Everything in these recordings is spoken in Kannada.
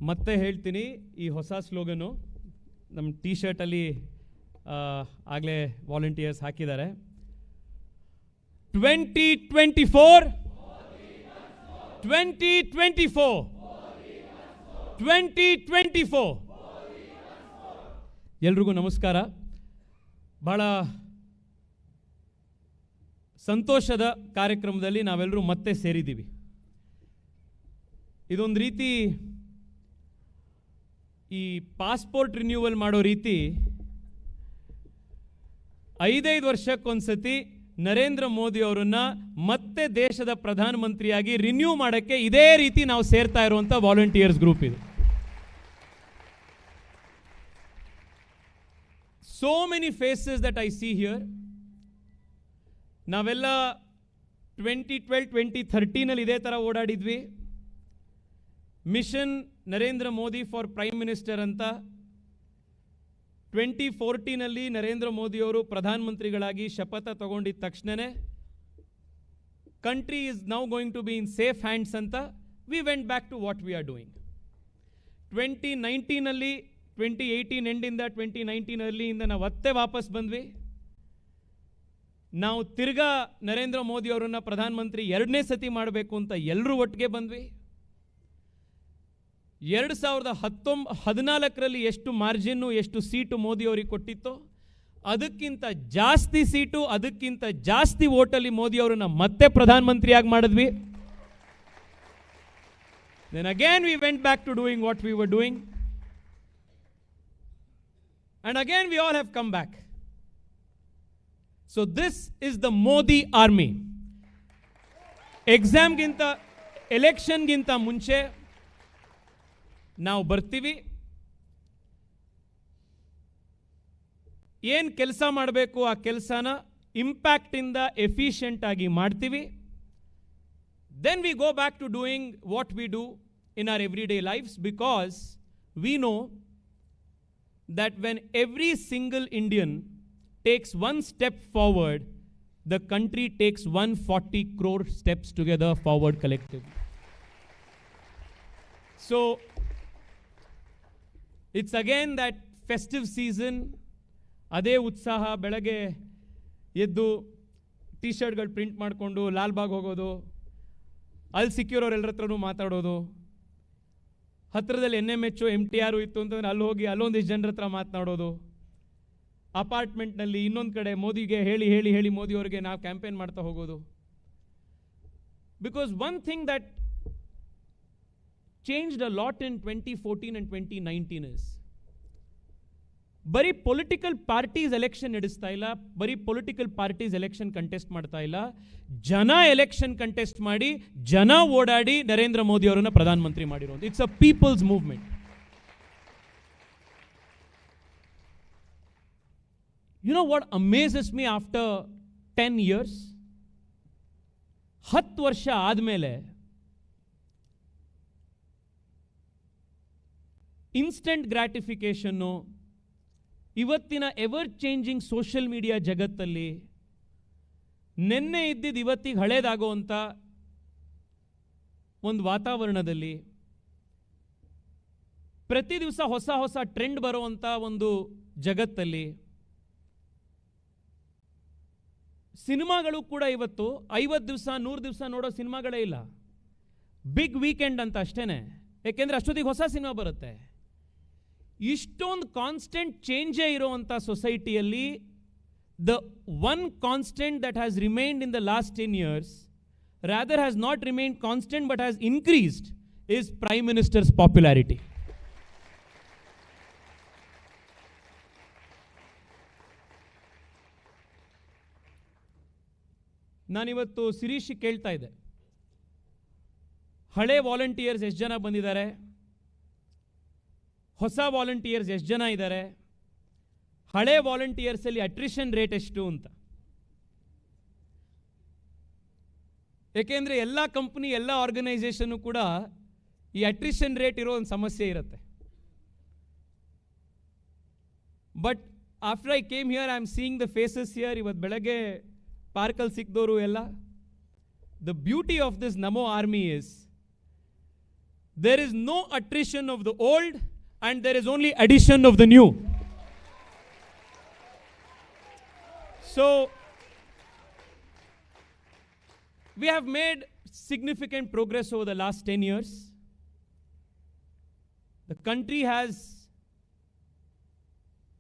ಮತ್ತೆ ಹೇಳ್ತೀನಿ, ಈ ಹೊಸ ಸ್ಲೋಗನು ನಮ್ಮ ಟಿ ಶರ್ಟಲ್ಲಿ ಆಗಲೇ ವಾಲಂಟಿಯರ್ಸ್ ಹಾಕಿದ್ದಾರೆ. 2024 2024 2024. ಎಲ್ರಿಗೂ ನಮಸ್ಕಾರ. ಬಹಳ ಸಂತೋಷದ ಕಾರ್ಯಕ್ರಮದಲ್ಲಿ ನಾವೆಲ್ಲರೂ ಮತ್ತೆ ಸೇರಿದ್ದೀವಿ. ಇದೊಂದು ರೀತಿ ಈ ಪಾಸ್ಪೋರ್ಟ್ ರಿನ್ಯೂವಲ್ ಮಾಡೋ ರೀತಿ 5 ವರ್ಷಕ್ಕೊಂದ್ಸತಿ ನರೇಂದ್ರ ಮೋದಿ ಅವರನ್ನ ಮತ್ತೆ ದೇಶದ ಪ್ರಧಾನಮಂತ್ರಿಯಾಗಿ ರಿನ್ಯೂ ಮಾಡೋಕ್ಕೆ ಇದೇ ರೀತಿ ನಾವು ಸೇರ್ತಾ ಇರುವಂಥ ವಾಲಂಟಿಯರ್ಸ್ ಗ್ರೂಪ್ ಇದು. So many faces that I see here. ನಾವೆಲ್ಲ 2012-2013 ಇದೇ ಥರ ಓಡಾಡಿದ್ವಿ. Mission Narendra Modi for prime minister ಅಂತ 2014 ನರೇಂದ್ರ ಮೋದಿ ಅವರು ಪ್ರಧಾನಮಂತ್ರಿಗಳಾಗಿ ಶಪಥ ತಗೊಂಡಿದ್ದ ತಕ್ಷಣನೇ country is now going to be in safe hands ಅಂತ we went back to what we are doing. 2019 2018 ಎಂಡಿಂದ 2019 ಅರ್ಲಿಯಿಂದ ನಾವು ಮತ್ತೆ ವಾಪಸ್ ಬಂದ್ವಿ. ನಾವು ತಿರ್ಗಾ ನರೇಂದ್ರ ಮೋದಿ ಅವರನ್ನ ಪ್ರಧಾನಮಂತ್ರಿ 2ನೇ ಸತಿ ಮಾಡಬೇಕು ಅಂತ ಎಲ್ಲರೂ ಒಟ್ಟಿಗೆ ಬಂದ್ವಿ. 2014 ಎಷ್ಟು ಮಾರ್ಜಿನ್ನು ಎಷ್ಟು ಸೀಟು ಮೋದಿ ಅವರಿಗೆ ಕೊಟ್ಟಿತ್ತೋ ಅದಕ್ಕಿಂತ ಜಾಸ್ತಿ ಸೀಟು ಅದಕ್ಕಿಂತ ಜಾಸ್ತಿ ವೋಟಲ್ಲಿ ಮೋದಿ ಅವರನ್ನ ಮತ್ತೆ ಪ್ರಧಾನಮಂತ್ರಿಯಾಗಿ ಮಾಡಿದ್ವಿ. Then again we went back to doing what we were doing. And again we all have come back. So this is the Modi army. Exam ginta election ginta ಮುಂಚೆ ನಾವು ಬರ್ತೀವಿ, ಏನು ಕೆಲಸ ಮಾಡಬೇಕು ಆ ಕೆಲಸನ ಇಂಪ್ಯಾಕ್ಟ್ ಇಂದ ಎಫಿಷಿಯೆಂಟ್ ಆಗಿ ಮಾಡ್ತೀವಿ. Then we go back to doing what we do in our everyday lives, because we know that when every single Indian takes one step forward, the country takes 140 crore steps together forward collectively. So it's again that festive season. ಅದೇ ಉತ್ಸಾಹ. ಬೆಳಗ್ಗೆ ಎದ್ದು ಟಿ ಶರ್ಟ್ಗಳು ಪ್ರಿಂಟ್ ಮಾಡಿಕೊಂಡು ಲಾಲ್ಬಾಗ್ ಹೋಗೋದು, ಅಲ್ಲಿ ಸಿಕ್ಕಿರೋರು ಎಲ್ಲರ ಹತ್ರನೂ ಮಾತಾಡೋದು, ಹತ್ತಿರದಲ್ಲಿ NMH MTR ಇತ್ತು ಅಂತಂದರೆ ಅಲ್ಲಿ ಹೋಗಿ ಅಲ್ಲೊಂದಿಷ್ಟು ಜನರ ಹತ್ರ ಮಾತನಾಡೋದು, ಅಪಾರ್ಟ್ಮೆಂಟ್ನಲ್ಲಿ ಇನ್ನೊಂದು ಕಡೆ ಮೋದಿಗೆ ಹೇಳಿ ಹೇಳಿ ಹೇಳಿ ಮೋದಿಯವರಿಗೆ ನಾವು ಕ್ಯಾಂಪೇನ್ ಮಾಡ್ತಾ ಹೋಗೋದು. Because one thing that changed a lot in 2014 and 2019 is ಬರೀ ಪೊಲಿಟಿಕಲ್ ಪಾರ್ಟೀಸ್ ಎಲೆಕ್ಷನ್ ನಡೆಸ್ತಾ ಇಲ್ಲ, ಬರೀ ಪೊಲಿಟಿಕಲ್ ಪಾರ್ಟೀಸ್ ಎಲೆಕ್ಷನ್ ಕಂಟೆಸ್ಟ್ ಮಾಡ್ತಾ ಇಲ್ಲ, ಜನ ಎಲೆಕ್ಷನ್ ಕಂಟೆಸ್ಟ್ ಮಾಡಿ ಜನ ಓಡಾಡಿ ನರೇಂದ್ರ ಮೋದಿ ಅವರನ್ನ ಪ್ರಧಾನಮಂತ್ರಿ ಮಾಡಿರೋದು. It's a people's movement. You know what amazes me after 10 years? 10 ವರ್ಷ ಆದಮೇಲೆ ಇನ್ಸ್ಟೆಂಟ್ ಗ್ರಾಟಿಫಿಕೇಷನ್ನು ಇವತ್ತಿನ ಎವರ್ ಚೇಂಜಿಂಗ್ ಸೋಷಿಯಲ್ ಮೀಡಿಯಾ ಜಗತ್ತಲ್ಲಿ ನೆನ್ನೆ ಇದ್ದಿದ್ದು ಇವತ್ತಿಗೆ ಹಳೇದಾಗುವಂಥ ಒಂದು ವಾತಾವರಣದಲ್ಲಿ ಪ್ರತಿ ದಿವಸ ಹೊಸ ಹೊಸ ಟ್ರೆಂಡ್ ಬರುವಂಥ ಒಂದು ಜಗತ್ತಲ್ಲಿ ಸಿನಿಮಾಗಳು ಕೂಡ ಇವತ್ತು 50 ದಿವಸ 100 ದಿವಸ ನೋಡೋ ಸಿನಿಮಾಗಳೇ ಇಲ್ಲ. ಬಿಗ್ ವೀಕೆಂಡ್ ಅಂತ ಅಷ್ಟೇನೆ, ಯಾಕೆಂದರೆ ಅಷ್ಟೊತ್ತಿಗೆ ಹೊಸ ಸಿನಿಮಾ ಬರುತ್ತೆ. ಇಷ್ಟೊಂದು ಕಾನ್ಸ್ಟೆಂಟ್ ಚೇಂಜೇ ಇರೋವಂಥ ಸೊಸೈಟಿಯಲ್ಲಿ the one constant that has remained in the last 10 years, rather has not remained constant but has increased, is prime minister's popularity. ನಾನಿವತ್ತು ಶಿರೀಶ್ ಕೇಳ್ತಾ ಇದ್ದೆ, ಹಳೆ ವಾಲಂಟಿಯರ್ಸ್ ಎಷ್ಟು ಜನ ಬಂದಿದ್ದಾರೆ, ಹೊಸ ವಾಲಂಟಿಯರ್ಸ್ ಎಷ್ಟು ಜನ ಇದ್ದಾರೆ, ಹಳೆ ವಾಲಂಟಿಯರ್ಸಲ್ಲಿ ಅಟ್ರಿಷನ್ ರೇಟ್ ಎಷ್ಟು ಅಂತ. ಏಕೆಂದರೆ ಎಲ್ಲ ಕಂಪ್ನಿ ಎಲ್ಲ ಆರ್ಗನೈಸೇಷನ್ನು ಕೂಡ ಈ ಅಟ್ರಿಷನ್ ರೇಟ್ ಇರೋ ಒಂದು ಸಮಸ್ಯೆ ಇರುತ್ತೆ. But after I came here I am seeing the faces here. ಇವತ್ತು ಬೆಳಗ್ಗೆ ಪಾರ್ಕಲ್ಲಿ ಸಿಕ್ಕಿದವರು ಎಲ್ಲ, the beauty of this NaMo army is There is no attrition of the old and there is only addition of the new. So, we have made significant progress over the last 10 years. The country has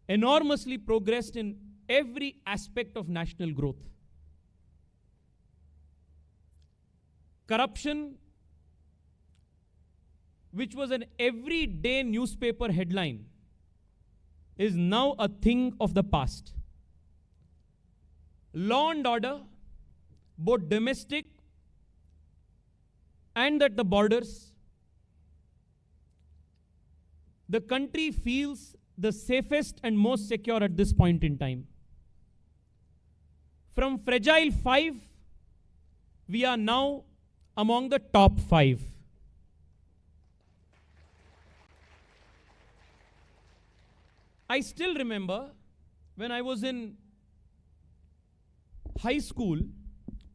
enormously progressed in every aspect of national growth. Corruption, which was an everyday newspaper headline, is now a thing of the past. Law and order, both domestic and at the borders, the country feels the safest and most secure at this point in time. From fragile 5, we are now among the top 5. I still remember when I was in high school,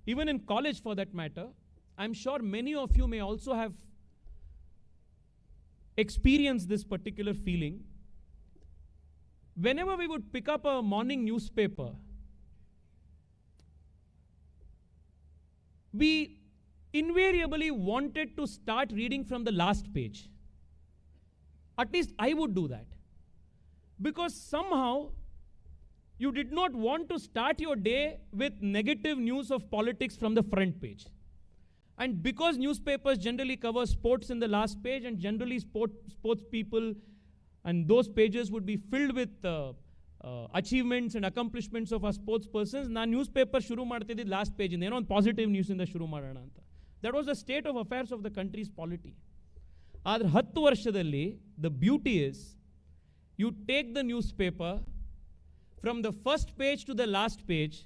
even in college for that matter, I'm sure many of you may also have experienced this particular feeling. Whenever we would pick up a morning newspaper, we invariably wanted to start reading from the last page. At least I would do that. Because somehow you did not want to start your day with negative news of politics from the front page. And because newspapers generally cover sports in the last page, and generally sports people, and those pages would be filled with achievements and accomplishments of our sports persons, na newspaper shuru martidi last page in on positive news in the shuru marana anta. That was the state of affairs of the country's polity. Adre 10 varshadalli, the beauty is, you take the newspaper, from the first page to the last page,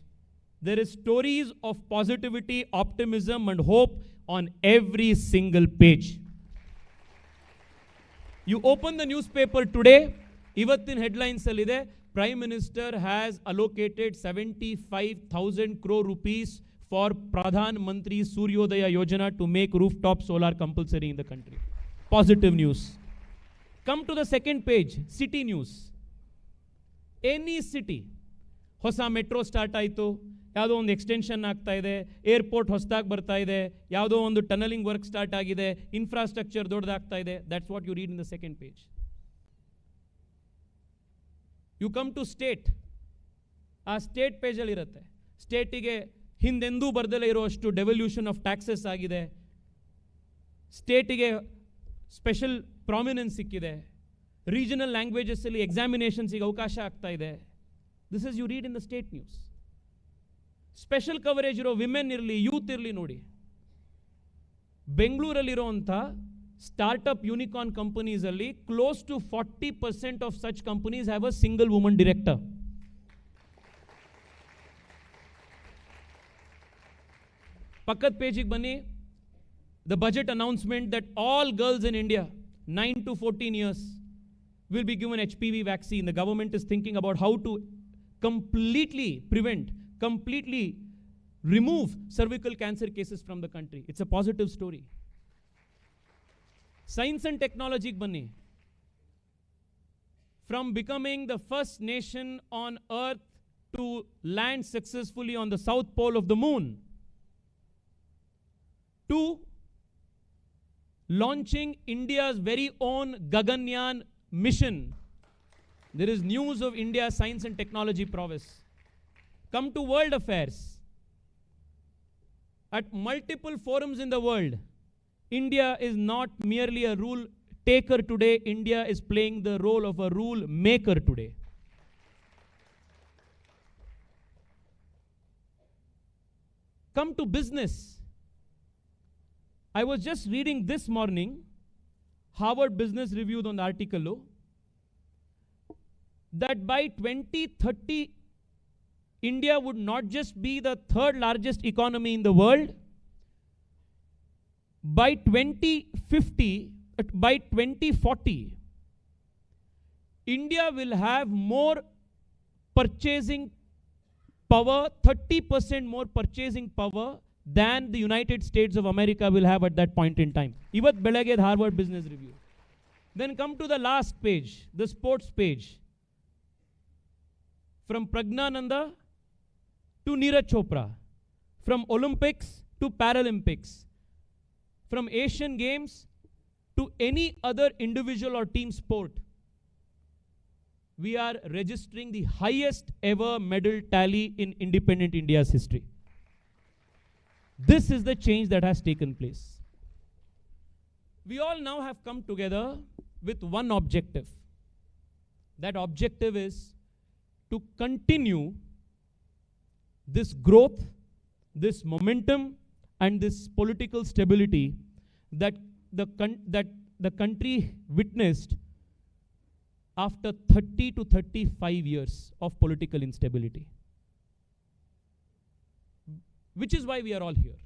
there is stories of positivity, optimism and hope on every single page. You open the newspaper today, ivattin headlines alide, Prime Minister has allocated 75,000 crore rupees for Pradhan Mantri Suryodaya Yojana to make rooftop solar compulsory in the country. Positive news. Come to the second page, city news. Any city, hosa metro start ಆಯಿತು, ಯಾವುದೋ ಒಂದು ಎಕ್ಸ್ಟೆನ್ಷನ್ ಆಗ್ತಾ ಇದೆ, ಏರ್ಪೋರ್ಟ್ ಹೊಸದಾಗಿ ಬರ್ತಾ ಇದೆ, ಯಾವುದೋ ಒಂದು ಟನಲಿಂಗ್ ವರ್ಕ್ ಸ್ಟಾರ್ಟ್ ಆಗಿದೆ, ಇನ್ಫ್ರಾಸ್ಟ್ರಕ್ಚರ್ ದೊಡ್ಡದಾಗ್ತಾ ಇದೆ. That's what you read in the second page. You come to state, ಆ ಸ್ಟೇಟ್ ಪೇಜಲ್ಲಿ ಇರುತ್ತೆ. ಸ್ಟೇಟಿಗೆ ಹಿಂದೆಂದೂ ಬರ್ದಲೇ ಇರುವಷ್ಟು ಡೆವಲ್ಯೂಷನ್ ಆಫ್ ಟ್ಯಾಕ್ಸಸ್ ಆಗಿದೆ, ಸ್ಟೇಟಿಗೆ ಸ್ಪೆಷಲ್ ಪ್ರಾಮಿನೆನ್ಸ್ ಸಿಕ್ಕಿದೆ, ರೀಜನಲ್ ಲ್ಯಾಂಗ್ವೇಜಸ್ಸಲ್ಲಿ ಎಕ್ಸಾಮಿನೇಷನ್ಸಿಗೆ ಅವಕಾಶ ಆಗ್ತಾ ಇದೆ. This is you read in the state news. Special coverage ಇರೋ ವಿಮೆನ್ ಇರಲಿ, ಯೂತ್ ಇರಲಿ ನೋಡಿ. ಬೆಂಗಳೂರಲ್ಲಿರುವಂಥ ಸ್ಟಾರ್ಟ್ಅಪ್ ಯೂನಿಕಾರ್ನ್ ಕಂಪನೀಸಲ್ಲಿ close to 40% of such companies have a single woman director. ಪಕ್ಕದ ಪೇಜಿಗೆ ಬನ್ನಿ. The budget announcement that all girls in India 9 to 14 years will be given HPV vaccine. The government is thinking about how to completely prevent, completely remove cervical cancer cases from the country. It's a positive story. Science and technology banni. From becoming the first nation on earth to land successfully on the south pole of the moon, to launching India's very own Gaganyaan mission. There is news of India's science and technology prowess. Come to world affairs. At multiple forums in the world, India is not merely a rule taker today, India is playing the role of a rule maker today. Come to business. I was just reading this morning, Harvard Business Review on the article, that by 2030, India would not just be the third largest economy in the world. By 2040, India will have more purchasing power, 30% more purchasing power than the United States of America will have at that point in time. Ivat belage Harvard Business Review. Then come to the last page, the sports page. From Pragnananda to Neeraj Chopra, from Olympics to Paralympics, from Asian Games to any other individual or team sport, we are registering the highest ever medal tally in independent India's history. This is the change that has taken place. We all now have come together with one objective. That objective is to continue this growth, this momentum, and this political stability that the country witnessed after 30 to 35 years of political instability. Which is why we are all here.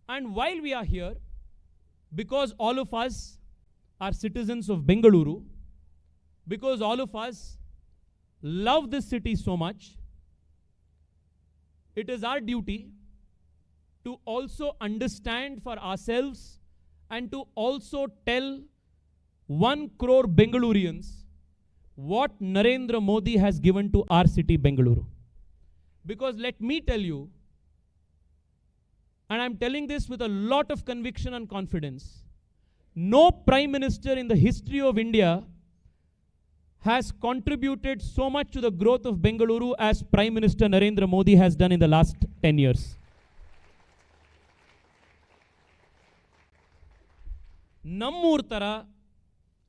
And while we are here, because all of us are citizens of Bengaluru, because all of us love this city so much, it is our duty to also understand for ourselves and to also tell 1 crore Bengalurians what Narendra Modi has given to our city, Bengaluru. Because let me tell you, and I'm telling this with a lot of conviction and confidence, no Prime Minister in the history of India has contributed so much to the growth of Bengaluru as Prime Minister Narendra Modi has done in the last 10 years. ನಮ್ಮೂರ್ ತರ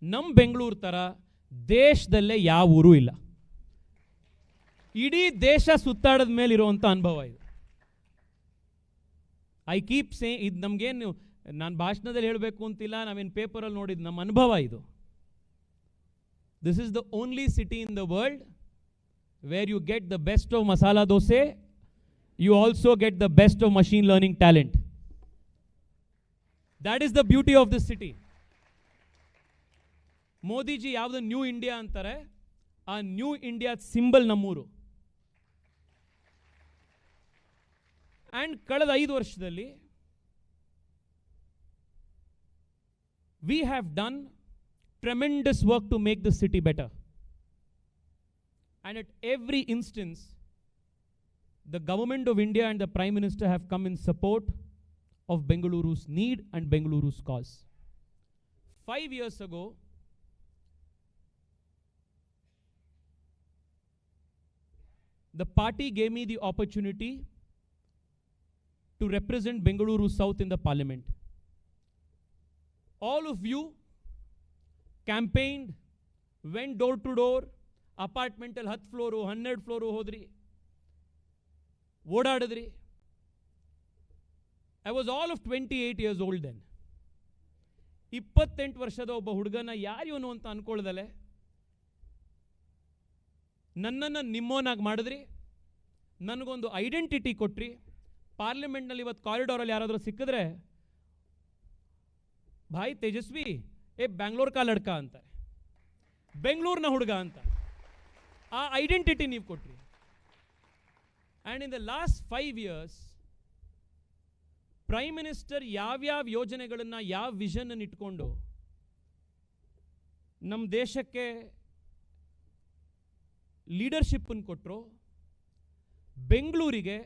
ನಮ್ಮ ಬೆಂಗಳೂರು ತರ ದೇಶದಲ್ಲೇ ಯಾವ ಊರು ಇಲ್ಲ. ಇಡೀ ದೇಶ ಸುತ್ತಾಡದ ಮೇಲೆ ಇರುವಂತ ಅನುಭವ ಇದು. ಐ ಕೀಪ್ ಸೇ ಇದು ನಮಗೇನು ನಾನು ಭಾಷಣದಲ್ಲಿ ಹೇಳಬೇಕು ಅಂತಿಲ್ಲ, ನಾವೇನು ಪೇಪರಲ್ಲಿ ನೋಡಿದ ನಮ್ಮ ಅನುಭವ ಇದು. This is the only city in the world where you get the best of masala dosa, you also get the best of machine learning talent. That is the beauty of this city. Modi ji ಯಾವುದು ನ್ಯೂ ಇಂಡಿಯಾ ಅಂತಾರೆ, ಆ ನ್ಯೂ ಇಂಡಿಯಾ ಸಿಂಬಲ್ ನಮ್ಮೂರು. ಅಂಡ್ ಕಳೆದ 5 ವರ್ಷದಲ್ಲಿ we have done tremendous work to make the city better. And at every instance, the government of India and the Prime Minister have come in support of Bengaluru's need and Bengaluru's cause. 5 years ago, the party gave me the opportunity to represent Bengaluru South in the parliament. All of you campaigned, went door to door, apartmental 10 floor, 100 floor hodri, ಓಡಾಡಿದ್ರಿ. I was all of 28 years old then. 28 ವರ್ಷದ ಒಬ್ಬ ಹುಡುಗನ ಯಾರು ಇವನು ಅಂತ ಅನ್ಕೊಳ್ದಲೆ ನನ್ನನ್ನು ನಿಮ್ಮೋನಾಗಿ ಮಾಡಿದ್ರಿ, ನನಗೊಂದು ಐಡೆಂಟಿಟಿ ಕೊಟ್ರಿ. ಪಾರ್ಲಿಮೆಂಟ್ನಲ್ಲಿ ಇವತ್ತು ಕಾರಿಡಾರಲ್ಲಿ ಯಾರಾದರೂ ಸಿಕ್ಕಿದ್ರೆ ಭಾಯ್ ತೇಜಸ್ವಿ ಏ ಬ್ಯಾಂಗ್ಳೂರ್ ಕಾ ಲಡ್ಕ ಅಂತಾರೆ, ಬೆಂಗಳೂರಿನ ಹುಡುಗ ಅಂತ. ಆ ಐಡೆಂಟಿಟಿ ನೀವು ಕೊಟ್ರಿ. And in the last 5 years, prime minister ಯಾವ್ಯಾವ ಯೋಜನೆಗಳನ್ನು ಯಾವ ವಿಷನ್ ಇಟ್ಕೊಂಡು ನಮ್ಮ ದೇಶಕ್ಕೆ ಲೀಡರ್ಶಿಪ್ಪನ್ನು ಕೊಟ್ಟರು, ಬೆಂಗಳೂರಿಗೆ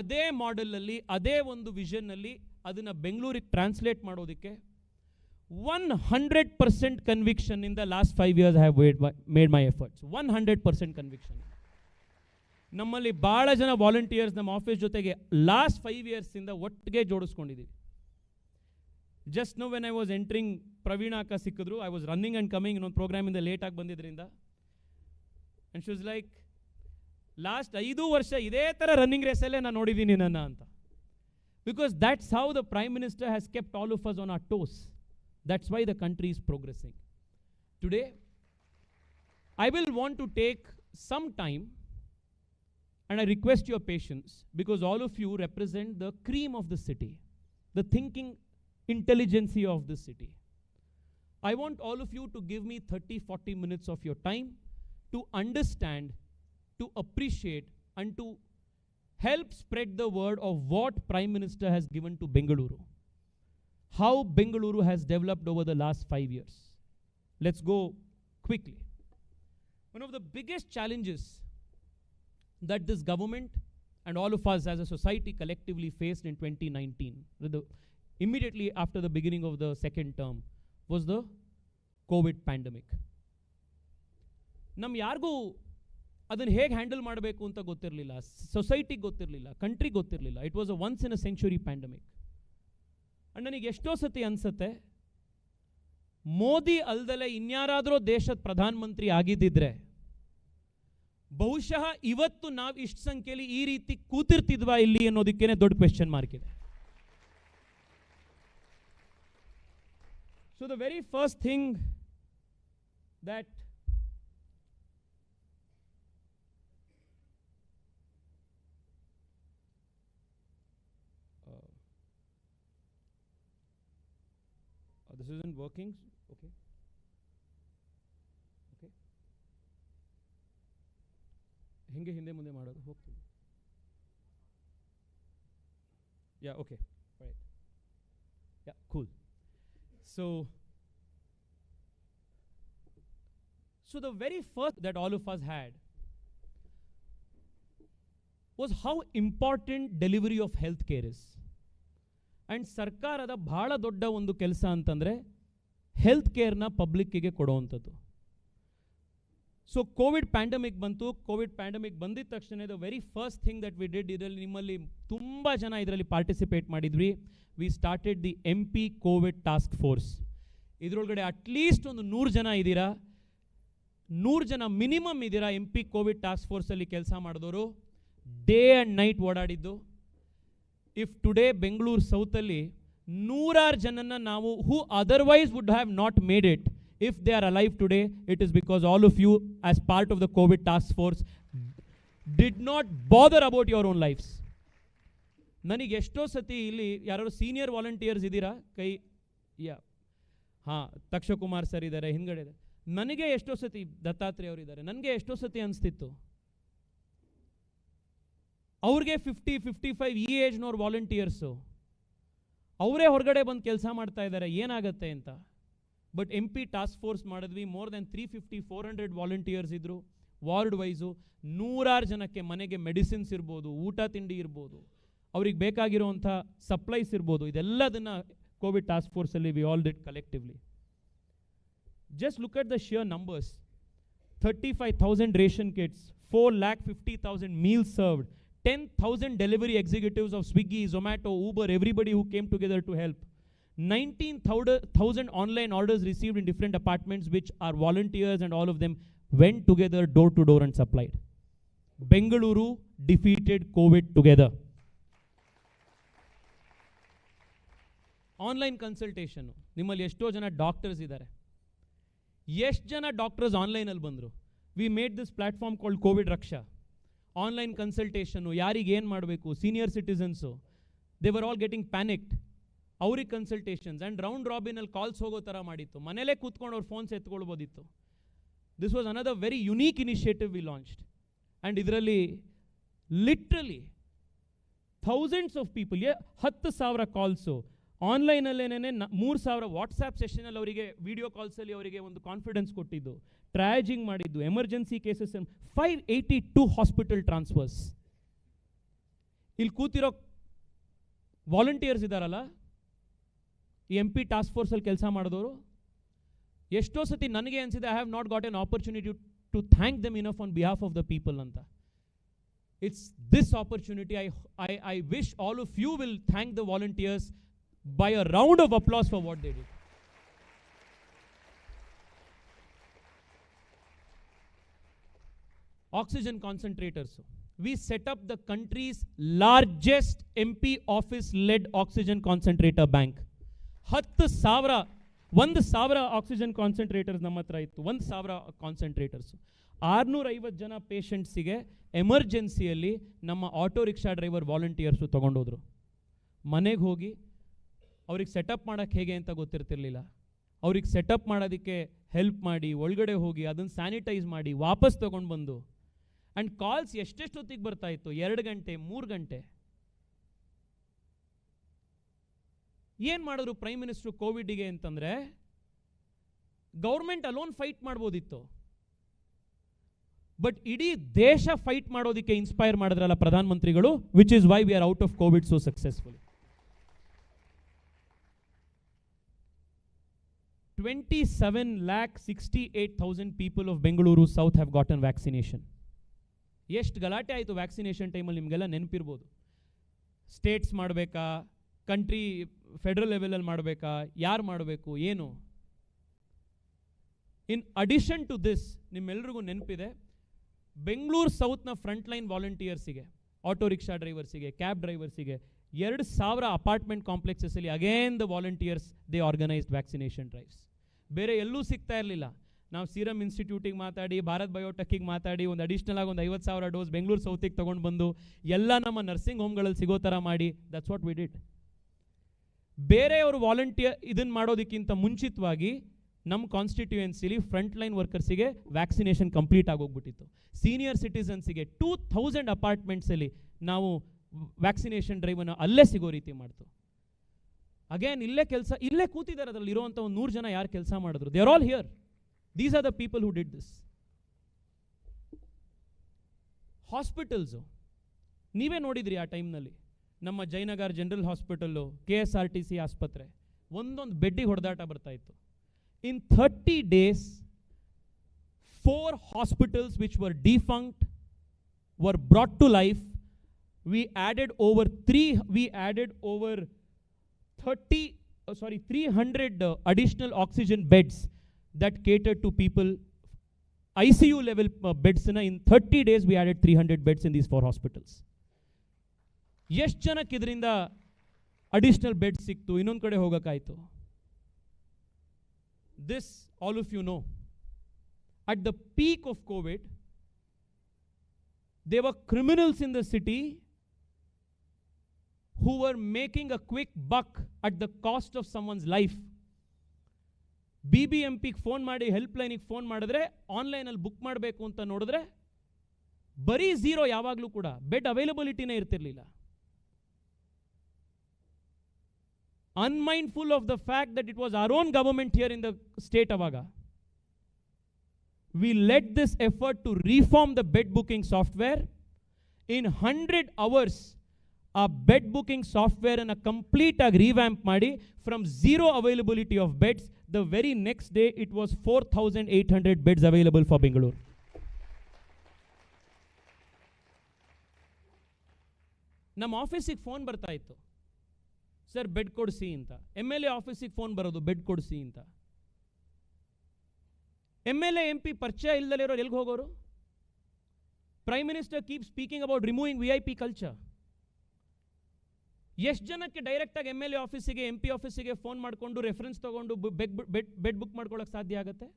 ಅದೇ ಮಾಡೆಲಲ್ಲಿ ಅದೇ ಒಂದು ವಿಷನ್ನಲ್ಲಿ ಅದನ್ನು ಬೆಂಗಳೂರಿಗೆ ಟ್ರಾನ್ಸ್ಲೇಟ್ ಮಾಡೋದಕ್ಕೆ 100% conviction in the last 5 years I have made my efforts. 100% conviction. ನಮ್ಮಲ್ಲಿ ಭಾಳ ಜನ ವಾಲಂಟಿಯರ್ಸ್ ನಮ್ಮ ಆಫೀಸ್ ಜೊತೆಗೆ ಲಾಸ್ಟ್ 5 years ಇಂದ ಒಟ್ಟಿಗೆ ಜೋಡಿಸ್ಕೊಂಡಿದ್ದೀವಿ. Just know when I was entering, Praveena ಅಕ್ಕ ಸಿಕ್ಕಿದ್ರು. I was running and coming, ಇನ್ನೊಂದು ಪ್ರೋಗ್ರಾಮಿಂದ ಲೇಟಾಗಿ ಬಂದಿದ್ದರಿಂದ. And she was like, last 5 ವರ್ಷ ಇದೇ ಥರ ರನ್ನಿಂಗ್ ರೇಸಲ್ಲೇ ನಾನು ನೋಡಿದ್ದೀನಿ ನನ್ನ ಅಂತ. Because that's how the prime minister has kept all of us on our toes. That's why the country is progressing. Today, I will want to take some time, and I request your patience, because all of you represent the cream of the city, the thinking intelligence of the city. I want all of you to give me 30-40 minutes of your time to understand, to appreciate, and to help spread the word of what Prime Minister has given to Bengaluru. How Bengaluru has developed over the last 5 years. Let's go quickly. One of the biggest challenges that this government and all of us as a society collectively faced in 2019, immediately after the beginning of the second term, was the COVID pandemic. ನಮ್ ಯಾರಿಗೂ ಅದನ್ನು ಹೇಗೆ ಹ್ಯಾಂಡಲ್ ಮಾಡಬೇಕು ಅಂತ ಗೊತ್ತಿರಲಿಲ್ಲ, ಸೊಸೈಟಿಗೆ ಗೊತ್ತಿರಲಿಲ್ಲ, ಕಂಟ್ರಿಗೆ ಗೊತ್ತಿರಲಿಲ್ಲ. It was a once in a century pandemic. And ನನಗೆ ಎಷ್ಟೋ ಸತಿ ಅನ್ಸುತ್ತೆ, ಮೋದಿ ಅಲ್ದಲೆ ಇನ್ಯಾರಾದರೂ ದೇಶದ ಪ್ರಧಾನಮಂತ್ರಿ ಆಗಿದ್ದಿದ್ರೆ ಬಹುಶಃ ಇವತ್ತು ನಾವು ಇಷ್ಟು ಸಂಖ್ಯೆಯಲ್ಲಿ ಈ ರೀತಿ ಕೂತಿರ್ತಿದ್ವಾ ಇಲ್ಲಿ ಅನ್ನೋದಕ್ಕೇನೆ ದೊಡ್ಡ ಕ್ವೆಶ್ಚನ್ ಮಾರ್ಕ್ ಇದೆ. So the very first thing that this isn't working. Okay. Okay. ಹಿಂಗೆ ಹಿಂದೆ ಮುಂದೆ ಮಾಡೋದು ಹೋಗ್ತೀವಿ. Yeah, okay. Right. Yeah, cool. So the very first that all of us had was how important delivery of healthcare is. And ಸರ್ಕಾರದ ಬಹಳ ದೊಡ್ಡ ಒಂದು ಕೆಲಸ ಅಂತಂದರೆ ಹೆಲ್ತ್ ಕೇರ್ನ ಪಬ್ಲಿಕ್ಕಿಗೆ ಕೊಡುವಂಥದ್ದು. ಸೊ ಕೋವಿಡ್ ಪ್ಯಾಂಡಮಿಕ್ ಬಂತು. ಕೋವಿಡ್ ಪ್ಯಾಂಡಮಿಕ್ ಬಂದಿದ್ದ ತಕ್ಷಣ the very first thing that we did, ಇದರಲ್ಲಿ ನಿಮ್ಮಲ್ಲಿ ತುಂಬ ಜನ ಇದರಲ್ಲಿ ಪಾರ್ಟಿಸಿಪೇಟ್ ಮಾಡಿದ್ವಿ. We started the MP covid task force. ಇದರೊಳಗಡೆ ಅಟ್ಲೀಸ್ಟ್ ಒಂದು 100 ಜನ ಇದ್ದೀರಾ, 100 ಜನ ಮಿನಿಮಮ್ ಇದ್ದೀರಾ MP ಕೋವಿಡ್ ಟಾಸ್ಕ್ ಫೋರ್ಸಲ್ಲಿ ಕೆಲಸ ಮಾಡಿದವರು, ಡೇ ಆ್ಯಂಡ್ ನೈಟ್ ಓಡಾಡಿದ್ದು. ಇಫ್ ಟುಡೇ ಬೆಂಗಳೂರು ಸೌತಲ್ಲಿ 100 ಜನನ ನಾವು who otherwise would have not made it, if they are alive today, it is because all of you as part of the COVID task force did not bother about your own lives. ನನಗೆ ಎಷ್ಟೋ ಸತಿ ಇಲ್ಲಿ ಯಾರು ಸೀನಿಯರ್ ವಾಲಂಟಿಯರ್ಸ್ ಇದ್ದೀರಾ ಕೈ? ಹಾಂ, ತಕ್ಷಕುಮಾರ್ ಸರ್ ಇದ್ದಾರೆ ಹಿಂದ್ಗಡೆ ಇದೆ. ನನಗೆ ಎಷ್ಟೋ ಸತಿ ದತ್ತಾತ್ರೇಯ ಅವರು ಇದ್ದಾರೆ. ನನಗೆ ಎಷ್ಟೋ ಸತಿ ಅನಿಸ್ತಿತ್ತು ಅವ್ರಿಗೆ 50-55 ಈ ಏಜ್ನವ್ರು ವಾಲಂಟಿಯರ್ಸು ಅವರೇ ಹೊರಗಡೆ ಬಂದು ಕೆಲಸ ಮಾಡ್ತಾ ಇದ್ದಾರೆ, ಏನಾಗುತ್ತೆ ಅಂತ. ಬಟ್ MP ಟಾಸ್ಕ್ ಫೋರ್ಸ್ ಮಾಡಿದ್ವಿ. ಮೋರ್ ದೆನ್ 350-400 ವಾಲಂಟಿಯರ್ಸ್ ಇದ್ದರು ವಾರ್ಡ್ ವೈಸು. 100 ಜನಕ್ಕೆ ಮನೆಗೆ ಮೆಡಿಸಿನ್ಸ್ ಇರ್ಬೋದು, ಊಟ ತಿಂಡಿ ಇರ್ಬೋದು, ಅವ್ರಿಗೆ ಬೇಕಾಗಿರೋವಂಥ ಸಪ್ಲೈಸ್ ಇರ್ಬೋದು, ಇದೆಲ್ಲದನ್ನು ಕೋವಿಡ್ ಟಾಸ್ಕ್ ಫೋರ್ಸಲ್ಲಿ we all did collectively. Just look at the sheer numbers. 35,000 ration kits, 4,50,000 meals served, 10,000 delivery executives of Swiggy, Zomato, Uber, everybody who came together to help. 19,000 online orders received in different apartments, which are volunteers and all of them went together door to door and supplied. Bengaluru defeated COVID together. Online consultation. ನಿಮ್ಮಲ್ಲಿ ಎಷ್ಟೋ ಜನ ಡಾಕ್ಟರ್ಸ್ ಇದ್ದಾರೆ. ಎಷ್ಟು ಜನ ಡಾಕ್ಟರ್ಸ್ ಆನ್ಲೈನಲ್ಲಿ ಬಂದರು? We made this platform called covid Raksha. Online consultation, ಯಾರಿಗೆ ಏನು ಮಾಡಬೇಕು, senior citizens, they were all getting panicked. ಅವ್ರಿಗೆ ಕನ್ಸಲ್ಟೇಷನ್ಸ್ ಆ್ಯಂಡ್ ರೌಂಡ್ ರಾಬಿನಲ್ಲಿ ಕಾಲ್ಸ್ ಹೋಗೋ ಥರ ಮಾಡಿತ್ತು. ಮನೇಲೇ ಕೂತ್ಕೊಂಡು ಅವ್ರ ಫೋನ್ಸ್ ಎತ್ಕೊಳ್ಬೋದಿತ್ತು. This was another very unique initiative we launched. And ಇದರಲ್ಲಿ literally thousands of people, 10,000 calls ಆನ್ಲೈನಲ್ಲೇನೇ 3,000 ವಾಟ್ಸ್ಆ್ಯಪ್ ಸೆಷನಲ್ಲಿ ಅವರಿಗೆ ವಿಡಿಯೋ ಕಾಲ್ಸಲ್ಲಿ ಅವರಿಗೆ ಒಂದು ಕಾನ್ಫಿಡೆನ್ಸ್ ಕೊಟ್ಟಿದ್ದು, ಟ್ರಯಾಜಿಂಗ್ ಮಾಡಿದ್ದು, ಎಮರ್ಜೆನ್ಸಿ ಕೇಸಸ್, 582 ಹಾಸ್ಪಿಟಲ್ ಟ್ರಾನ್ಸ್ಫರ್ಸ್. ಇಲ್ಲಿ ಕೂತಿರೋ ವಾಲಂಟಿಯರ್ಸ್ ಇದ್ದಾರಲ್ಲ, ಈ MP ಟಾಸ್ಕ್ ಫೋರ್ಸಲ್ಲಿ ಕೆಲಸ ಮಾಡಿದವರು, ಎಷ್ಟೋ ಸತಿ ನನಗೆ ಅನಿಸಿದೆ I have not got an opportunity to thank them enough on behalf of the people ಅಂತ. It's this opportunity I wish all of you will thank the volunteers by a round of applause for what they did. Oxygen concentrators. We set up the country's largest MP office-led oxygen concentrator bank. 1,000 oxygen concentrators ನಮ್ಮ ಹತ್ರ ಇತ್ತು. 1,000 ಕಾನ್ಸಂಟ್ರೇಟರ್ಸ್. 650 ಜನ ಪೇಷಂಟ್ಸಿಗೆ ಎಮರ್ಜೆನ್ಸಿಯಲ್ಲಿ ನಮ್ಮ ಆಟೋ ರಿಕ್ಷಾ ಡ್ರೈವರ್ ವಾಲಂಟಿಯರ್ಸು ತೊಗೊಂಡೋದ್ರು. ಮನೆಗೆ ಹೋಗಿ ಅವ್ರಿಗೆ ಸೆಟಪ್ ಮಾಡೋಕ್ಕೆ ಹೇಗೆ ಅಂತ ಗೊತ್ತಿರ್ತಿರ್ಲಿಲ್ಲ. ಅವ್ರಿಗೆ ಸೆಟಪ್ ಮಾಡೋದಕ್ಕೆ ಹೆಲ್ಪ್ ಮಾಡಿ, ಒಳಗಡೆ ಹೋಗಿ ಅದನ್ನು ಸ್ಯಾನಿಟೈಸ್ ಮಾಡಿ ವಾಪಸ್ ತೊಗೊಂಡು ಬಂದು, ಆ್ಯಂಡ್ ಕಾಲ್ಸ್ ಎಷ್ಟೆಷ್ಟೊತ್ತಿಗೆ ಬರ್ತಾ ಇತ್ತು, 2 ಗಂಟೆ 3 ಗಂಟೆ. ಏನು ಮಾಡಿದ್ರು ಪ್ರೈಮ್ ಮಿನಿಸ್ಟ್ರು ಕೋವಿಡ್ಗೆ ಅಂತಂದರೆ, ಗೌರ್ಮೆಂಟ್ ಅಲೋನ್ ಫೈಟ್ ಮಾಡ್ಬೋದಿತ್ತು, ಬಟ್ ಇಡೀ ದೇಶ ಫೈಟ್ ಮಾಡೋದಕ್ಕೆ ಇನ್ಸ್ಪೈರ್ ಮಾಡಿದ್ರಲ್ಲ ಪ್ರಧಾನಮಂತ್ರಿಗಳು, which is why we are out of Covid so successful. 27,68,000 people of Bengaluru South have gotten vaccination. ಎಷ್ಟು ಗಲಾಟೆ ಆಯಿತು ವ್ಯಾಕ್ಸಿನೇಷನ್ ಟೈಮಲ್ಲಿ, ನಿಮಗೆಲ್ಲ ನೆನಪಿರ್ಬೋದು. ಸ್ಟೇಟ್ಸ್ ಮಾಡಬೇಕಾ, ಕಂಟ್ರಿ ಫೆಡರಲ್ ಲೆವೆಲಲ್ಲಿ ಮಾಡಬೇಕಾ, ಯಾರು ಮಾಡಬೇಕು ಏನು. ಇನ್ ಅಡಿಷನ್ ಟು ದಿಸ್, ನಿಮ್ಮೆಲ್ರಿಗೂ ನೆನಪಿದೆ, ಬೆಂಗಳೂರು ಸೌತ್ನ ಫ್ರಂಟ್ ಲೈನ್ ವಾಲಂಟಿಯರ್ಸಿಗೆ, ಆಟೋ ರಿಕ್ಷಾ ಡ್ರೈವರ್ಸಿಗೆ, ಕ್ಯಾಬ್ ಡ್ರೈವರ್ಸಿಗೆ 2,000 ಅಪಾರ್ಟ್ಮೆಂಟ್ ಕಾಂಪ್ಲೆಕ್ಸಸ್ಸಲ್ಲಿ again the volunteers they organised vaccination drives. ಬೇರೆ ಎಲ್ಲೂ ಸಿಗ್ತಾ ಇರಲಿಲ್ಲ. ನಾವು ಸೀರಮ್ ಇನ್ಸ್ಟಿಟ್ಯೂಟಿಗೆ ಮಾತಾಡಿ, ಭಾರತ್ ಬಯೋಟೆಕ್ಕಿಗೆ ಮಾತಾಡಿ, ಒಂದು ಅಡಿಷ್ನಲ್ ಆಗಿ ಒಂದು 50,000 ಡೋಸ್ ಬೆಂಗಳೂರು ಸೌತಿಗೆ ತೊಗೊಂಡು ಬಂದು ಎಲ್ಲ ನಮ್ಮ ನರ್ಸಿಂಗ್ ಹೋಮ್ಗಳಲ್ಲಿ ಸಿಗೋ ಥರ ಮಾಡಿ, ದಟ್ಸ್ ವಾಟ್ ವಿ ಡಿಡ್. ಬೇರೆಯವರು ವಾಲಂಟಿಯರ್ ಇದನ್ನು ಮಾಡೋದಕ್ಕಿಂತ ಮುಂಚಿತವಾಗಿ ನಮ್ಮ ಕಾನ್ಸ್ಟಿಟ್ಯೂಯೆನ್ಸಿಲಿ ಫ್ರಂಟ್ ಲೈನ್ ವರ್ಕರ್ಸಿಗೆ ವ್ಯಾಕ್ಸಿನೇಷನ್ ಕಂಪ್ಲೀಟ್ ಆಗೋಗ್ಬಿಟ್ಟಿತ್ತು. ಸೀನಿಯರ್ ಸಿಟಿಸನ್ಸಿಗೆ 2,000 ಅಪಾರ್ಟ್ಮೆಂಟ್ಸಲ್ಲಿ ನಾವು ವ್ಯಾಕ್ಸಿನೇಷನ್ ಡ್ರೈವನ್ನು ಅಲ್ಲೇ ಸಿಗೋ ರೀತಿ ಮಾಡ್ತು. ಅಗೇನ್ ಇಲ್ಲೇ ಕೂತಿದ್ದಾರೆ, ಅದರಲ್ಲಿ ಇರೋವಂಥ ಒಂದು 100 ಜನ ಯಾರು ಕೆಲಸ ಮಾಡಿದ್ರು, they are all here. These are the people who did this. Hospitals ನೀವೇ ನೋಡಿದ್ರಿ ಆ ಟೈಮ್ನಲ್ಲಿ. ನಮ್ಮ ಜಯನಗರ್ ಜನರಲ್ ಹಾಸ್ಪಿಟಲ್ಲು, KSRTC ಆಸ್ಪತ್ರೆ, ಒಂದೊಂದು ಬೆಡ್ಡಿಗೆ ಹೊಡೆದಾಟ ಬರ್ತಾ ಇತ್ತು. In 30 days, 4 hospitals which were defunct were brought to life. We added over 300 additional oxygen beds that catered to people. ICU level beds in 30 days we added 300 beds in these 4 hospitals. ಎಷ್ಟು ಜನಕ್ಕೆ ಇದರಿಂದ ಅಡಿಷನಲ್ ಬೆಡ್ ಸಿಕ್ತು, ಇನ್ನೊಂದು ಕಡೆ ಹೋಗೋಕ್ಕಾಯಿತು. This, all of you know, at the peak of COVID, there were criminals in the city who were making a quick buck at the cost of someone's life. BBMPಗೆ ಫೋನ್ ಮಾಡಿ, ಹೆಲ್ಪ್ ಲೈನಿಗೆ ಫೋನ್ ಮಾಡಿದ್ರೆ, ಆನ್ಲೈನಲ್ಲಿ ಬುಕ್ ಮಾಡಬೇಕು ಅಂತ ನೋಡಿದ್ರೆ ಬರೀ 0 ಯಾವಾಗಲೂ ಕೂಡ, ಬೆಡ್ ಅವೈಲಬಿಲಿಟಿನೇ ಇರ್ತಿರ್ಲಿಲ್ಲ. Unmindful of the fact that it was our own government here in the state avaga, we led this effort to reform the bed booking software. In 100 hours, our bed booking software and a complete revamp madi, from 0 availability of beds, the very next day it was 4,800 beds available for Bengaluru. ನಮ್ಮ ಆಫೀಸಿಗೆ ಫೋನ್ ಬರ್ತಾ ಇತ್ತು, ಸರ್ ಬೆಡ್ ಕೊಡಿಸಿ ಅಂತ. MLA ಆಫೀಸಿಗೆ ಫೋನ್ ಬರೋದು, ಬೆಡ್ ಕೊಡಿಸಿ ಅಂತ. MLA MP ಪರಿಚಯ ಇಲ್ಲದಲ್ಲಿರೋರು ಎಲ್ಲಿಗೆ ಹೋಗೋರು? Prime minister keep speaking about removing VIP culture. ಎಷ್ಟು ಜನಕ್ಕೆ ಡೈರೆಕ್ಟಾಗಿ MLA ಆಫೀಸಿಗೆ, MP ಆಫೀಸಿಗೆ ಫೋನ್ ಮಾಡಿಕೊಂಡು ರೆಫರೆನ್ಸ್ ತೊಗೊಂಡು ಬೆಡ್ ಬುಕ್ ಮಾಡ್ಕೊಳ್ಳೋಕೆ ಸಾಧ್ಯ ಆಗುತ್ತೆ?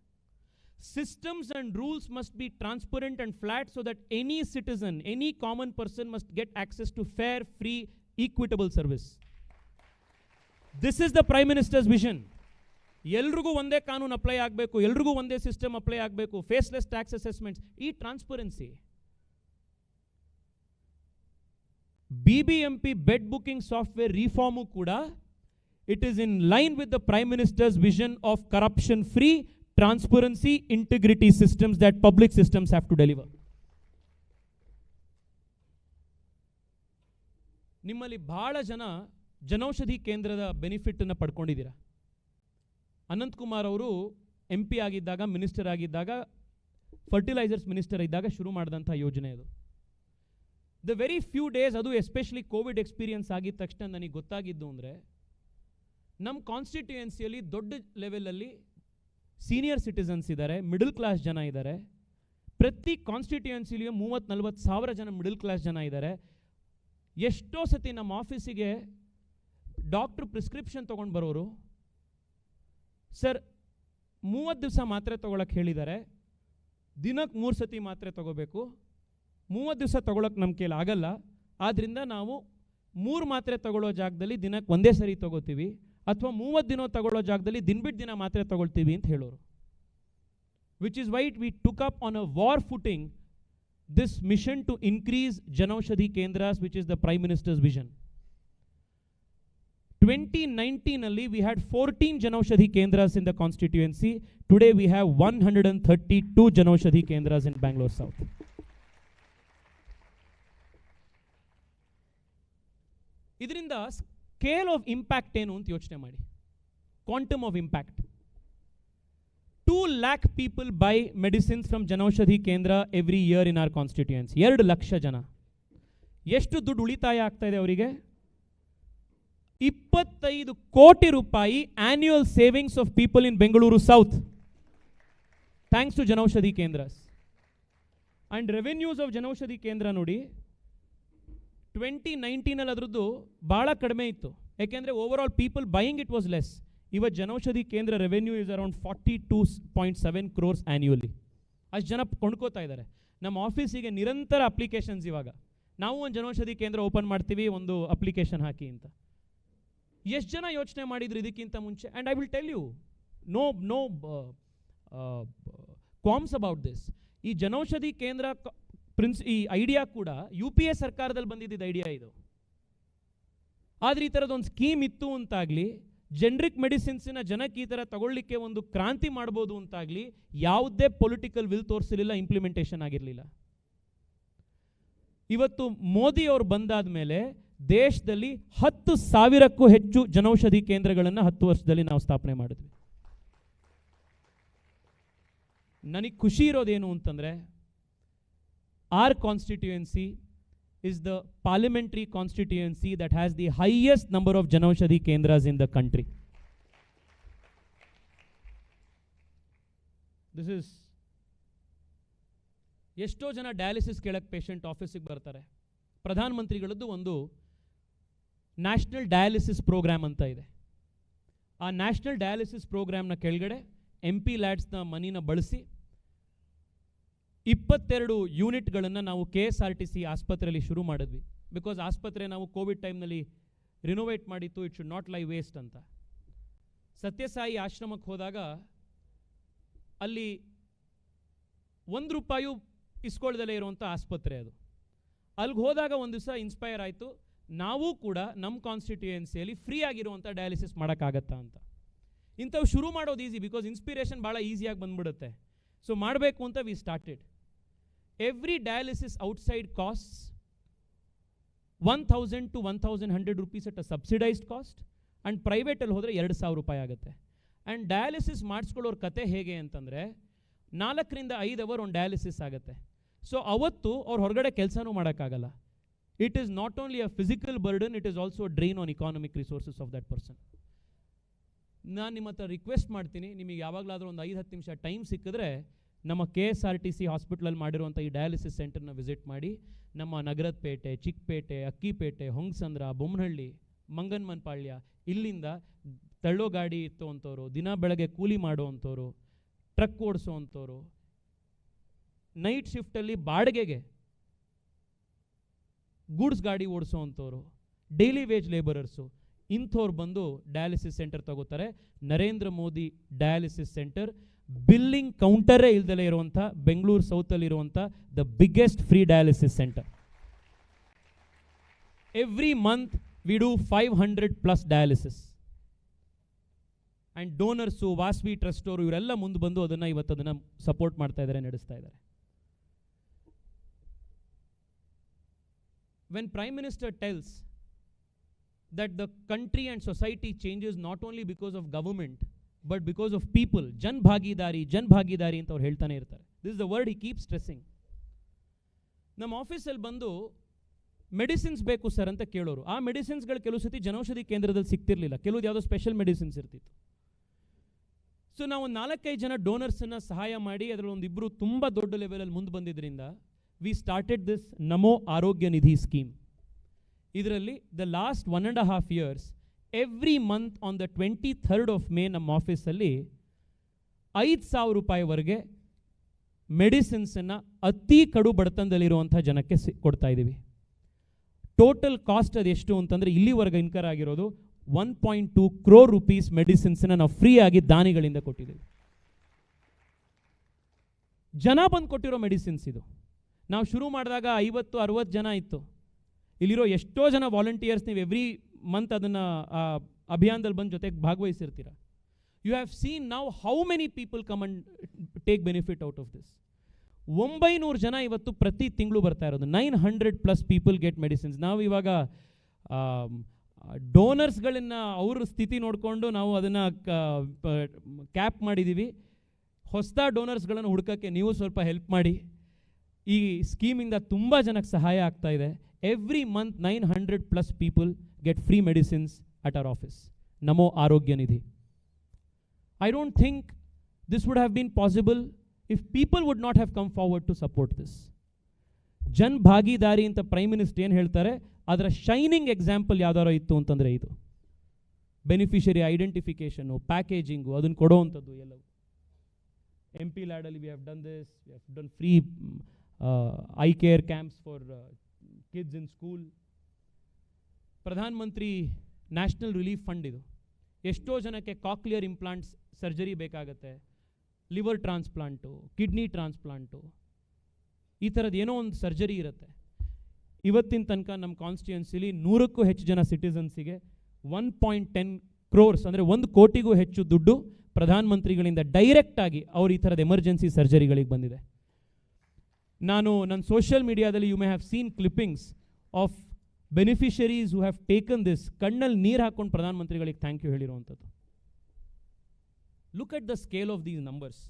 Systems and rules must be transparent and flat so that any citizen, any common person must get access to fair, free, equitable service. This is the Prime Minister's vision. ಎಲ್ರಿಗೂ ಒಂದೇ ಕಾನೂನು ಅಪ್ಲೈ ಆಗಬೇಕು, ಎಲ್ರಿಗೂ ಒಂದೇ ಸಿಸ್ಟಮ್ ಅಪ್ಲೈ ಆಗಬೇಕು, ಫೇಸ್ಲೆಸ್ ಟ್ಯಾಕ್ಸ್ ಅಸೆಸ್ಮೆಂಟ್ಸ್, ಈ transparency. BBMP bed booking software reform ಕೂಡ, it is in line with the prime minister's vision of corruption free, transparency, integrity systems that public systems have to deliver. ನಿಮ್ಮಲ್ಲಿ ಬಹಳ ಜನ ಜನೌಷಧಿ ಕೇಂದ್ರದ ಬೆನಿಫಿಟನ್ನು ಪಡ್ಕೊಂಡಿದ್ದೀರಾ. ಅನಂತಕುಮಾರ್ ಅವರು MP ಆಗಿದ್ದಾಗ, ಮಿನಿಸ್ಟರ್ ಆಗಿದ್ದಾಗ, ಫರ್ಟಿಲೈಸರ್ಸ್ ಮಿನಿಸ್ಟರ್ ಇದ್ದಾಗ ಶುರು ಮಾಡಿದಂಥ ಯೋಜನೆ ಅದು. ದ ವೆರಿ ಫ್ಯೂ ಡೇಸ್, ಅದು ಎಸ್ಪೆಷಲಿ ಕೋವಿಡ್ ಎಕ್ಸ್ಪೀರಿಯನ್ಸ್ ಆಗಿದ ತಕ್ಷಣ ನನಗೆ ಗೊತ್ತಾಗಿದ್ದು ಅಂದರೆ, ನಮ್ಮ ಕಾನ್ಸ್ಟಿಟ್ಯೂಯೆನ್ಸಿಯಲ್ಲಿ ದೊಡ್ಡ ಲೆವೆಲಲ್ಲಿ ಸೀನಿಯರ್ ಸಿಟಿಸನ್ಸ್ ಇದ್ದಾರೆ, ಮಿಡಲ್ ಕ್ಲಾಸ್ ಜನ ಇದ್ದಾರೆ. ಪ್ರತಿ ಕಾನ್ಸ್ಟಿಟ್ಯೂಯೆನ್ಸಿಲಿಯೂ 30-40 ಸಾವಿರ ಜನ ಮಿಡಲ್ ಕ್ಲಾಸ್ ಜನ ಇದ್ದಾರೆ. ಎಷ್ಟೋ ಸತಿ ನಮ್ಮ ಆಫೀಸಿಗೆ ಡಾಕ್ಟ್ರು ಪ್ರಿಸ್ಕ್ರಿಪ್ಷನ್ ತೊಗೊಂಡು ಬರೋರು, ಸರ್ 30 ದಿವಸ ಮಾತ್ರೆ ತೊಗೊಳಕ್ಕೆ ಹೇಳಿದ್ದಾರೆ, ದಿನಕ್ಕೆ 3 ಸತಿ ಮಾತ್ರೆ ತೊಗೋಬೇಕು, 30 ದಿವಸ ತೊಗೊಳಕ್ಕೆ ನಮ್ಮ ಕೈಲಿ ಆಗಲ್ಲ, ಆದ್ದರಿಂದ ನಾವು 3 ಮಾತ್ರೆ ತೊಗೊಳ್ಳೋ ಜಾಗದಲ್ಲಿ ದಿನಕ್ಕೆ ಒಂದೇ ಸರಿ ತೊಗೋತೀವಿ, ಅಥವಾ 30 ದಿನ ತೊಗೊಳ್ಳೋ ಜಾಗದಲ್ಲಿ ದಿನ ಬಿಟ್ಟು ದಿನ ಮಾತ್ರೆ ತೊಗೊಳ್ತೀವಿ ಅಂತ ಹೇಳೋರು. Which is why we took up on a war footing this mission to increase Janaushadhi Kendras, which is the Prime Minister's vision. 2019 alli we had 14 Janaushadhi Kendras in the constituency. Today we have 132 Janaushadhi Kendras in Bangalore South. ಇದರಿಂದ ಸ್ಕೇಲ್ ಆಫ್ ಇಂಪ್ಯಾಕ್ಟ್ ಏನು ಅಂತ ಯೋಚನೆ ಮಾಡಿ. Quantum of impact. 2 lakh people buy medicines from Janaushadhi Kendra every year in our constituency. 2 lakh ಜನ. ಎಷ್ಟು ದುಡ್ಡು ಉಳಿತಾಯ ಆಗ್ತಾ ಇದೆ ಅವರಿಗೆ? 25 ಕೋಟಿ ರೂಪಾಯಿ annual savings of people in Bengaluru South, thanks to Janaushadhi Kendras. And revenues of Janaushadhi Kendra ನೋಡಿ 2019 ಅಲ್ಲಿ ಅದರದ್ದು ಭಾಳ ಕಡಿಮೆ ಇತ್ತು, ಯಾಕೆಂದರೆ over all people buying it was less. ಇವತ್ತು ಜನೌಷಧಿ ಕೇಂದ್ರ revenue is around 42.7 crores annually. ಅಷ್ಟು ಜನ ಕೊಂಡ್ಕೋತಾ ಇದ್ದಾರೆ. ನಮ್ಮ ಆಫೀಸಿಗೆ ನಿರಂತರ ಅಪ್ಲಿಕೇಶನ್ಸ್. ಇವಾಗ ನಾವು ಒಂದು ಜನೌಷಧಿ ಕೇಂದ್ರ ಓಪನ್ ಮಾಡ್ತೀವಿ, ಒಂದು ಅಪ್ಲಿಕೇಶನ್ ಹಾಕಿ ಅಂತ. ಎಷ್ಟು ಜನ ಯೋಚನೆ ಮಾಡಿದ್ರು ಇದಕ್ಕಿಂತ ಮುಂಚೆ? And I will tell you, no qualms about this. ಈ ಜನೌಷಧಿ ಕೇಂದ್ರ ಈ ಐಡಿಯಾ ಕೂಡ UPA ಸರ್ಕಾರದಲ್ಲಿ ಬಂದಿದ್ದ ಐಡಿಯಾ ಇದು. ಆದರೆ ಈ ಥರದೊಂದು ಸ್ಕೀಮ್ ಇತ್ತು ಅಂತಾಗಲಿ, ಜೆನ್ರಿಕ್ ಮೆಡಿಸಿನ್ಸಿನ ಜನಕ್ಕೆ ಈ ಥರ ತಗೊಳ್ಳಿಕ್ಕೆ ಒಂದು ಕ್ರಾಂತಿ ಮಾಡ್ಬೋದು ಅಂತಾಗಲಿ ಯಾವುದೇ ಪೊಲಿಟಿಕಲ್ ವಿಲ್ ತೋರಿಸಲಿಲ್ಲ, ಇಂಪ್ಲಿಮೆಂಟೇಷನ್ ಆಗಿರಲಿಲ್ಲ. ಇವತ್ತು ಮೋದಿ ಅವರು ಬಂದಾದ ಮೇಲೆ ದೇಶದಲ್ಲಿ 10,000ಕ್ಕೂ ಹೆಚ್ಚು ಜನೌಷಧಿ ಕೇಂದ್ರಗಳನ್ನು 10 ವರ್ಷದಲ್ಲಿ ನಾವು ಸ್ಥಾಪನೆ ಮಾಡಿದ್ವಿ. ನನಗೆ ಖುಷಿ ಇರೋದೇನು ಅಂತಂದರೆ, our constituency is the parliamentary constituency that has the highest number of Janaushadhi Kendras in the country. This is ಎಷ್ಟೋ ಜನ ಡಯಾಲಿಸಿಸ್ ಕೇಳಕ್ಕೆ ಪೇಷಂಟ್ ಆಫೀಸಿಗೆ ಬರ್ತಾರೆ. ಪ್ರಧಾನ ಮಂತ್ರಿಗಳದ್ದು ಒಂದು ನ್ಯಾಷನಲ್ ಡಯಾಲಿಸಿಸ್ ಪ್ರೋಗ್ರಾಮ್ ಅಂತ ಇದೆ. ಆ ನ್ಯಾಷನಲ್ ಡಯಾಲಿಸಿಸ್ ಪ್ರೋಗ್ರಾಮ್ನ ಕೆಳಗಡೆ MP ಲ್ಯಾಡ್ಸ್ನ ಮನಿನ ಬಳಸಿ 22 ಯೂನಿಟ್ಗಳನ್ನು ನಾವು KSRTC ಆಸ್ಪತ್ರೆಯಲ್ಲಿ ಶುರು ಮಾಡಿದ್ವಿ. ಬಿಕಾಸ್ ಆಸ್ಪತ್ರೆ ನಾವು ಕೋವಿಡ್ ಟೈಮ್ನಲ್ಲಿ ರಿನೋವೇಟ್ ಮಾಡಿತ್ತು, ಇಟ್ ಶುಡ್ ನಾಟ್ ಲೈ ವೇಸ್ಟ್ ಅಂತ. ಸತ್ಯಸಾಯಿ ಆಶ್ರಮಕ್ಕೆ ಹೋದಾಗ ಅಲ್ಲಿ ₹1 ಇಸ್ಕೊಳ್ದಲೇ ಇರುವಂಥ ಆಸ್ಪತ್ರೆ ಅದು. ಅಲ್ಲಿಗೆ ಹೋದಾಗ ಒಂದು ದಿವಸ ಇನ್ಸ್ಪೈರ್ ಆಯಿತು, ನಾವು ಕೂಡ ನಮ್ಮ ಕಾನ್ಸ್ಟಿಟ್ಯೂಯೆನ್ಸಿಯಲ್ಲಿ ಫ್ರೀ ಆಗಿರುವಂಥ ಡಯಾಲಿಸಿಸ್ ಮಾಡೋಕ್ಕಾಗತ್ತಾ ಅಂತ. ಇಂಥವು ಶುರು ಮಾಡೋದು ಈಸಿ, ಬಿಕಾಸ್ ಇನ್ಸ್ಪಿರೇಷನ್ ಭಾಳ ಈಸಿಯಾಗಿ ಬಂದ್ಬಿಡುತ್ತೆ. ಸೊ ಮಾಡಬೇಕು ಅಂತ we started. Every dialysis outside costs 1,000 to 1,100 rupees at a subsidized cost, and ಪ್ರೈವೇಟಲ್ಲಿ ಹೋದರೆ ₹2,000 ಆಗುತ್ತೆ. ಆ್ಯಂಡ್ ಡಯಾಲಿಸಿಸ್ ಮಾಡಿಸ್ಕೊಳ್ಳೋರ ಕತೆ ಹೇಗೆ ಅಂತಂದರೆ, 4 ರಿಂದ 5 ಅವರ್ ಒಂದು ಡಯಾಲಿಸಿಸ್ ಆಗುತ್ತೆ. ಸೊ ಅವತ್ತು ಅವ್ರು ಹೊರಗಡೆ ಕೆಲಸನೂ ಮಾಡೋಕ್ಕಾಗಲ್ಲ. It is not only a physical burden, it is also drain on economic resources of that person. ನಾನು ನಿಮ್ಮ ಹತ್ರ ರಿಕ್ವೆಸ್ಟ್ ಮಾಡ್ತೀನಿ, ನಿಮಗೆ ಯಾವಾಗಲಾದರೂ ಒಂದು 5-10 ನಿಮಿಷ ಟೈಮ್ ಸಿಕ್ಕಿದ್ರೆ ನಮ್ಮ KSRTC ಹಾಸ್ಪಿಟ್ಲಲ್ಲಿ ಮಾಡಿರುವಂಥ ಈ ಡಯಾಲಿಸಿಸ್ ಸೆಂಟರ್ನ ವಿಸಿಟ್ ಮಾಡಿ. ನಮ್ಮ ನಗರದ ಪೇಟೆ, ಚಿಕ್ಕಪೇಟೆ, ಅಕ್ಕಿಪೇಟೆ, ಹೊಂಗಸಂದ್ರ, ಬೊಮ್ಮನಹಳ್ಳಿ, ಮಂಗನಮನ್ಪಾಳ್ಯ, ಇಲ್ಲಿಂದ ತಳ್ಳೋ ಗಾಡಿ ಇತ್ತು ಅಂಥವ್ರು, ದಿನ ಬೆಳಗ್ಗೆ ಕೂಲಿ ಮಾಡೋವಂಥವ್ರು, ಟ್ರಕ್ ಓಡಿಸೋ ಅಂಥವ್ರು, ನೈಟ್ ಶಿಫ್ಟಲ್ಲಿ ಬಾಡಿಗೆಗೆ ಗೂಡ್ಸ್ ಗಾಡಿ ಓಡಿಸೋ ಅಂಥವ್ರು, ಡೈಲಿ ವೇಜ್ ಲೇಬರರ್ಸು, ಇಂಥವ್ರು ಬಂದು ಡಯಾಲಿಸಿಸ್ ಸೆಂಟರ್ ತಗೋತಾರೆ. Narendra Modi dialysis centre billing ಕೌಂಟರೇ ಇಲ್ದಲೇ ಇರುವಂಥ ಬೆಂಗಳೂರು ಸೌತಲ್ಲಿರುವಂಥ the biggest free dialysis centre. Every month we do 500+ dialysis. And donors, Vasavi trust ಅವರು ಇವರೆಲ್ಲ ಮುಂದೆ ಬಂದು ಅದನ್ನು ಸಪೋರ್ಟ್ ಮಾಡ್ತಾ ಇದ್ದಾರೆ, ನಡೆಸ್ತಾ ಇದ್ದಾರೆ. When prime minister tells that the country and society changes not only because of government but because of people, jan bhagidari ಅಂತ ಅವ್ರು ಹೇಳ್ತಾನೆ ಇರ್ತಾರೆ. This is the word he keeps stressing. ನಮ್ಮ ಆಫೀಸಲ್ಲಿ ಬಂದು ಮೆಡಿಸಿನ್ಸ್ ಬೇಕು ಸರ್ ಅಂತ ಕೇಳೋರು. ಆ ಮೆಡಿಸಿನ್ಸ್ಗಳು ಕೆಲವು ಸತಿ ಜನೌಷಧಿ ಕೇಂದ್ರದಲ್ಲಿ ಸಿಗ್ತಿರ್ಲಿಲ್ಲ, ಕೆಲವು ಯಾವುದೋ ಸ್ಪೆಷಲ್ ಮೆಡಿಸಿನ್ಸ್ ಇರ್ತಿತ್ತು. ಸೊ ನಾವು 4-5 ಜನ ಡೋನರ್ಸನ್ನು ಸಹಾಯ ಮಾಡಿ ಅದರಲ್ಲಿ ಒಂದಿಬ್ಬರು ತುಂಬ ದೊಡ್ಡ ಲೆವೆಲಲ್ಲಿ ಮುಂದೆ ಬಂದಿದ್ದರಿಂದ ವಿ ಸ್ಟಾರ್ಟೆಡ್ ದಿಸ್ ನಮೋ ಆರೋಗ್ಯ ನಿಧಿ ಸ್ಕೀಮ್. ಇದರಲ್ಲಿ the last 1.5 years every month on the 23rd of May ನಮ್ಮ ಆಫೀಸಲ್ಲಿ ₹5,000 ಮೆಡಿಸಿನ್ಸನ್ನು ಅತಿ ಕಡು ಬಡತನದಲ್ಲಿರುವಂಥ ಜನಕ್ಕೆ ಕೊಡ್ತಾ ಇದ್ದೀವಿ. ಟೋಟಲ್ ಕಾಸ್ಟ್ ಅದೆಷ್ಟು ಅಂತಂದರೆ ಇಲ್ಲಿವರೆಗೆ ಇನ್ಕರ್ ಆಗಿರೋದು 1.2 crore rupees ಮೆಡಿಸಿನ್ಸನ್ನು ನಾವು ಫ್ರೀ ಆಗಿ ದಾನಿಗಳಿಂದ ಕೊಟ್ಟಿದ್ದೀವಿ. ಜನ ಬಂದು ಕೊಟ್ಟಿರೋ ಮೆಡಿಸಿನ್ಸ್ ಇದು. ನಾವು ಶುರು ಮಾಡಿದಾಗ 50-60 ಜನ ಇತ್ತು. ಇಲ್ಲಿರೋ ಎಷ್ಟೋ ಜನ ವಾಲಂಟಿಯರ್ಸ್ ನೀವು ಎವ್ರಿ ಮಂತ್ ಅದನ್ನು ಅಭಿಯಾನದಲ್ಲಿ ಬಂದು ಜೊತೆಗೆ ಭಾಗವಹಿಸಿರ್ತೀರ. ಯು ಹ್ಯಾವ್ ಸೀನ್ ನಾವು how many people come and take benefit out of this. 900 ಜನ ಇವತ್ತು ಪ್ರತಿ ತಿಂಗಳು ಬರ್ತಾ ಇರೋದು. 900+ ಪೀಪಲ್ ಗೆಟ್ ಮೆಡಿಸಿನ್ಸ್. ನಾವು ಇವಾಗ ಡೋನರ್ಸ್ಗಳನ್ನ ಅವ್ರ ಸ್ಥಿತಿ ನೋಡಿಕೊಂಡು ನಾವು ಅದನ್ನು ಕ್ಯಾಪ್ ಮಾಡಿದ್ದೀವಿ. ಹೊಸ ಡೋನರ್ಸ್ಗಳನ್ನು ಹುಡುಕೋಕ್ಕೆ ನೀವು ಸ್ವಲ್ಪ ಹೆಲ್ಪ್ ಮಾಡಿ. ಈ ಸ್ಕೀಮಿಂದ ತುಂಬ ಜನಕ್ಕೆ ಸಹಾಯ ಆಗ್ತಾ ಇದೆ. Every month 900+ people get free medicines at our office. ನಮೋ ಆರೋಗ್ಯ ನಿಧಿ. I don't think this would have been possible if people would not have come forward to support this. Jan ಭಾಗಿದಾರಿ ಅಂತ ಪ್ರೈಮ್ ಮಿನಿಸ್ಟರ್ ಏನು ಹೇಳ್ತಾರೆ, ಅದರ ಶೈನಿಂಗ್ ಎಕ್ಸಾಂಪಲ್ ಯಾವ್ದಾರೋ ಇತ್ತು ಅಂತಂದರೆ ಇದು. ಬೆನಿಫಿಷರಿ ಐಡೆಂಟಿಫಿಕೇಷನು, ಪ್ಯಾಕೇಜಿಂಗು, ಅದನ್ನು ಕೊಡೋವಂಥದ್ದು ಎಲ್ಲವೂ. MP ಲ್ಯಾಡಲ್ಲಿ we have done this. We have done free eye care camps for kids in school. ಪ್ರಧಾನ ಮಂತ್ರಿ ನ್ಯಾಷನಲ್ ರಿಲೀಫ್ ಫಂಡ್ ಇದು. ಎಷ್ಟೋ ಜನಕ್ಕೆ ಕಾಕ್ಲಿಯರ್ ಇಂಪ್ಲಾಂಟ್ಸ್ ಸರ್ಜರಿ ಬೇಕಾಗತ್ತೆ, ಲಿವರ್ ಟ್ರಾನ್ಸ್ಪ್ಲಾಂಟು, ಕಿಡ್ನಿ ಟ್ರಾನ್ಸ್ಪ್ಲಾಂಟು, ಈ ಥರದ್ದು ಏನೋ ಒಂದು ಸರ್ಜರಿ ಇರುತ್ತೆ. ಇವತ್ತಿನ ತನಕ ನಮ್ಮ ಕಾನ್ಸ್ಟಿಟ್ಯೂನ್ಸಿಲಿ 100ಕ್ಕೂ ಹೆಚ್ಚು ಜನ ಸಿಟಿಸನ್ಸಿಗೆ 1.10 crores ಅಂದರೆ 1 ಕೋಟಿಗೂ ಹೆಚ್ಚು ದುಡ್ಡು ಪ್ರಧಾನಮಂತ್ರಿಗಳಿಂದ ಡೈರೆಕ್ಟಾಗಿ ಅವ್ರು ಈ ಥರದ ಎಮರ್ಜೆನ್ಸಿ ಸರ್ಜರಿಗಳಿಗೆ ಬಂದಿದೆ. ನಾನು ನನ್ನ ಸೋಷಿಯಲ್ ಮೀಡಿಯಾದಲ್ಲಿ you may have seen clippings of beneficiaries who have taken this. ಕಣ್ಣಲ್ಲಿ ನೀರು ಹಾಕ್ಕೊಂಡು ಪ್ರಧಾನಮಂತ್ರಿಗಳಿಗೆ ಥ್ಯಾಂಕ್ ಯು ಹೇಳಿರುವಂಥದ್ದು. Look at the scale of these numbers.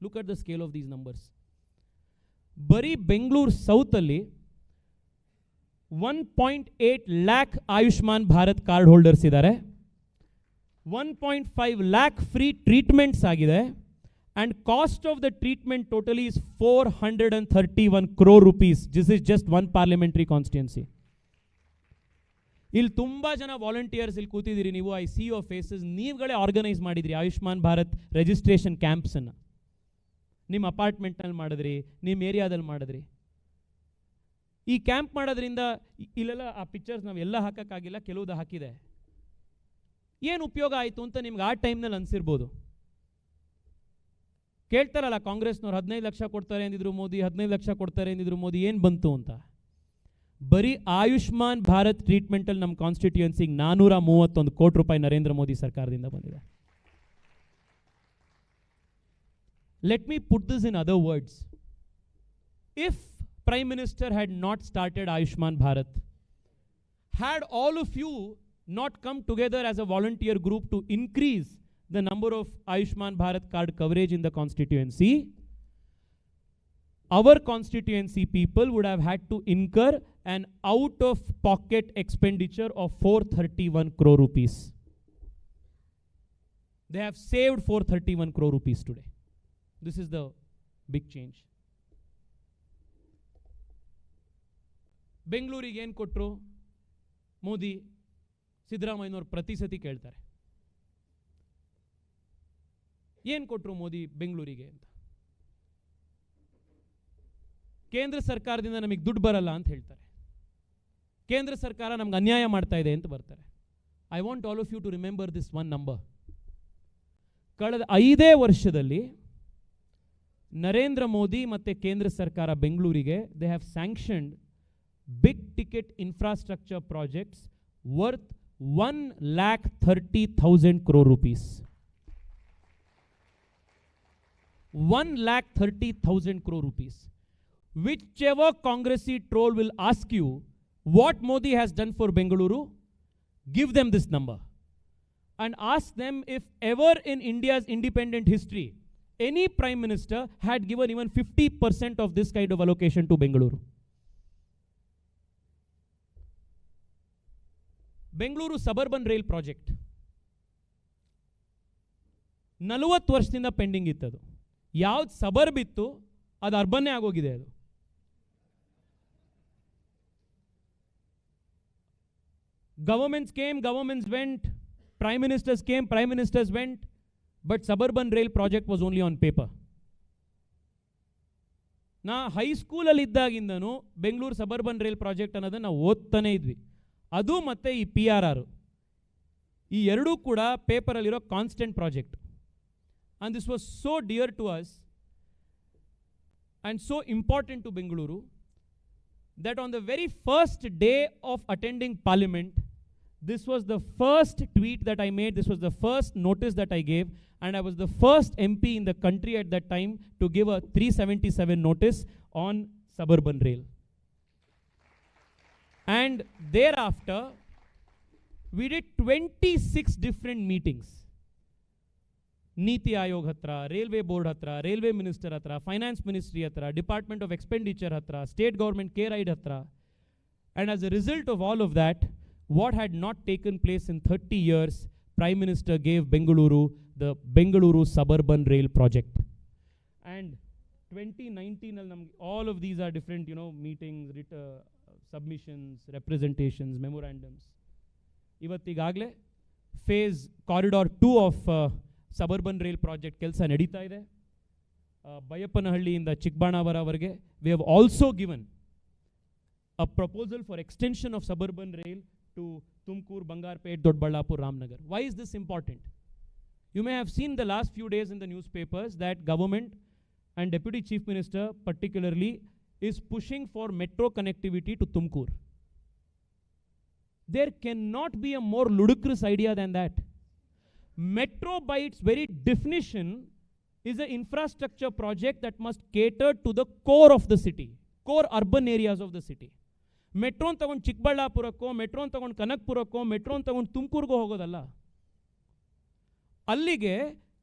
Look at the scale of these numbers. ಬರೀ ಬೆಂಗಳೂರು ಸೌತಲ್ಲಿ 1.8 lakh Ayushman Bharat card holders ಇದ್ದಾರೆ. 1.5 lakh ಫ್ರೀ ಟ್ರೀಟ್ಮೆಂಟ್ಸ್ ಆಗಿದೆ. and cost of the treatment totally is 431 crore rupees. This is just one parliamentary constituency. ಇಲ್ಲಿ ತುಂಬ ಜನ ವಾಲಂಟಿಯರ್ಸ್ ಇಲ್ಲಿ ಕೂತಿದ್ದೀರಿ ನೀವು. I see your faces. ನೀವುಗಳೇ ಆರ್ಗನೈಸ್ ಮಾಡಿದ್ರಿ ಆಯುಷ್ಮಾನ್ ಭಾರತ್ ರಿಜಿಸ್ಟ್ರೇಷನ್ ಕ್ಯಾಂಪ್ಸನ್ನು. ನಿಮ್ಮ ಅಪಾರ್ಟ್ಮೆಂಟ್ನಲ್ಲಿ ಮಾಡಿದ್ರಿ, ನಿಮ್ಮ ಏರಿಯಾದಲ್ಲಿ ಮಾಡಿದ್ರಿ. ಈ ಕ್ಯಾಂಪ್ ಮಾಡೋದ್ರಿಂದ ಇಲ್ಲೆಲ್ಲ ಆ ಪಿಕ್ಚರ್ಸ್ ನಾವು ಎಲ್ಲ ಹಾಕೋಕ್ಕಾಗಿಲ್ಲ, ಕೆಲವುದ ಹಾಕಿದೆ. ಏನು ಉಪಯೋಗ ಆಯಿತು ಅಂತ ನಿಮ್ಗೆ ಆ ಟೈಮ್ನಲ್ಲಿ ಅನಿಸಿರ್ಬೋದು. ಕೇಳ್ತಾರಲ್ಲ ಕಾಂಗ್ರೆಸ್ನವ್ರು, 15 ಲಕ್ಷ ಕೊಡ್ತಾರೆ ಅಂದಿದ್ರು ಮೋದಿ, 15 ಲಕ್ಷ ಕೊಡ್ತಾರೆ ಅಂದಿದ್ರು ಮೋದಿ, ಏನು ಬಂತು ಅಂತ. ಬರೀ ಆಯುಷ್ಮಾನ್ ಭಾರತ್ ಟ್ರೀಟ್ಮೆಂಟಲ್ಲಿ ನಮ್ಮ ಕಾನ್ಸ್ಟಿಟ್ಯೂಯನ್ಸಿಗೆ 431 ಕೋಟಿ ರೂಪಾಯಿ ನರೇಂದ್ರ ಮೋದಿ ಸರ್ಕಾರದಿಂದ ಬಂದಿದೆ. Let me put this in other words. If Prime Minister had not started Ayushman Bharat, had all of you not come together as a volunteer group to increase the number of Ayushman Bharat card coverage in the constituency, our constituency people would have had to incur an out-of-pocket expenditure of 431 crore rupees. They have saved 431 crore rupees today. This is the big change. ಬೆಂಗಳೂರಿಗೆ ಏನು ಕೊಟ್ಟರು ಮೋದಿ? ಸಿದ್ದರಾಮಯ್ಯನವ್ರು ಪ್ರತಿ ಸತಿ ಕೇಳ್ತಾರೆ, ಏನು ಕೊಟ್ಟರು ಮೋದಿ ಬೆಂಗಳೂರಿಗೆ ಅಂತ. ಕೇಂದ್ರ ಸರ್ಕಾರದಿಂದ ನಮಗೆ ದುಡ್ಡು ಬರಲ್ಲ ಅಂತ ಹೇಳ್ತಾರೆ. ಕೇಂದ್ರ ಸರ್ಕಾರ ನಮ್ಗೆ ಅನ್ಯಾಯ ಮಾಡ್ತಾ ಇದೆ ಅಂತ ಬರ್ತಾರೆ. I want all of you to remember this one number. ಕಳೆದ 5 ವರ್ಷದಲ್ಲಿ ನರೇಂದ್ರ ಮೋದಿ ಮತ್ತು ಕೇಂದ್ರ ಸರ್ಕಾರ ಬೆಂಗಳೂರಿಗೆ they have sanctioned big ticket infrastructure projects worth 1,30,000 crore rupees. 1,30,000 crore rupees. Whichever Congressy troll will ask you what Modi has done for Bengaluru, give them this number and ask them if ever in India's independent history any Prime Minister had given even 50% of this kind of allocation to Bengaluru. Bengaluru suburban rail project 40 ವರ್ಷದಿಂದ ಪೆಂಡಿಂಗ್ ಇತ್ತದು. ಯಾವ್ದು ಸಬರ್ಬ್ ಇತ್ತು ಅದು ಅರ್ಬನ್ನೇ ಆಗೋಗಿದೆ. ಅದು governments came, governments vent, prime ministers came, prime ministers vent, but suburban rail project was only on paper. ನಾ ಹೈಸ್ಕೂಲಲ್ಲಿ ಇದ್ದಾಗಿಂದನೂ ಬೆಂಗಳೂರು ಸಬರ್ಬನ್ ರೈಲ್ ಪ್ರಾಜೆಕ್ಟ್ ಅನ್ನೋದನ್ನು ನಾವು ಓದ್ತಾನೆ ಇದ್ವಿ. ಅದು ಮತ್ತು ಈ PRR ಈ ಎರಡೂ ಕೂಡ ಪೇಪರಲ್ಲಿರೋ constant project. And this was so dear to us. and so important to Bengaluru that on the very first day of attending Parliament, this was the first tweet that I made, this was the first notice that I gave, and I was the first MP in the country at that time to give a 377 notice on suburban rail. And thereafter, we did 26 different meetings. Niti Ayog hatra, Railway Board hatra, Railway Minister hatra, Finance Ministry hatra, Department of Expenditure hatra, State Government K-Ride hatra. And as a result of all of that, what had not taken place in 30 years, Prime Minister gave Bengaluru the Bengaluru Suburban Rail Project. And 2019, all of these are different, meetings, submissions, representations, memorandums. Ivattigagle, phase corridor 2 of Suburban Rail Project kelsa nadita ide. Bayapanahalliinda Chikkbanavaravarge, we have also given a proposal for extension of suburban rail to Tumkur, Bangarpet, Dodballapur, Ramnagar. Why is this important? You may have seen the last few days in the newspapers that government and Deputy Chief Minister particularly is pushing for metro connectivity to Tumkur. There cannot be a more ludicrous idea than that. Metro by its very definition is an infrastructure project that must cater to the core of the city, core urban areas of the city. Metro ಅಂತ ತಗೊಂಡು ಚಿಕ್ಕಬಳ್ಳಾಪುರಕ್ಕೋ, ಮೆಟ್ರೋ ಅಂತ ತಗೊಂಡು ಕನಕಪುರಕ್ಕೋ, ಮೆಟ್ರೋ ಅಂತ ತಗೊಂಡು ತುಮಕೂರ್ಗೋ ಹೋಗೋದಲ್ಲ. ಅಲ್ಲಿಗೆ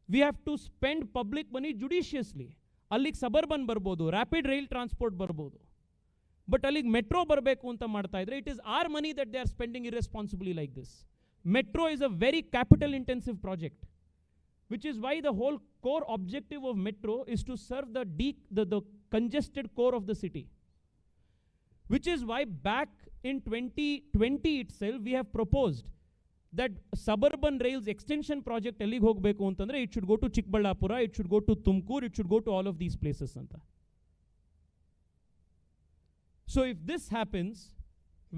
we have to spend public money judiciously. ಅಲ್ಲಿಗೆ ಸಬರ್ಬನ್ ಬರ್ಬೋದು, ರ್ಯಾಪಿಡ್ ರೈಲ್ ಟ್ರಾನ್ಸ್ಪೋರ್ಟ್ ಬರ್ಬೋದು. ಬಟ್ ಅಲ್ಲಿಗೆ ಮೆಟ್ರೋ ಬರಬೇಕು ಅಂತ ಮಾಡ್ತಾ ಇದ್ರೆ, it is our money that they are spending irresponsibly like this. Metro is a very capital intensive project, which is why the whole core objective of metro is to serve the congested core of the city. Which is why back in 2020 itself, we have proposed that suburban rails extension project ellige hogbeku antandre it should go to Chikkballapura, it should go to Tumkur, it should go to all of these places anta. So if this happens,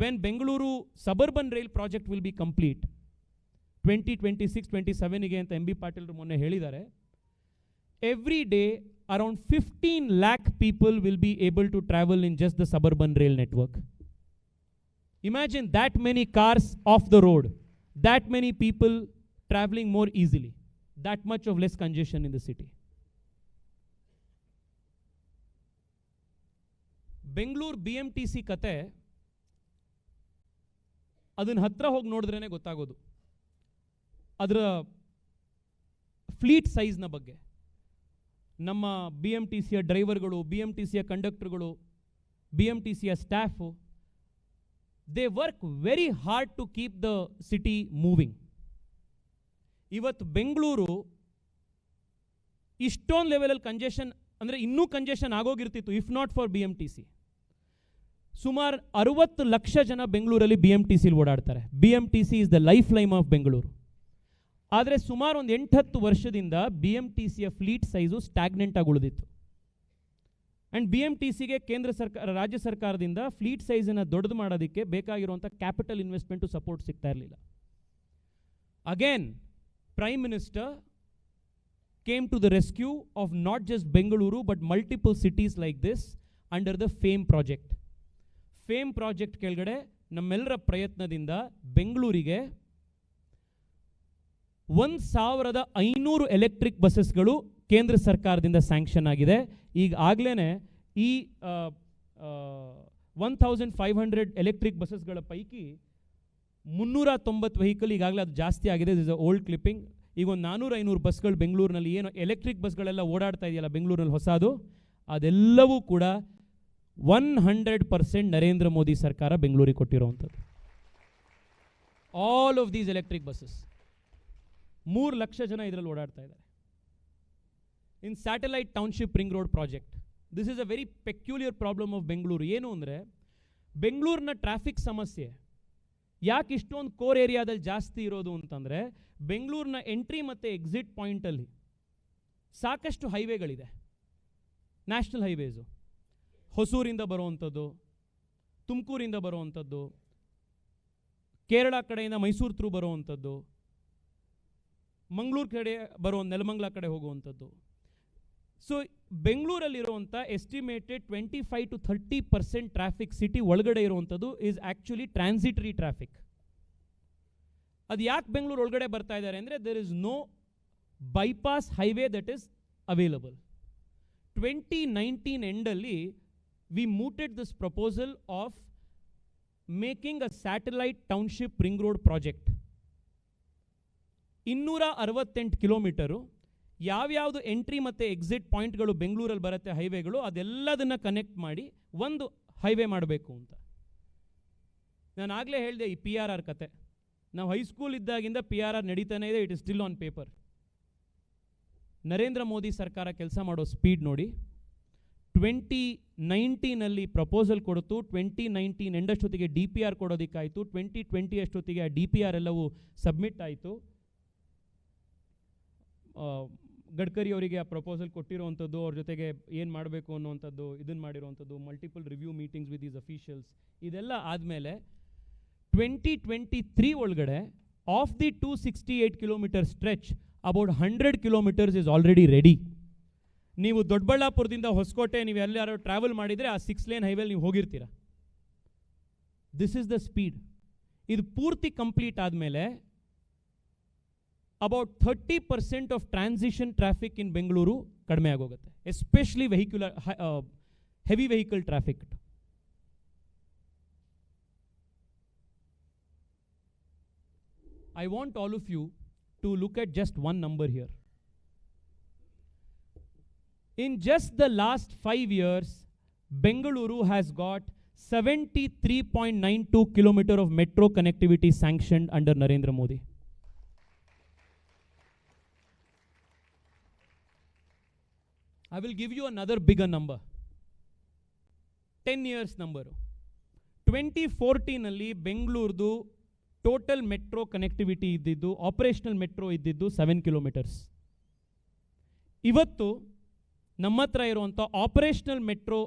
when Bengaluru suburban rail project will be complete, 2026-27 ige anta MB Patil ಮೊನ್ನೆ ಹೇಳಿದ್ದಾರೆ, every day around 15 lakh people will be able to travel in just the suburban rail network. Imagine that many cars off the road, that many people traveling more easily, that much of less congestion in the city. Bengaluru BMTC ಕತೆ ಅದನ್ನ ಹತ್ರ ಹೋಗಿ ನೋಡಿದ್ರೇನೆ ಗೊತ್ತಾಗೋದು ಅದರ ಫ್ಲೀಟ್ ಸೈಜ್ನ ಬಗ್ಗೆ. ನಮ್ಮ BMTCಯ ಡ್ರೈವರ್ಗಳು, BMTCಯ ಕಂಡಕ್ಟರ್ಗಳು, BMTCಯ staff, they work very hard to keep the city moving. ಇವತ್ತು ಬೆಂಗಳೂರು ಇಷ್ಟೊಂದು ಲೆವೆಲಲ್ಲಿ ಕಂಜೆಷನ್, ಅಂದರೆ ಇನ್ನೂ ಕಂಜೆಷನ್ ಆಗೋಗಿರ್ತಿತ್ತು ಇಫ್ ನಾಟ್ ಫಾರ್ BMTC. ಸುಮಾರು 60 ಲಕ್ಷ ಜನ ಬೆಂಗಳೂರಲ್ಲಿ BMTCಲಿ ಓಡಾಡ್ತಾರೆ. BMTC is the life line of Bengaluru. ಆದರೆ ಸುಮಾರು ಒಂದು 8-10 ವರ್ಷದಿಂದ BMTCಯ ಫ್ಲೀಟ್ ಸೈಜು ಸ್ಟ್ಯಾಗ್ನೆಂಟ್ ಆಗಿ ಉಳಿದಿತ್ತು. ಆ್ಯಂಡ್ BMTCಗೆ ಕೇಂದ್ರ ಸರ್ಕಾರ, ರಾಜ್ಯ ಸರ್ಕಾರದಿಂದ ಫ್ಲೀಟ್ ಸೈಜನ್ನು ದೊಡ್ಡದು ಮಾಡೋದಕ್ಕೆ ಬೇಕಾಗಿರುವಂಥ ಕ್ಯಾಪಿಟಲ್ ಇನ್ವೆಸ್ಟ್ಮೆಂಟು ಸಪೋರ್ಟ್ ಸಿಗ್ತಾ ಇರಲಿಲ್ಲ. Again prime minister came to the rescue of not just Bengaluru but multiple cities like this under the FAME project. FAME project ಕೆಳಗಡೆ ನಮ್ಮೆಲ್ಲರ ಪ್ರಯತ್ನದಿಂದ ಬೆಂಗಳೂರಿಗೆ 1500 ಎಲೆಕ್ಟ್ರಿಕ್ ಬಸ್ಸಸ್ಗಳು ಕೇಂದ್ರ ಸರ್ಕಾರದಿಂದ ಸ್ಯಾಂಕ್ಷನ್ ಆಗಿದೆ. ಈಗ ಆಗ್ಲೇ ಈ 1500 ಎಲೆಕ್ಟ್ರಿಕ್ ಬಸ್ಸಸ್ಗಳ ಪೈಕಿ 390 ವೆಹಿಕಲ್ ಈಗಾಗಲೇ ಅದು ಜಾಸ್ತಿ ಆಗಿದೆ. This is old clipping. ಈಗ ಒಂದು 400-500 ಬಸ್ಗಳು ಬೆಂಗಳೂರಿನಲ್ಲಿ ಏನು ಎಲೆಕ್ಟ್ರಿಕ್ ಬಸ್ಗಳೆಲ್ಲ ಓಡಾಡ್ತಾ ಇದೆಯಲ್ಲ ಬೆಂಗಳೂರಿನಲ್ಲಿ ಹೊಸದು, ಅದೆಲ್ಲವೂ ಕೂಡ 100% ನರೇಂದ್ರ ಮೋದಿ ಸರ್ಕಾರ ಬೆಂಗಳೂರಿಗೆ ಕೊಟ್ಟಿರುವಂಥದ್ದು. All of these electric buses 3 lakh ಜನ ಇದರಲ್ಲಿ ಓಡಾಡ್ತಾ ಇದ್ದಾರೆ. In satellite township ring road project, this is a very peculiar problem of Bengaluru. ಏನು ಅಂದರೆ ಬೆಂಗಳೂರಿನ ಟ್ರಾಫಿಕ್ ಸಮಸ್ಯೆ ಯಾಕೆ ಇಷ್ಟೊಂದು ಕೋರ್ ಏರಿಯಾದಲ್ಲಿ ಜಾಸ್ತಿ ಇರೋದು ಅಂತಂದರೆ, ಬೆಂಗಳೂರಿನ ಎಂಟ್ರಿ ಮತ್ತು ಎಕ್ಸಿಟ್ ಪಾಯಿಂಟಲ್ಲಿ ಸಾಕಷ್ಟು ಹೈವೇಗಳಿದೆ. ನ್ಯಾಷನಲ್ ಹೈವೇಸು ಹೊಸೂರಿಂದ ಬರುವಂಥದ್ದು, ತುಮಕೂರಿಂದ ಬರುವಂಥದ್ದು, ಕೇರಳ ಕಡೆಯಿಂದ ಮೈಸೂರು ಥ್ರೂ ಬರುವಂಥದ್ದು, ಮಂಗಳೂರು ಕಡೆ ನೆಲಮಂಗಲ ಕಡೆ ಹೋಗುವಂಥದ್ದು. ಸೊ ಬೆಂಗಳೂರಲ್ಲಿರುವಂಥ ಎಸ್ಟಿಮೇಟೆಡ್ 25-30% ಟ್ರಾಫಿಕ್ ಸಿಟಿ ಒಳಗಡೆ ಇರುವಂಥದ್ದು ಈಸ್ ಆ್ಯಕ್ಚುಲಿ ಟ್ರಾನ್ಸಿಟರಿ ಟ್ರಾಫಿಕ್. ಅದು ಯಾಕೆ ಬೆಂಗಳೂರು ಒಳಗಡೆ ಬರ್ತಾ ಇದ್ದಾರೆ ಅಂದರೆ there is no bypass highway that is available. 2019 ಎಂಡಲ್ಲಿ we mooted this proposal of making a satellite township ring road project. 268 kilometre ಯಾವ್ಯಾವುದು ಎಂಟ್ರಿ ಮತ್ತು ಎಕ್ಸಿಟ್ ಪಾಯಿಂಟ್ಗಳು ಬೆಂಗಳೂರಲ್ಲಿ ಬರುತ್ತೆ ಹೈವೇಗಳು ಅದೆಲ್ಲದನ್ನು ಕನೆಕ್ಟ್ ಮಾಡಿ ಒಂದು ಹೈವೇ ಮಾಡಬೇಕು ಅಂತ. ನಾನು ಆಗಲೇ ಹೇಳಿದೆ ಈ PRR ಕತೆ. ನಾವು ಹೈಸ್ಕೂಲ್ ಇದ್ದಾಗಿಂದ PRR ನಡೀತಾನೆ ಇದೆ, it is still on paper. Narendra Modi ಸರ್ಕಾರ ಕೆಲಸ ಮಾಡೋ ಸ್ಪೀಡ್ ನೋಡಿ. 2019 ಪ್ರಪೋಸಲ್ ಕೊಡ್ತು, 2019 ಎಂಡಷ್ಟೊತ್ತಿಗೆ DPR ಕೊಡೋದಕ್ಕಾಯಿತು, 2020 ಅಷ್ಟೊತ್ತಿಗೆ ಆ DPR ಎಲ್ಲವೂ ಸಬ್ಮಿಟ್ ಆಯಿತು. ಗಡ್ಕರಿ ಅವರಿಗೆ ಆ ಪ್ರಪೋಸಲ್ ಕೊಟ್ಟಿರುವಂಥದ್ದು, ಅವ್ರ ಜೊತೆಗೆ ಏನು ಮಾಡಬೇಕು ಅನ್ನುವಂಥದ್ದು, ಇದನ್ನು ಮಾಡಿರುವಂಥದ್ದು, multiple review meetings with these officials, ಇದೆಲ್ಲ ಆದಮೇಲೆ 2023 ಒಳಗಡೆ of the 268 kilometre stretch about 100 kilometres is already ready. ನೀವು ದೊಡ್ಡಬಳ್ಳಾಪುರದಿಂದ ಹೊಸಕೋಟೆ ನೀವು ಎಲ್ಲಾರು ಟ್ರಾವೆಲ್ ಮಾಡಿದರೆ ಆ 6 ಲೇನ್ ಹೈವೇಲಿ ನೀವು ಹೋಗಿರ್ತೀರ. This is the speed. ಇದು ಪೂರ್ತಿ ಕಂಪ್ಲೀಟ್ ಆದಮೇಲೆ about 30% of transition traffic in Bengaluru ಕಡಿಮೆ ಆಗೋಗುತ್ತೆ, especially vehicular heavy vehicle traffic. I want all of you to look at just one number here. In just the last 5 years, Bengaluru has got 73.92 kilometer of metro connectivity sanctioned under Narendra Modi. I will give you another bigger number. 10 years number. 2014 alli Bengaluru total metro connectivity ಇದ್ದಿದ್ದು, ಆಪರೇಷನಲ್ ಮೆಟ್ರೋ ಇದ್ದಿದ್ದು 7 ಕಿಲೋಮೀಟರ್ಸ್. ಇವತ್ತು ನಮ್ಮ ಹತ್ರ ಇರುವಂಥ ಆಪರೇಷನಲ್ ಮೆಟ್ರೋ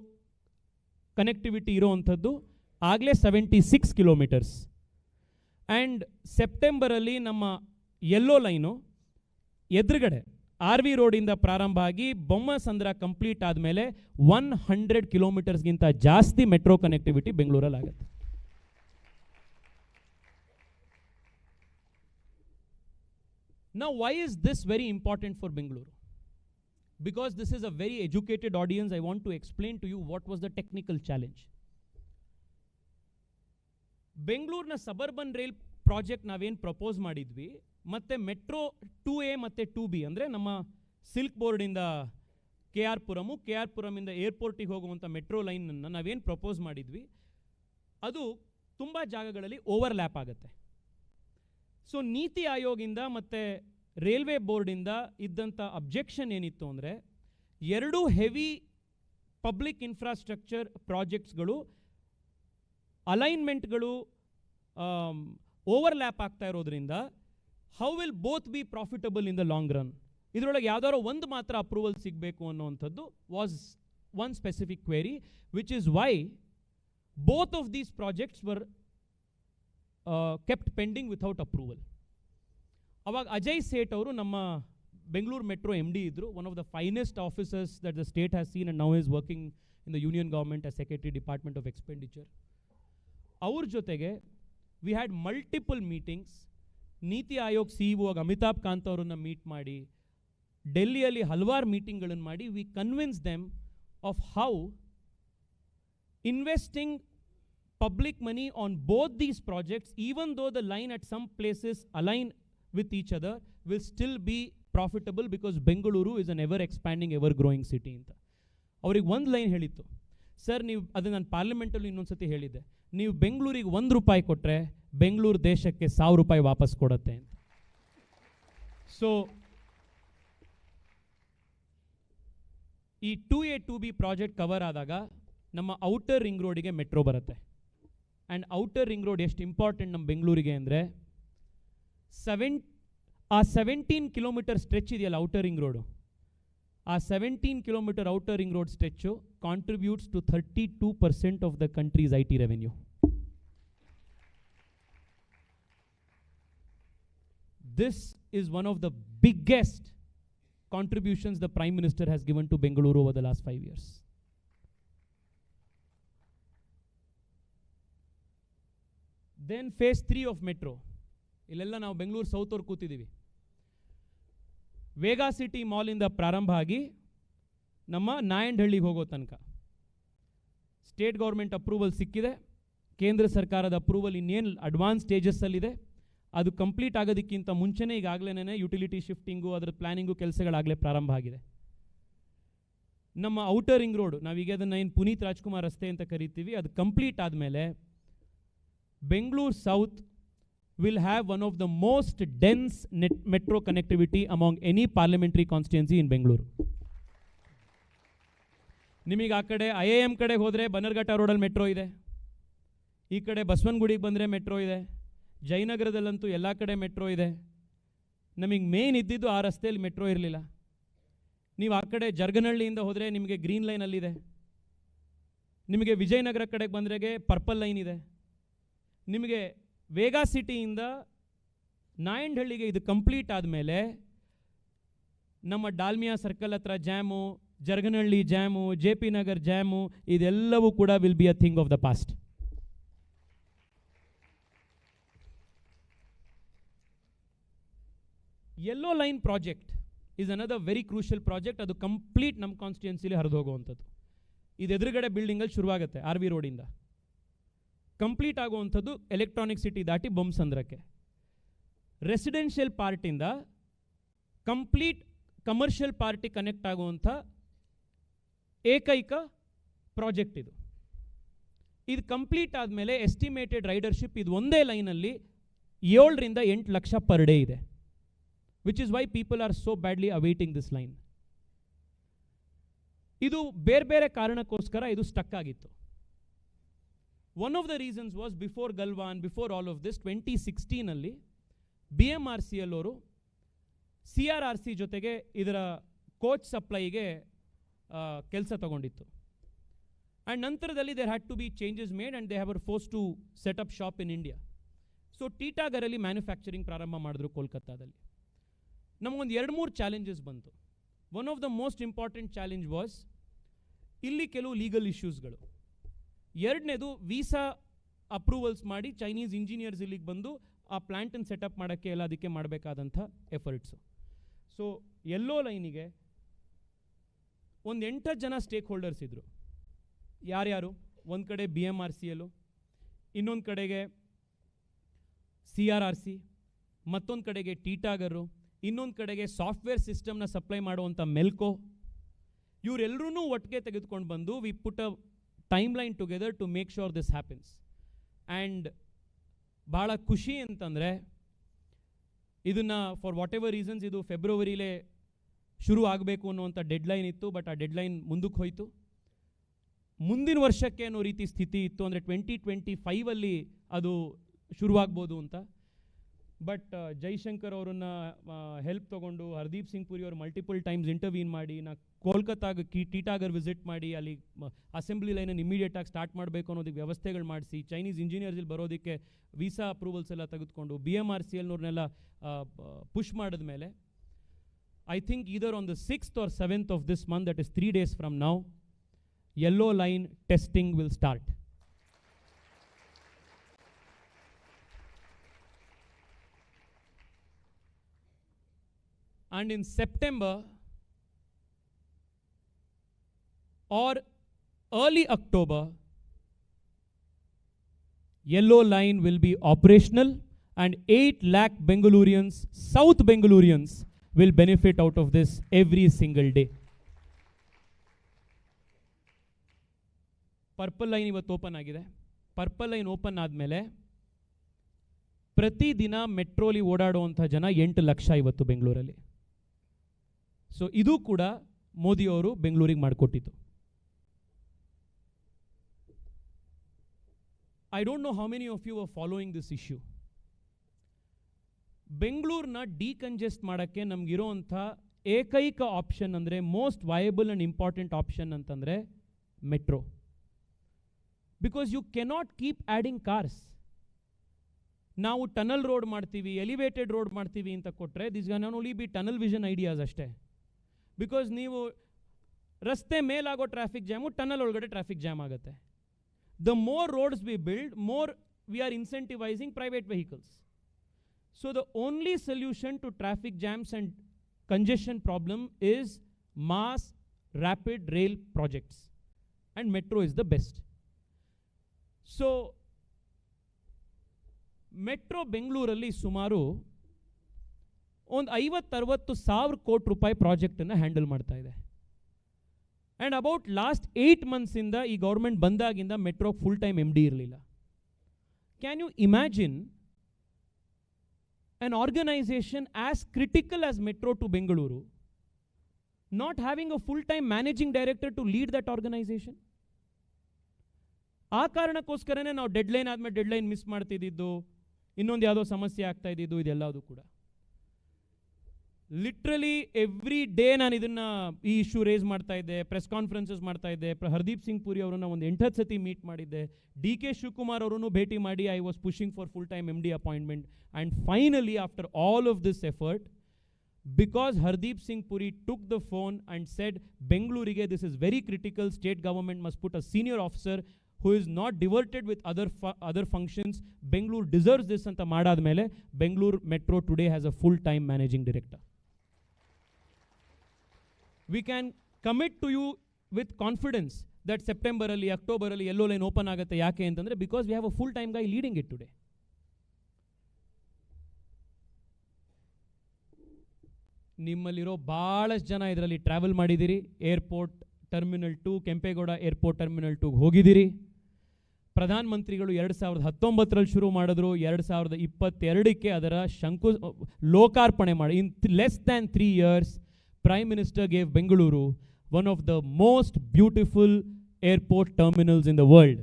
ಕನೆಕ್ಟಿವಿಟಿ ಇರುವಂಥದ್ದು ಆಗಲೇ 76 ಕಿಲೋಮೀಟರ್ಸ್. ಆ್ಯಂಡ್ ಸೆಪ್ಟೆಂಬರಲ್ಲಿ ನಮ್ಮ ಯೆಲ್ಲೋ ಲೈನು ಎದುರುಗಡೆ RV ರೋಡಿಂದ ಪ್ರಾರಂಭ ಆಗಿ ಬೊಮ್ಮಸಂದ್ರ ಕಂಪ್ಲೀಟ್ ಆದಮೇಲೆ 100 ಕಿಲೋಮೀಟರ್ಸ್ಗಿಂತ ಜಾಸ್ತಿ ಮೆಟ್ರೋ ಕನೆಕ್ಟಿವಿಟಿ ಬೆಂಗಳೂರಲ್ಲಿ ಆಗುತ್ತೆ. Now, why is this very important for Bengaluru? Because this is a very educated audience, I want to explain to you what was the technical challenge. ಬೆಂಗಳೂರಿನ ಸಬರ್ಬನ್ ರೈಲ್ ಪ್ರಾಜೆಕ್ಟ್ ನಾವೇನು ಪ್ರಪೋಸ್ ಮಾಡಿದ್ವಿ, ಮತ್ತು ಮೆಟ್ರೋ 2A ಮತ್ತು 2B ಅಂದರೆ ನಮ್ಮ ಸಿಲ್ಕ್ ಬೋರ್ಡಿಂದ KR ಪುರಮಿಂದ ಏರ್ಪೋರ್ಟಿಗೆ ಹೋಗುವಂಥ ಮೆಟ್ರೋ ಲೈನನ್ನು ನಾವೇನು ಪ್ರಪೋಸ್ ಮಾಡಿದ್ವಿ, ಅದು ತುಂಬ ಜಾಗಗಳಲ್ಲಿ ಓವರ್ಲ್ಯಾಪ್ ಆಗುತ್ತೆ. ಸೊ ನೀತಿ ಆಯೋಗಿಂದ ಮತ್ತು ರೈಲ್ವೆ ಬೋರ್ಡಿಂದ ಇದ್ದಂಥ ಅಬ್ಜೆಕ್ಷನ್ ಏನಿತ್ತು ಅಂದರೆ, ಎರಡು ಹೆವಿ ಪಬ್ಲಿಕ್ ಇನ್ಫ್ರಾಸ್ಟ್ರಕ್ಚರ್ ಪ್ರಾಜೆಕ್ಟ್ಸ್ಗಳು ಅಲೈನ್ಮೆಂಟ್ಗಳು ಓವರ್ಲ್ಯಾಪ್ ಆಗ್ತಾ ಇರೋದ್ರಿಂದ how will both be profitable in the long run. ಇದರೊಳಗೆ ಯಾವ್ದಾರೋ ಒಂದು ಮಾತ್ರ ಅಪ್ರೂವಲ್ ಸಿಗಬೇಕು ಅನ್ನೋವಂಥದ್ದು was one specific query, which is why both of these projects were kept pending without approval. ಅವಾಗ ಅಜಯ್ ಸೇಠ್ ಅವರು ನಮ್ಮ ಬೆಂಗಳೂರು ಮೆಟ್ರೋ MD ಇದ್ದರು, one of the finest officers that the state has seen, and now is working in the union government as secretary department of expenditure. ಅವ್ರ ಜೊತೆಗೆ ವಿ ಹ್ಯಾಡ್ ಮಲ್ಟಿಪಲ್ ಮೀಟಿಂಗ್ಸ್. ನೀತಿ ಆಯೋಗ್ CEO ಅಮಿತಾಬ್ ಕಾಂತ್ ಅವರನ್ನು ಮೀಟ್ ಮಾಡಿ, ಡೆಲ್ಲಿಯಲ್ಲಿ ಹಲವಾರು ಮೀಟಿಂಗ್ಗಳನ್ನು ಮಾಡಿ, we convince them of how investing public money on both these projects, even though the line at some places align with each other, will still be profitable because Bengaluru is an ever expanding, ever growing city ಅಂತ. ಅವ್ರಿಗೆ ಒಂದು ಲೈನ್ ಹೇಳಿತ್ತು, ಸರ್ ನೀವು ಅದು ನಾನು ಪಾರ್ಲಿಮೆಂಟಲ್ಲಿ ಇನ್ನೊಂದ್ಸತಿ ಹೇಳಿದ್ದೆ, ನೀವು ಬೆಂಗಳೂರಿಗೆ ₹1 ಕೊಟ್ಟರೆ ಬೆಂಗಳೂರು ದೇಶಕ್ಕೆ ₹1000 ವಾಪಸ್ ಕೊಡುತ್ತೆ ಅಂತ. ಸೊ ಈ 2A 2B ಪ್ರಾಜೆಕ್ಟ್ ಕವರ್ ಆದಾಗ ನಮ್ಮ ಔಟರ್ ರಿಂಗ್ ರೋಡಿಗೆ ಮೆಟ್ರೋ ಬರುತ್ತೆ. ಆ್ಯಂಡ್ ಔಟರ್ ರಿಂಗ್ ರೋಡ್ ಎಷ್ಟು ಇಂಪಾರ್ಟೆಂಟ್ ನಮ್ಮ ಬೆಂಗಳೂರಿಗೆ ಅಂದರೆ, 17 ಕಿಲೋಮೀಟರ್ ಸ್ಟ್ರೆಚ್ ಇದೆಯಲ್ಲ ಔಟರ್ ರಿಂಗ್ ರೋಡು, ಆ 17 kilometre outer ring road stretch contributes to 32% of the country's IT revenue. This is one of the biggest contributions the Prime Minister has given to Bengaluru over the last 5 years. Then phase 3 of metro. ಇಲ್ಲೆಲ್ಲ ನಾವು ಬೆಂಗಳೂರು ಸೌತ್ ಅವ್ರು ಕೂತಿದ್ದೀವಿ. ವೇಗಾ ಸಿಟಿ ಮಾಲಿಂದ ಪ್ರಾರಂಭ ಆಗಿ ನಮ್ಮ ನಾಯಂಡಹಳ್ಳಿಗೆ ಹೋಗೋ ತನಕ ಸ್ಟೇಟ್ ಗೌರ್ಮೆಂಟ್ ಅಪ್ರೂವಲ್ ಸಿಕ್ಕಿದೆ. ಕೇಂದ್ರ ಸರ್ಕಾರದ ಅಪ್ರೂವಲ್ ಇನ್ನೇನು ಅಡ್ವಾನ್ಸ್ ಸ್ಟೇಜಸ್ಸಲ್ಲಿದೆ. ಅದು ಕಂಪ್ಲೀಟ್ ಆಗೋದಕ್ಕಿಂತ ಮುಂಚೆನೇ ಈಗಾಗಲೇ ಯುಟಿಲಿಟಿ ಶಿಫ್ಟಿಂಗು ಅದರ ಪ್ಲಾನಿಂಗು ಕೆಲಸಗಳಾಗಲೇ ಪ್ರಾರಂಭ ಆಗಿದೆ. ನಮ್ಮ ಔಟರ್ ರಿಂಗ್ ರೋಡ್, ನಾವೀಗ ಅದನ್ನು ಏನು ಪುನೀತ್ ರಾಜ್ಕುಮಾರ್ ರಸ್ತೆ ಅಂತ ಕರಿತೀವಿ, ಅದು ಕಂಪ್ಲೀಟ್ ಆದಮೇಲೆ Bengaluru south will have one of the most dense metro connectivity among any parliamentary constituency in Bengaluru. ನಿಮಗೆ ಆ ಕಡೆ IIM ಕಡೆಗೆ ಹೋದರೆ ಬನ್ನರ್ಘಟ್ಟ ರೋಡಲ್ಲಿ ಮೆಟ್ರೋ ಇದೆ, ಈ ಕಡೆ ಬಸವನಗುಡಿಗೆ ಬಂದರೆ ಮೆಟ್ರೋ ಇದೆ, ಜಯನಗರದಲ್ಲಂತೂ ಎಲ್ಲ ಕಡೆ ಮೆಟ್ರೋ ಇದೆ. ನಮಗೆ ಮೇನ್ ಇದ್ದಿದ್ದು ಆ ರಸ್ತೆಯಲ್ಲಿ ಮೆಟ್ರೋ ಇರಲಿಲ್ಲ. ನೀವು ಆ ಕಡೆ ಜರ್ಗನಹಳ್ಳಿಯಿಂದ ಹೋದರೆ ನಿಮಗೆ ಗ್ರೀನ್ ಲೈನಲ್ಲಿದೆ, ನಿಮಗೆ ವಿಜಯನಗರ ಕಡೆಗೆ ಬಂದ್ರೆಗೆ ಪರ್ಪಲ್ ಲೈನ್ ಇದೆ, ನಿಮಗೆ ವೇಗಾ ಸಿಟಿಯಿಂದ ನಾಯಂಡಹಳ್ಳಿಗೆ ಇದು ಕಂಪ್ಲೀಟ್ ಆದಮೇಲೆ ನಮ್ಮ ಡಾಲ್ಮಿಯಾ ಸರ್ಕಲ್ ಹತ್ರ jam, Jarganahalli jam, JP Nagar jam, ಇದೆಲ್ಲವೂ ಕೂಡ will be a thing of the past. Yellow line project is another very crucial project. ಅದು ಕಂಪ್ಲೀಟ್ ನಮ್ಮ ಕಾನ್ಸ್ಟಿಟ್ಯೂನ್ಸಿಲಿ ಹರಿದು ಹೋಗುವಂಥದ್ದು. ಇದು ಎದುರುಗಡೆ ಬಿಲ್ಡಿಂಗಲ್ಲಿ ಶುರುವಾಗುತ್ತೆ RV ರೋಡಿಂದ. ಕಂಪ್ಲೀಟ್ ಆಗುವಂಥದ್ದು ಎಲೆಕ್ಟ್ರಾನಿಕ್ ಸಿಟಿ ದಾಟಿ ಬೊಮ್ಮಸಂದ್ರಕ್ಕೆ. ರೆಸಿಡೆನ್ಷಿಯಲ್ ಪಾರ್ಟಿಂದ ಕಂಪ್ಲೀಟ್ ಕಮರ್ಷಿಯಲ್ ಪಾರ್ಟಿ ಕನೆಕ್ಟ್ ಆಗುವಂಥ ಏಕೈಕ ಪ್ರಾಜೆಕ್ಟ್ ಇದು. ಇದು ಕಂಪ್ಲೀಟ್ ಆದಮೇಲೆ ಎಸ್ಟಿಮೇಟೆಡ್ ರೈಡರ್ಶಿಪ್ ಇದು ಒಂದೇ ಲೈನಲ್ಲಿ 7 ರಿಂದ 8 ಲಕ್ಷ ಪರ್ ಡೇ ಇದೆ. Which is why people are so badly awaiting this line. ಇದು ಬೇರೆ ಬೇರೆ ಕಾರಣಕ್ಕೋಸ್ಕರ ಇದು ಸ್ಟಕ್ ಆಗಿತ್ತು. One of the reasons was before Galwan, before all of this, 2016 ಅಲ್ಲಿ BMRCL ಅವರು CRRC ಜೊತೆಗೆ ಇದರ ಕೋಚ್ ಸಪ್ಲೈಗೆ ಕೆಲಸ ತಗೊಂಡಿತ್ತು. ಆ್ಯಂಡ್ ನಂತರದಲ್ಲಿ there had to be changes made and they were forced to set up shop in India. So ಟೀಟಾಗರಲ್ಲಿ ಮ್ಯಾನುಫ್ಯಾಕ್ಚರಿಂಗ್ ಪ್ರಾರಂಭ ಮಾಡಿದ್ರು ಕೋಲ್ಕತ್ತಾದಲ್ಲಿ. ನಮಗೊಂದು 2-3 ಚಾಲೆಂಜಸ್ ಬಂತು. One of the most important challenge was ಇಲ್ಲಿ ಕೆಲವು ಲೀಗಲ್ ಇಶ್ಯೂಸ್ಗಳು. ಎರಡನೇದು ವೀಸಾ ಅಪ್ರೂವಲ್ಸ್ ಮಾಡಿ ಚೈನೀಸ್ ಇಂಜಿನಿಯರ್ಸ್ ಇಲ್ಲಿಗೆ ಬಂದು ಆ ಪ್ಲ್ಯಾಂಟನ್ನು ಸೆಟಪ್ ಮಾಡೋಕ್ಕೆ ಎಲ್ಲ ಅದಕ್ಕೆ ಮಾಡಬೇಕಾದಂಥ ಎಫರ್ಟ್ಸು. ಸೊ ಯೆಲ್ಲೋ ಲೈನಿಗೆ ಒಂದು 8 ಜನ ಸ್ಟೇಕ್ ಹೋಲ್ಡರ್ಸ್ ಇದ್ದರು. ಯಾರ್ಯಾರು? ಒಂದು ಕಡೆ BMRCL, ಇನ್ನೊಂದು ಕಡೆಗೆ CRRC, ಮತ್ತೊಂದು ಕಡೆಗೆ ಟೀಟಾಗರು, ಇನ್ನೊಂದು ಕಡೆಗೆ ಸಾಫ್ಟ್ವೇರ್ ಸಿಸ್ಟಮ್ನ ಸಪ್ಲೈ ಮಾಡುವಂಥ ಮೆಲ್ಕೋ. ಇವರೆಲ್ಲರೂ ಒಟ್ಟಿಗೆ ತೆಗೆದುಕೊಂಡು ಬಂದು we put a timeline together to make sure this happens. And ಭಾಳ ಖುಷಿ ಅಂತಂದರೆ ಇದನ್ನು ಫಾರ್ ವಾಟ್ ಎವರ್ ರೀಸನ್ಸ್ ಇದು ಫೆಬ್ರವರಿಲೇ ಶುರು ಆಗಬೇಕು ಅನ್ನುವಂಥ ಡೆಡ್ಲೈನ್ ಇತ್ತು. ಬಟ್ ಆ ಡೆಡ್ಲೈನ್ ಮುಂದಕ್ಕೆ ಹೋಯಿತು. ಮುಂದಿನ ವರ್ಷಕ್ಕೆ ಅನ್ನೋ ರೀತಿ ಸ್ಥಿತಿ ಇತ್ತು, ಅಂದರೆ 2025 ಅದು ಶುರುವಾಗ್ಬೋದು ಅಂತ. ಬಟ್ ಜೈಶಂಕರ್ ಅವರನ್ನು ಹೆಲ್ಪ್ ತೊಗೊಂಡು ಹರ್ದೀಪ್ ಸಿಂಗ್ ಪುರಿ ಅವರು ಮಲ್ಟಿಪಲ್ ಟೈಮ್ಸ್ ಇಂಟರ್ವ್ಯೂನ್ ಮಾಡಿ ನಾ ಕೋಲ್ಕತ್ತಾಗ ಟೀಟಾಗರ್ ವಿಸಿಟ್ ಮಾಡಿ ಅಲ್ಲಿ ಅಸೆಂಬ್ಲಿ ಲೈನನ್ನು ಇಮಿಡಿಯೇಟಾಗಿ ಸ್ಟಾರ್ಟ್ ಮಾಡಬೇಕು ಅನ್ನೋದಕ್ಕೆ ವ್ಯವಸ್ಥೆಗಳು ಮಾಡಿಸಿ ಚೈನೀಸ್ ಇಂಜಿನಿಯರ್ಸ್ ಇಲ್ಲಿ ಬರೋದಕ್ಕೆ ವೀಸಾ ಅಪ್ರೂವಲ್ಸ್ ಎಲ್ಲ ತೆಗೆದುಕೊಂಡು BMRCLನವ್ರನ್ನೆಲ್ಲ ಪುಷ್ ಮಾಡಿದ ಮೇಲೆ I think either on the 6th or 7th of this month, that is 3 days from now, yellow line testing will start. And in September or early October, yellow line will be operational and 8 lakh Bengalurians, South Bengalurians, will benefit out of this every single day. Purple line ಇವತ್ತು ಓಪನ್ ಆಗಿದೆ. ಪರ್ಪಲ್ ಲೈನ್ ಓಪನ್ ಆದಮೇಲೆ ಪ್ರತಿದಿನ ಮೆಟ್ರೋಲಿ ಓಡಾಡುವಂಥ ಜನ 8 ಲಕ್ಷ ಇವತ್ತು ಬೆಂಗಳೂರಲ್ಲಿ. ಸೊ ಇದು ಕೂಡ ಮೋದಿಯವರು ಬೆಂಗಳೂರಿಗೆ ಮಾಡಿಕೊಟ್ಟಿತ್ತು. I don't know how many of you are following this issue. ಬೆಂಗಳೂರನ್ನ ಡಿಕಂಜೆಸ್ಟ್ ಮಾಡೋಕ್ಕೆ ನಮಗಿರೋವಂಥ ಏಕೈಕ ಆಪ್ಷನ್ ಅಂದರೆ most viable and important option ಅಂತಂದರೆ metro. Because you cannot keep adding cars. ನಾವು ಟನಲ್ ರೋಡ್ ಮಾಡ್ತೀವಿ, ಎಲಿವೇಟೆಡ್ ರೋಡ್ ಮಾಡ್ತೀವಿ ಅಂತ ಕೊಟ್ಟರೆ this can not only be tunnel vision ideas ಅಷ್ಟೇ. ಬಿಕಾಸ್ ನೀವು ರಸ್ತೆ ಮೇಲಾಗೋ ಟ್ರಾಫಿಕ್ ಜಾಮು ಟನಲ್ ಒಳಗಡೆ ಟ್ರಾಫಿಕ್ ಜಾಮ್ ಆಗುತ್ತೆ. The more roads we build, more we are incentivising private vehicles. So the only solution to traffic jams and congestion problem is mass rapid rail projects, and metro is the best. So metro ಬೆಂಗಳೂರಲ್ಲಿ ಸುಮಾರು ಒಂದು 50-60 ಸಾವಿರ ಕೋಟಿ ರೂಪಾಯಿ ಪ್ರಾಜೆಕ್ಟನ್ನು ಹ್ಯಾಂಡಲ್ ಮಾಡ್ತಾ ಇದೆ. ಆ್ಯಂಡ್ ಅಬೌಟ್ ಲಾಸ್ಟ್ 8 ಮಂತ್ಸಿಂದ ಈ ಗೌರ್ಮೆಂಟ್ ಬಂದಾಗಿಂದ ಮೆಟ್ರೋ ಫುಲ್ ಟೈಮ್ MD ಇರಲಿಲ್ಲ. Can you imagine an organization as critical as Metro to Bengaluru not having a full-time managing director to lead that organization? ಆ ಕಾರಣಕ್ಕೋಸ್ಕರನೇ ನಾವು ಡೆಡ್ಲೈನ್ ಆದಮೇಲೆ ಡೆಡ್ಲೈನ್ ಮಿಸ್ ಮಾಡ್ತಿದ್ದು, ಇನ್ನೊಂದು ಯಾವುದೋ ಸಮಸ್ಯೆ ಆಗ್ತಾ ಇದ್ದಿದ್ದು, ಇದೆಲ್ಲದು ಕೂಡ ಲಿಟ್ರಲಿ ಎವ್ರಿ ಡೇ ನಾನು ಇದನ್ನು ಈ ಇಶ್ಯೂ ರೇಸ್ ಮಾಡ್ತಾ ಇದ್ದೆ, ಪ್ರೆಸ್ ಕಾನ್ಫರೆನ್ಸಸ್ ಮಾಡ್ತಾ ಇದ್ದೆ. ಹರ್ದೀಪ್ ಸಿಂಗ್ ಪುರಿ ಅವರನ್ನು ಒಂದು 8 ಸತಿ ಮೀಟ್ ಮಾಡಿದ್ದೆ. DK ಶಿವಕುಮಾರ್ ಅವರನ್ನು ಭೇಟಿ ಮಾಡಿ I was pushing for full time MD appointment. And finally after all of this effort, because Hardeep Singh Puri took the phone and said ಬೆಂಗಳೂರಿಗೆ this is very critical, state government must put a senior officer who is not diverted with other functions, Bengaluru deserves this anta madad mele Bengaluru Metro today has a full time managing director. We can commit to you with confidence that September alli October alli yellow line open agutte. Yake antandre because we have a full time guy leading it today. ನಿಮ್ಮಲ್ಲಿರೋ ಭಾಳಷ್ಟು ಜನ ಇದರಲ್ಲಿ ಟ್ರಾವೆಲ್ ಮಾಡಿದ್ದೀರಿ. Airport terminal 2 Kempegowda airport terminal 2 ಹೋಗಿದ್ದೀರಿ. ಪ್ರಧಾನ ಮಂತ್ರಿಗಳು 2019ರಲ್ಲಿ ಶುರು ಮಾಡಿದ್ರು, 2022ಕ್ಕೆ ಅದರ ಲೋಕಾರ್ಪಣೆ ಮಾಡಿ. ಇನ್ less than 3 years Prime Minister gave Bengaluru one of the most beautiful airport terminals in the world.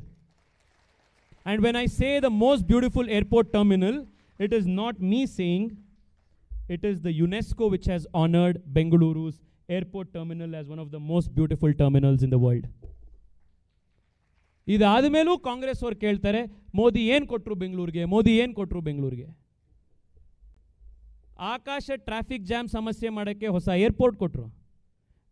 And when I say the most beautiful airport terminal, it is not me saying, it is the UNESCO which has honored Bengaluru's airport terminal as one of the most beautiful terminals in the world. ಇದಾದ ಮೇಲೂ ಕಾಂಗ್ರೆಸ್ ಅವರು ಕೇಳ್ತಾರೆ, ಮೋದಿ ಏನು ಕೊಟ್ಟರು ಬೆಂಗಳೂರಿಗೆ, ಮೋದಿ ಏನು ಕೊಟ್ಟರು ಬೆಂಗಳೂರಿಗೆ. ಆಕಾಶ ಟ್ರಾಫಿಕ್ ಜಾಮ್ ಸಮಸ್ಯೆ ಮಾಡೋಕ್ಕೆ ಹೊಸ ಏರ್ಪೋರ್ಟ್ ಕೊಟ್ಟರು.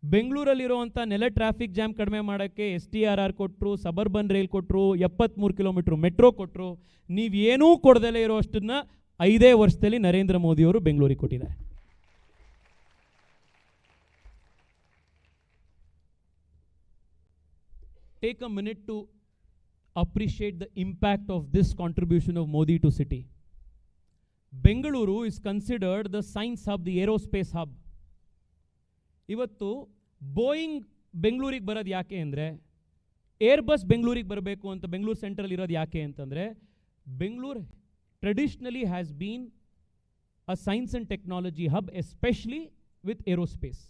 ಬೆಂಗಳೂರಲ್ಲಿರುವಂಥ ನೆಲ ಟ್ರಾಫಿಕ್ ಜಾಮ್ ಕಡಿಮೆ ಮಾಡೋಕ್ಕೆ STRR ಕೊಟ್ಟರು, ಸಬರ್ಬನ್ ರೈಲ್ ಕೊಟ್ಟರು, 73 ಕಿಲೋಮೀಟ್ರ್ ಮೆಟ್ರೋ ಕೊಟ್ಟರು. ನೀವೇನೂ ಕೊಡದಲ್ಲೇ ಇರೋ ಅಷ್ಟನ್ನು 5 ವರ್ಷದಲ್ಲಿ ನರೇಂದ್ರ ಮೋದಿಯವರು ಬೆಂಗಳೂರಿಗೆ ಕೊಟ್ಟಿದ್ದಾರೆ. Take a minute to appreciate the impact of this contribution of Modi to city. Bengaluru is considered the science hub, the aerospace hub. ಇವತ್ತು ಬೋಯಿಂಗ್ ಬೆಂಗಳೂರಿಗೆ ಬರೋದು ಯಾಕೆ ಅಂದರೆ, ಏರ್ಬಸ್ ಬೆಂಗಳೂರಿಗೆ ಬರಬೇಕು ಅಂತ ಬೆಂಗಳೂರು ಸೆಂಟ್ರಲ್ ಇರೋದು ಯಾಕೆ ಅಂತಂದರೆ, Bengaluru traditionally has been a science and technology hub, especially with aerospace.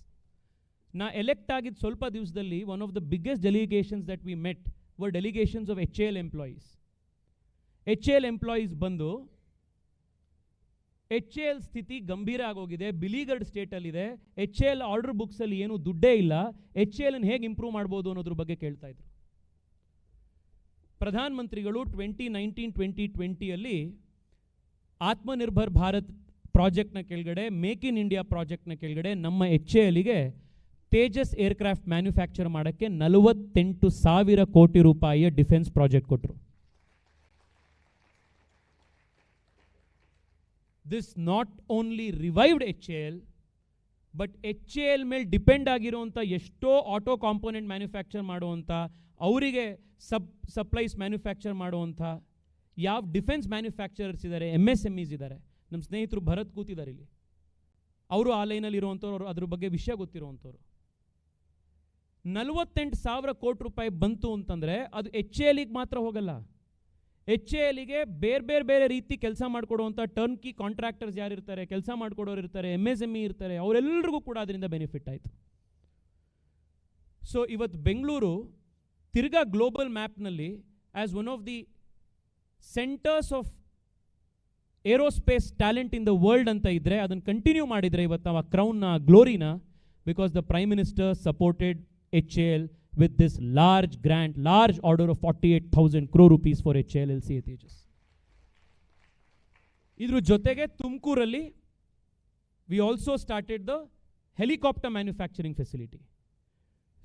ನಾ ಎಲೆಕ್ಟ್ ಆಗಿದ್ದ ಸ್ವಲ್ಪ ದಿವಸದಲ್ಲಿ one of the biggest delegations that we met were delegations of HAL employees. HAL employees ಬಂದು HAL ಸ್ಥಿತಿ ಗಂಭೀರ ಆಗೋಗಿದೆ, ಬಿಲಿಗರ್ಡ್ ಸ್ಟೇಟಲ್ಲಿದೆ, HAL ಆರ್ಡರ್ ಬುಕ್ಸಲ್ಲಿ ಏನೂ ದುಡ್ಡೇ ಇಲ್ಲ, HAL ಅನ್ನು ಹೇಗೆ ಇಂಪ್ರೂವ್ ಮಾಡ್ಬೋದು ಅನ್ನೋದ್ರ ಬಗ್ಗೆ ಕೇಳ್ತಾ ಇದ್ರು. ಪ್ರಧಾನ ಮಂತ್ರಿಗಳು 2019-2020 ಆತ್ಮನಿರ್ಭರ್ ಭಾರತ್ ಪ್ರಾಜೆಕ್ಟ್ನ ಕೆಳಗಡೆ, ಮೇಕ್ ಇನ್ ಇಂಡಿಯಾ ಪ್ರಾಜೆಕ್ಟ್ನ ಕೆಳಗಡೆ ನಮ್ಮ HALಗೆ ತೇಜಸ್ ಏರ್ಕ್ರಾಫ್ಟ್ ಮ್ಯಾನುಫ್ಯಾಕ್ಚರ್ ಮಾಡೋಕ್ಕೆ 48,000 ಕೋಟಿ ರೂಪಾಯಿಯ ಡಿಫೆನ್ಸ್ ಪ್ರಾಜೆಕ್ಟ್ ಕೊಟ್ಟರು. This not only revived HAL, but HAL ಮೇಲೆ ಡಿಪೆಂಡ್ ಆಗಿರುವಂಥ ಎಷ್ಟೋ ಆಟೋ ಕಾಂಪೋನೆಂಟ್ ಮ್ಯಾನುಫ್ಯಾಕ್ಚರ್ ಮಾಡುವಂಥ, ಅವರಿಗೆ ಸಪ್ಲೈಸ್ ಮ್ಯಾನುಫ್ಯಾಕ್ಚರ್ ಮಾಡುವಂಥ ಯಾವ ಡಿಫೆನ್ಸ್ ಮ್ಯಾನುಫ್ಯಾಕ್ಚರರ್ಸ್ ಇದ್ದಾರೆ, MSMEs ಇದ್ದಾರೆ. ನಮ್ಮ ಸ್ನೇಹಿತರು ಭರತ್ ಕೂತಿದ್ದಾರೆ ಇಲ್ಲಿ, ಅವರು ಆ ಲೈನಲ್ಲಿ ಇರುವಂಥವ್ರು, ಅದ್ರ ಬಗ್ಗೆ ವಿಷಯ ಗೊತ್ತಿರುವಂಥವ್ರು. 48,000 ಕೋಟಿ ರೂಪಾಯಿ ಬಂತು ಅಂತಂದರೆ ಅದು HALಗೆ ಮಾತ್ರ ಹೋಗಲ್ಲ. HALಗೆ ಬೇರೆ ರೀತಿ ಕೆಲಸ ಮಾಡಿಕೊಡುವಂಥ ಟರ್ನ್ ಕೀ ಕಾಂಟ್ರಾಕ್ಟರ್ಸ್ ಯಾರಿರ್ತಾರೆ, ಕೆಲಸ ಮಾಡಿಕೊಡೋರು ಇರ್ತಾರೆ, MSME ಇರ್ತಾರೆ, ಅವರೆಲ್ಲರಿಗೂ ಕೂಡ ಅದರಿಂದ ಬೆನಿಫಿಟ್ ಆಯಿತು. ಸೊ ಇವತ್ತು ಬೆಂಗಳೂರು ತಿರ್ಗಾ ಗ್ಲೋಬಲ್ ಮ್ಯಾಪ್ನಲ್ಲಿ as one of the centres of aerospace talent in the world ಅಂತ ಇದ್ದರೆ, ಅದನ್ನು ಕಂಟಿನ್ಯೂ ಮಾಡಿದರೆ ಇವತ್ತು ನಾವು ಆ ಕ್ರೌನ್ನ, ಗ್ಲೋರಿನ, because the prime minister supported HAL with this large grant, large order of 48,000 crore rupees for HAL LCA Tejas. ಇದ್ರ ಜೊತೆಗೆ ತುಮಕೂರಲ್ಲಿ we also started the helicopter manufacturing facility.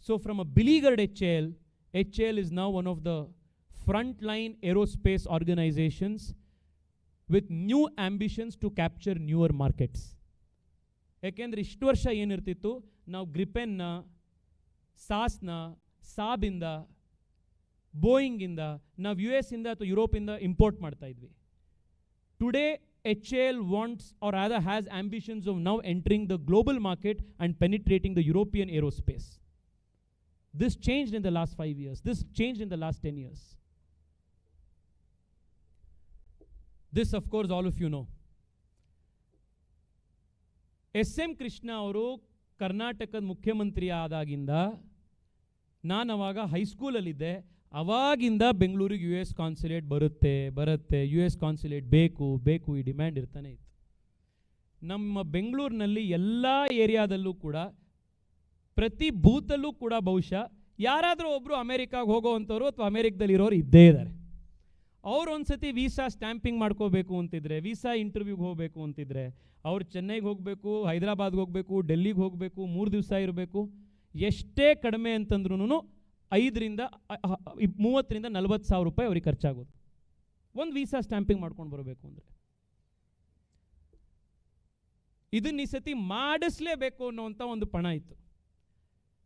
So from a beleaguered HAL is now one of the frontline aerospace organizations with new ambitions to capture newer markets. ಯಾಕೆಂದರೆ ಇಷ್ಟು ವರ್ಷ ಏನಿರ್ತಿತ್ತು, ನಾವು ಗ್ರಿಪೆನ್ನ, ಸಾಸ್ನ, ಸಾಬಿಂದ, ಬೋಯಿಂಗಿಂದ ನಾವು US ಇಂದ ಅಥವಾ ಯುರೋಪಿಂದ ಇಂಪೋರ್ಟ್ ಮಾಡ್ತಾ ಇದ್ವಿ. Today HAL wants or rather has ambitions of now entering the global market and penetrating the European aerospace. This changed in the last 5 years. This changed in the last 10 years. This, of course, all of you know. SM Krishna ಅವರು ಕರ್ನಾಟಕದ ಮುಖ್ಯಮಂತ್ರಿ ಆದಾಗಿಂದ, ನಾನು ಅವಾಗ ಹೈಸ್ಕೂಲಲ್ಲಿದ್ದೆ, ಅವಾಗಿಂದ ಬೆಂಗಳೂರಿಗೆ US ಕಾನ್ಸುಲೇಟ್ ಬರುತ್ತೆ, US ಕಾನ್ಸುಲೇಟ್ ಬೇಕು ಈ ಡಿಮ್ಯಾಂಡ್ ಇರ್ತಾನೆ ಇತ್ತು. ನಮ್ಮ ಬೆಂಗಳೂರಿನಲ್ಲಿ ಎಲ್ಲ ಏರಿಯಾದಲ್ಲೂ ಕೂಡ, ಪ್ರತಿ ಬೂತಲ್ಲೂ ಕೂಡ ಬಹುಶಃ ಯಾರಾದರೂ ಒಬ್ಬರು ಅಮೇರಿಕಾಗೆ ಹೋಗೋವಂಥವ್ರು ಅಥವಾ ಅಮೇರಿಕದಲ್ಲಿರೋರು ಇದ್ದೇ ಇದ್ದಾರೆ. ಅವ್ರು ಒಂದ್ಸತಿ ವೀಸಾ ಸ್ಟ್ಯಾಂಪಿಂಗ್ ಮಾಡ್ಕೋಬೇಕು ಅಂತಿದ್ರೆ, ವೀಸಾ ಇಂಟರ್ವ್ಯೂಗೆ ಹೋಗಬೇಕು ಅಂತಿದ್ರೆ, ಅವ್ರು ಚೆನ್ನೈಗೆ ಹೋಗಬೇಕು, ಹೈದರಾಬಾದ್ಗೆ ಹೋಗಬೇಕು, ಡೆಲ್ಲಿಗೆ ಹೋಗಬೇಕು, 3 ದಿವಸ ಇರಬೇಕು. ಎಷ್ಟೇ ಕಡಿಮೆ ಅಂತಂದ್ರೂ 30,000 ರಿಂದ 40,000 ರೂಪಾಯಿ ಅವ್ರಿಗೆ ಖರ್ಚಾಗೋದು ಒಂದು ವೀಸಾ ಸ್ಟ್ಯಾಂಪಿಂಗ್ ಮಾಡ್ಕೊಂಡು ಬರಬೇಕು ಅಂದರೆ. ಇದನ್ನ ಈ ಸತಿ ಮಾಡಿಸ್ಲೇಬೇಕು ಅನ್ನೋವಂಥ ಒಂದು ಪಣ ಇತ್ತು.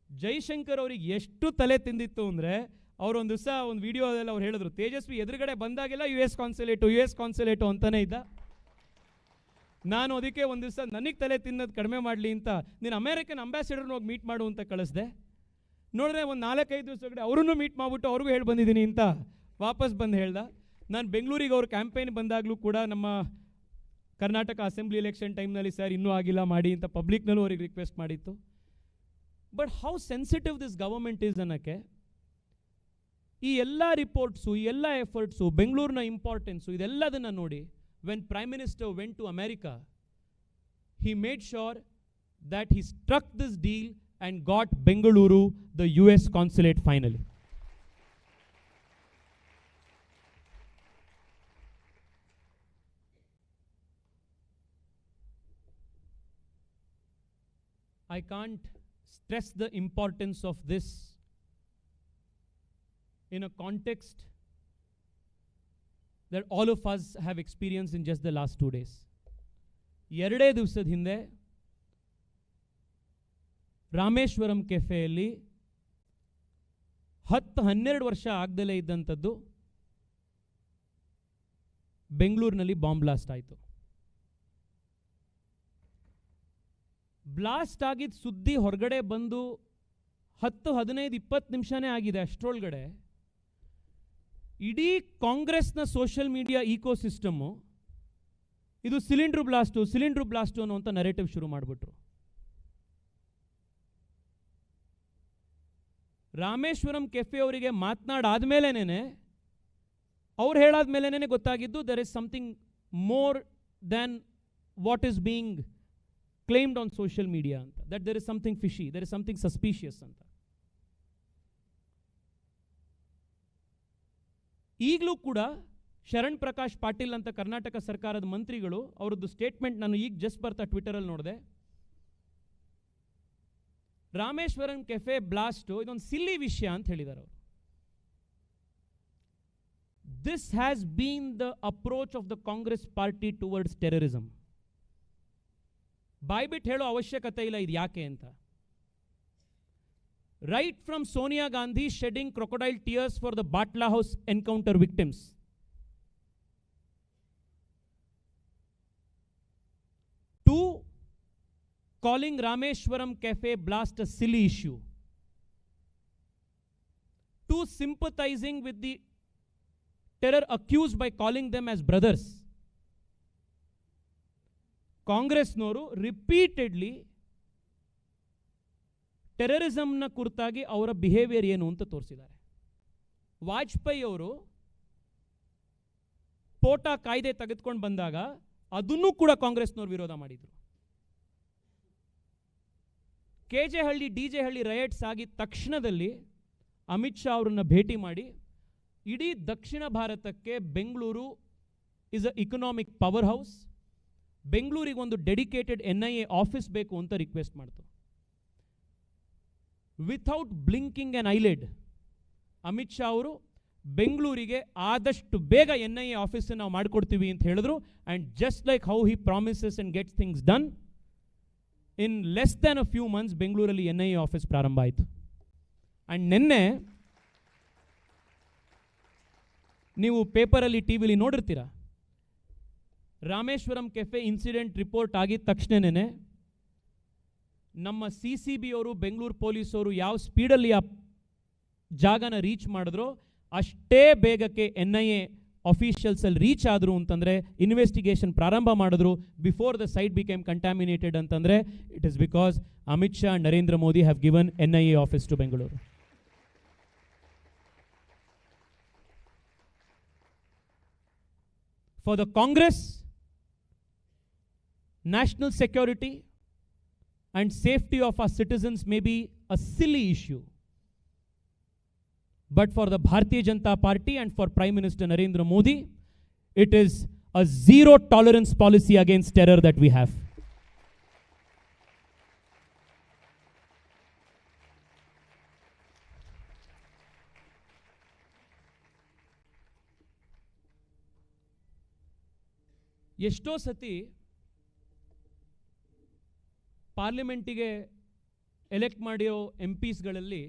ಜೈಶಂಕರ್ ಅವ್ರಿಗೆ ಎಷ್ಟು ತಲೆ ತಿಂದಿತ್ತು ಅಂದರೆ, ಅವರೊಂದು ದಿವಸ ಒಂದು ವಿಡಿಯೋದಲ್ಲಿ ಅವ್ರು ಹೇಳಿದ್ರು, ತೇಜಸ್ವಿ ಎದುರುಗಡೆ ಬಂದಾಗೆಲ್ಲ US ಕಾನ್ಸುಲೇಟು ಅಂತಾನೆ ಇದ್ದ. ನಾನು ಅದಕ್ಕೆ ಒಂದು ದಿವಸ ನನಗೆ ತಲೆ ತಿನ್ನೋದು ಕಡಿಮೆ ಮಾಡಲಿ ಅಂತ ನೀನು ಅಮೇರಿಕನ್ ಅಂಬಾಸಿಡರ್ನ ಹೋಗಿ ಮೀಟ್ ಮಾಡು ಅಂತ ಕಳಿಸ್ದೆ. ನೋಡಿದ್ರೆ ಒಂದು 4-5 ದಿವಸಗಡೆ ಅವ್ರನ್ನೂ ಮೀಟ್ ಮಾಡಿಬಿಟ್ಟು ಅವ್ರಿಗೂ ಹೇಳಿ ಬಂದಿದ್ದೀನಿ ಅಂತ ವಾಪಸ್ ಬಂದು ಹೇಳ್ದ. ನಾನು ಬೆಂಗಳೂರಿಗೆ ಅವ್ರ ಕ್ಯಾಂಪೇನ್ ಬಂದಾಗಲೂ ಕೂಡ ನಮ್ಮ ಕರ್ನಾಟಕ ಅಸೆಂಬ್ಲಿ ಎಲೆಕ್ಷನ್ ಟೈಮ್ನಲ್ಲಿ ಸರ್ ಇನ್ನೂ ಆಗಿಲ್ಲ ಮಾಡಿ ಅಂತ ಪಬ್ಲಿಕ್ನಲ್ಲೂ ಅವ್ರಿಗೆ ರಿಕ್ವೆಸ್ಟ್ ಮಾಡಿತ್ತು. But how sensitive this government is ಅನ್ನೋಕ್ಕೆ ಈ ಎಲ್ಲ ರಿಪೋರ್ಟ್ಸು, ಈ ಎಲ್ಲ ಎಫರ್ಟ್ಸು, ಬೆಂಗಳೂರಿನ ಇಂಪಾರ್ಟೆನ್ಸು, ಇದೆಲ್ಲದನ್ನು ನೋಡಿ when Prime Minister went to America, he made sure that he struck this deal and got Bengaluru the US consulate finally. I can't stress the importance of this in a context that all of us have experienced in just the last 2 days. 2 ದಿವಸದ ಹಿಂದೆ ರಾಮೇಶ್ವರಂ ಕೆಫೆಯಲ್ಲಿ 10-12 ವರ್ಷ ಆಗದಲೇ ಇದ್ದಂಥದ್ದು ಬೆಂಗಳೂರಿನಲ್ಲಿ ಬಾಂಬ್ ಬ್ಲಾಸ್ಟ್ ಆಯಿತು. ಬ್ಲಾಸ್ಟ್ ಆಗಿದ್ದ ಸುದ್ದಿ ಹೊರಗಡೆ ಬಂದು 10-15-20 ನಿಮಿಷನೇ ಆಗಿದೆ. ಅಷ್ಟರೊಳಗಡೆ ಇಡೀ ಕಾಂಗ್ರೆಸ್ನ ಸೋಷಿಯಲ್ ಮೀಡಿಯಾ ಈಕೋಸಿಸ್ಟಮ್ಮು ಇದು ಸಿಲಿಂಡ್ರು ಬ್ಲಾಸ್ಟು ಅನ್ನುವಂಥ ನರೇಟಿವ್ ಶುರು ಮಾಡಿಬಿಟ್ರು. ರಾಮೇಶ್ವರಂ ಕೆಫೆ ಅವರಿಗೆ ಮಾತನಾಡಾದ್ಮೇಲೇನೆ, ಅವ್ರು ಹೇಳಾದ್ಮೇಲೇನೆ ಗೊತ್ತಾಗಿದ್ದು there is something more than what is being claimed on social media ಅಂತ, that there is something fishy, there is something suspicious ಅಂತ. ಈಗಲೂ ಕೂಡ ಶರಣ್ ಪ್ರಕಾಶ್ ಪಾಟೀಲ್ ಅಂತ ಕರ್ನಾಟಕ ಸರ್ಕಾರದ ಮಂತ್ರಿಗಳು ಅವರದ್ದು ಸ್ಟೇಟ್ಮೆಂಟ್ ನಾನು ಈಗ ಜಸ್ಟ್ ಬರ್ತಾ ಟ್ವಿಟರಲ್ಲಿ ನೋಡಿದೆ. ರಾಮೇಶ್ವರಂ ಕೆಫೆ ಬ್ಲಾಸ್ಟು ಇದೊಂದು ಸಿಲ್ಲಿ ವಿಷಯ ಅಂತ ಹೇಳಿದ್ದಾರೆ ಅವರು. This has been the approach of the Congress party towards terrorism. ಬಾಯ್ಬಿಟ್ಟು ಹೇಳೋ ಅವಶ್ಯಕತೆ ಇಲ್ಲ ಇದು ಯಾಕೆ ಅಂತ. Right from Sonia Gandhi shedding crocodile tears for the Batla House encounter victims, to calling Rameshwaram Cafe blast a silly issue, to sympathizing with the terror accused by calling them as brothers. Congress noru repeatedly ಟೆರರಿಸಮ್ನ ಕುರಿತಾಗಿ ಅವರ ಬಿಹೇವಿಯರ್ ಏನು ಅಂತ ತೋರಿಸಿದ್ದಾರೆ. ವಾಜಪೇಯಿ ಅವರು ಪೋಟಾ ಕಾಯ್ದೆ ತೆಗೆದುಕೊಂಡು ಬಂದಾಗ ಅದನ್ನೂ ಕೂಡ ಕಾಂಗ್ರೆಸ್ನವ್ರು ವಿರೋಧ ಮಾಡಿದರು. KJ ಹಳ್ಳಿ DJ ಹಳ್ಳಿ ರೈಟ್ಸ್ ಆಗಿದ ತಕ್ಷಣದಲ್ಲಿ ಅಮಿತ್ ಶಾ ಅವರನ್ನು ಭೇಟಿ ಮಾಡಿ ಇಡೀ ದಕ್ಷಿಣ ಭಾರತಕ್ಕೆ Bengaluru is a economic power house, ಬೆಂಗಳೂರಿಗೆ ಒಂದು ಡೆಡಿಕೇಟೆಡ್ NIA ಆಫೀಸ್ ಬೇಕು ಅಂತ ರಿಕ್ವೆಸ್ಟ್ ಮಾಡ್ತು. Without blinking on eyelid Amit Shah ಅವರು ಬೆಂಗಳೂರಿಗೆ ಆದಷ್ಟು ಬೇಗ NIA ಆಫೀಸ್ ನಾವು ಮಾಡಿಕೊಡ್ತೀವಿ ಅಂತ ಹೇಳಿದ್ರು. And just like how he promises and gets things done, in less than a few months ಬೆಂಗಳೂರಲ್ಲಿ NIA ಆಫೀಸ್ ಪ್ರಾರಂಭ ಆಯಿತು. ಆ್ಯಂಡ್ ನಿನ್ನೆ ನೀವು ಪೇಪರಲ್ಲಿ ಟಿವಿಲಿ ನೋಡಿರ್ತೀರ, ರಾಮೇಶ್ವರಂ ಕೆಫೆ ಇನ್ಸಿಡೆಂಟ್ ರಿಪೋರ್ಟ್ ಆಗಿದ ತಕ್ಷಣನೇ ನಮ್ಮ CCB ಅವರು ಬೆಂಗಳೂರು ಪೊಲೀಸವರು ಯಾವ ಸ್ಪೀಡಲ್ಲಿ ಆ ಜಾಗನ ರೀಚ್ ಮಾಡಿದ್ರು ಅಷ್ಟೇ ಬೇಗಕ್ಕೆ NIA ಅಫಿಷಿಯಲ್ಸ್ ಅಲ್ಲಿ ರೀಚ್ ಆದರು ಅಂತಂದರೆ, ಇನ್ವೆಸ್ಟಿಗೇಷನ್ ಪ್ರಾರಂಭ ಮಾಡಿದ್ರು before the site became contaminated ಅಂತಂದರೆ it is because Amit Shah and Narendra Modi have given NIA office to Bengaluru. For the Congress, national security and safety of our citizens may be a silly issue. But for the Bharatiya Janata Party and for Prime Minister Narendra Modi, it is a zero tolerance policy against terror that we have. ಎಷ್ಟೋ ಸತಿ ಪಾರ್ಲಿಮೆಂಟಿಗೆ ಎಲೆಕ್ಟ್ ಮಾಡಿರೋ MPsಗಳಲ್ಲಿ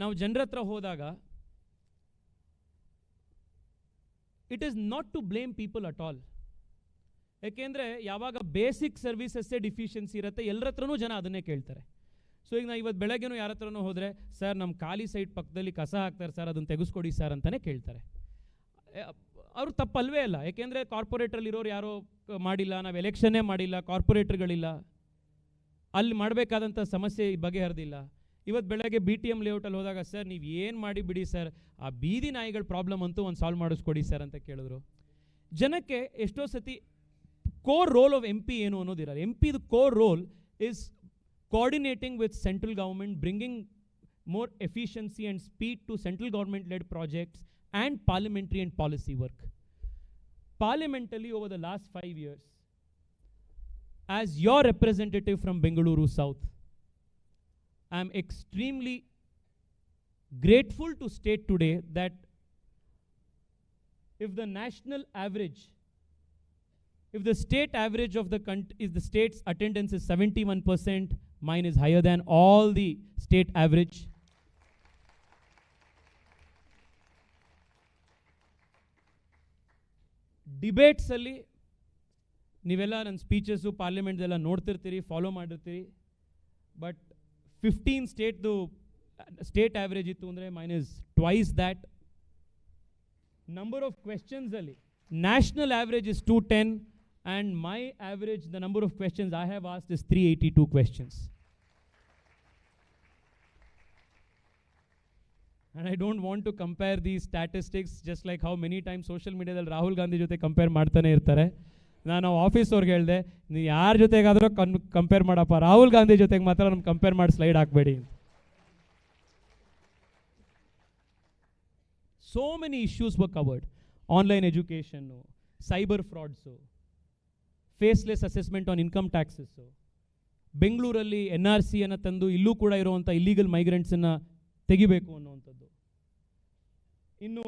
ನಾವು ಜನರ ಹತ್ರ ಹೋದಾಗ it is not to blame people at all. ಯಾಕೆಂದರೆ ಯಾವಾಗ ಬೇಸಿಕ್ ಸರ್ವಿಸಸ್ಸೇ ಡಿಫಿಷಿಯನ್ಸಿ ಇರುತ್ತೆ ಎಲ್ಲರ ಹತ್ರನೂ ಜನ ಅದನ್ನೇ ಕೇಳ್ತಾರೆ. ಸೊ ಈಗ ನಾವು ಇವತ್ತು ಬೆಳಗ್ಗೆನೂ ಯಾರ ಹತ್ರನೂ ಹೋದರೆ, ಸರ್ ನಮ್ಮ ಖಾಲಿ ಸೈಟ್ ಪಕ್ಕದಲ್ಲಿ ಕಸ ಹಾಕ್ತಾರೆ ಸರ್, ಅದನ್ನು ತೆಗೆಸ್ಕೊಡಿ ಸರ್ ಅಂತಲೇ ಕೇಳ್ತಾರೆ. ಅವರು ತಪ್ಪಲ್ವೇ ಅಲ್ಲ, ಯಾಕೆಂದರೆ ಕಾರ್ಪೊರೇಟ್ರಲ್ಲಿರೋರು ಯಾರೋ ಮಾಡಿಲ್ಲ, ನಾವು ಎಲೆಕ್ಷನ್ನೇ ಮಾಡಿಲ್ಲ, ಕಾರ್ಪೊರೇಟ್ರ್ಗಳಿಲ್ಲ, ಅಲ್ಲಿ ಮಾಡಬೇಕಾದಂಥ ಸಮಸ್ಯೆ ಬಗೆಹರಿದಿಲ್ಲ. ಇವತ್ತು ಬೆಳಗ್ಗೆ BTM ಲೇಔಟಲ್ಲಿ ಹೋದಾಗ, ಸರ್ ನೀವು ಏನು ಮಾಡಿ ಬಿಡಿ ಸರ್, ಆ ಬೀದಿ ನಾಯಿಗಳ ಪ್ರಾಬ್ಲಮ್ ಅಂತೂ ಒಂದು ಸಾಲ್ವ್ ಮಾಡಿಸ್ಕೊಡಿ ಸರ್ ಅಂತ ಕೇಳಿದ್ರು. ಜನಕ್ಕೆ ಎಷ್ಟೋ ಸತಿ ಕೋರ್ ರೋಲ್ ಆಫ್ MP ಏನು ಅನ್ನೋದಿರಲ್ಲ. MPದು core role is coordinating with central government, bringing more efficiency and speed to central government-led projects and parliamentary and policy work. Parliamentally, over the last 5 years, as your representative from Bengaluru South, I am extremely grateful to state today that if the national average, if the state average of the if the state's attendance is 71%, mine is higher than all the state average. Debates ಅಲ್ಲಿ ನೀವೆಲ್ಲ ನನ್ನ ಸ್ಪೀಚಸ್ಸು ಪಾರ್ಲಿಮೆಂಟ್ದೆಲ್ಲ ನೋಡ್ತಿರ್ತೀರಿ, ಫಾಲೋ ಮಾಡಿರ್ತೀರಿ. ಬಟ್ 15 ಸ್ಟೇಟ್ ಆ್ಯಾವ್ರೇಜ್ ಇತ್ತು ಅಂದರೆ mine is twice that. Number of questions ಅಲ್ಲಿ national average is 210 and my average the number of questions I have asked is 382 questions. And I don't want to compare these statistics, just like how many times social media ದಲ್ಲಿ ರಾಹುಲ್ ಗಾಂಧಿ ಜೊತೆ ಕಂಪೇರ್ ಮಾಡ್ತಾನೆ ಇರ್ತಾರೆ. ನಾನು ಆಫೀಸ್ ಅವ್ರಿಗೆ ಹೇಳಿದೆ, ನೀವು ಯಾರ ಜೊತೆಗಾದರೂ ಕಂಪೇರ್ ಮಾಡಪ್ಪ, ರಾಹುಲ್ ಗಾಂಧಿ ಜೊತೆಗೆ ಮಾತ್ರ ನಮ್ಗೆ ಕಂಪೇರ್ ಮಾಡಿ ಸ್ಲೈಡ್ ಹಾಕಬೇಡಿ. So many issues were covered. Online education, cyber frauds, faceless assessment on income taxes. ಬೆಂಗಳೂರಲ್ಲಿ NRC ಅನ್ನು ತಂದು ಇಲ್ಲೂ ಕೂಡ ಇರುವಂಥ ಇಲ್ಲೀಗಲ್ ಮೈಗ್ರೆಂಟ್ಸನ್ನು ತೆಗಿಬೇಕು ಅನ್ನುವಂಥದ್ದು. ಇನ್ನು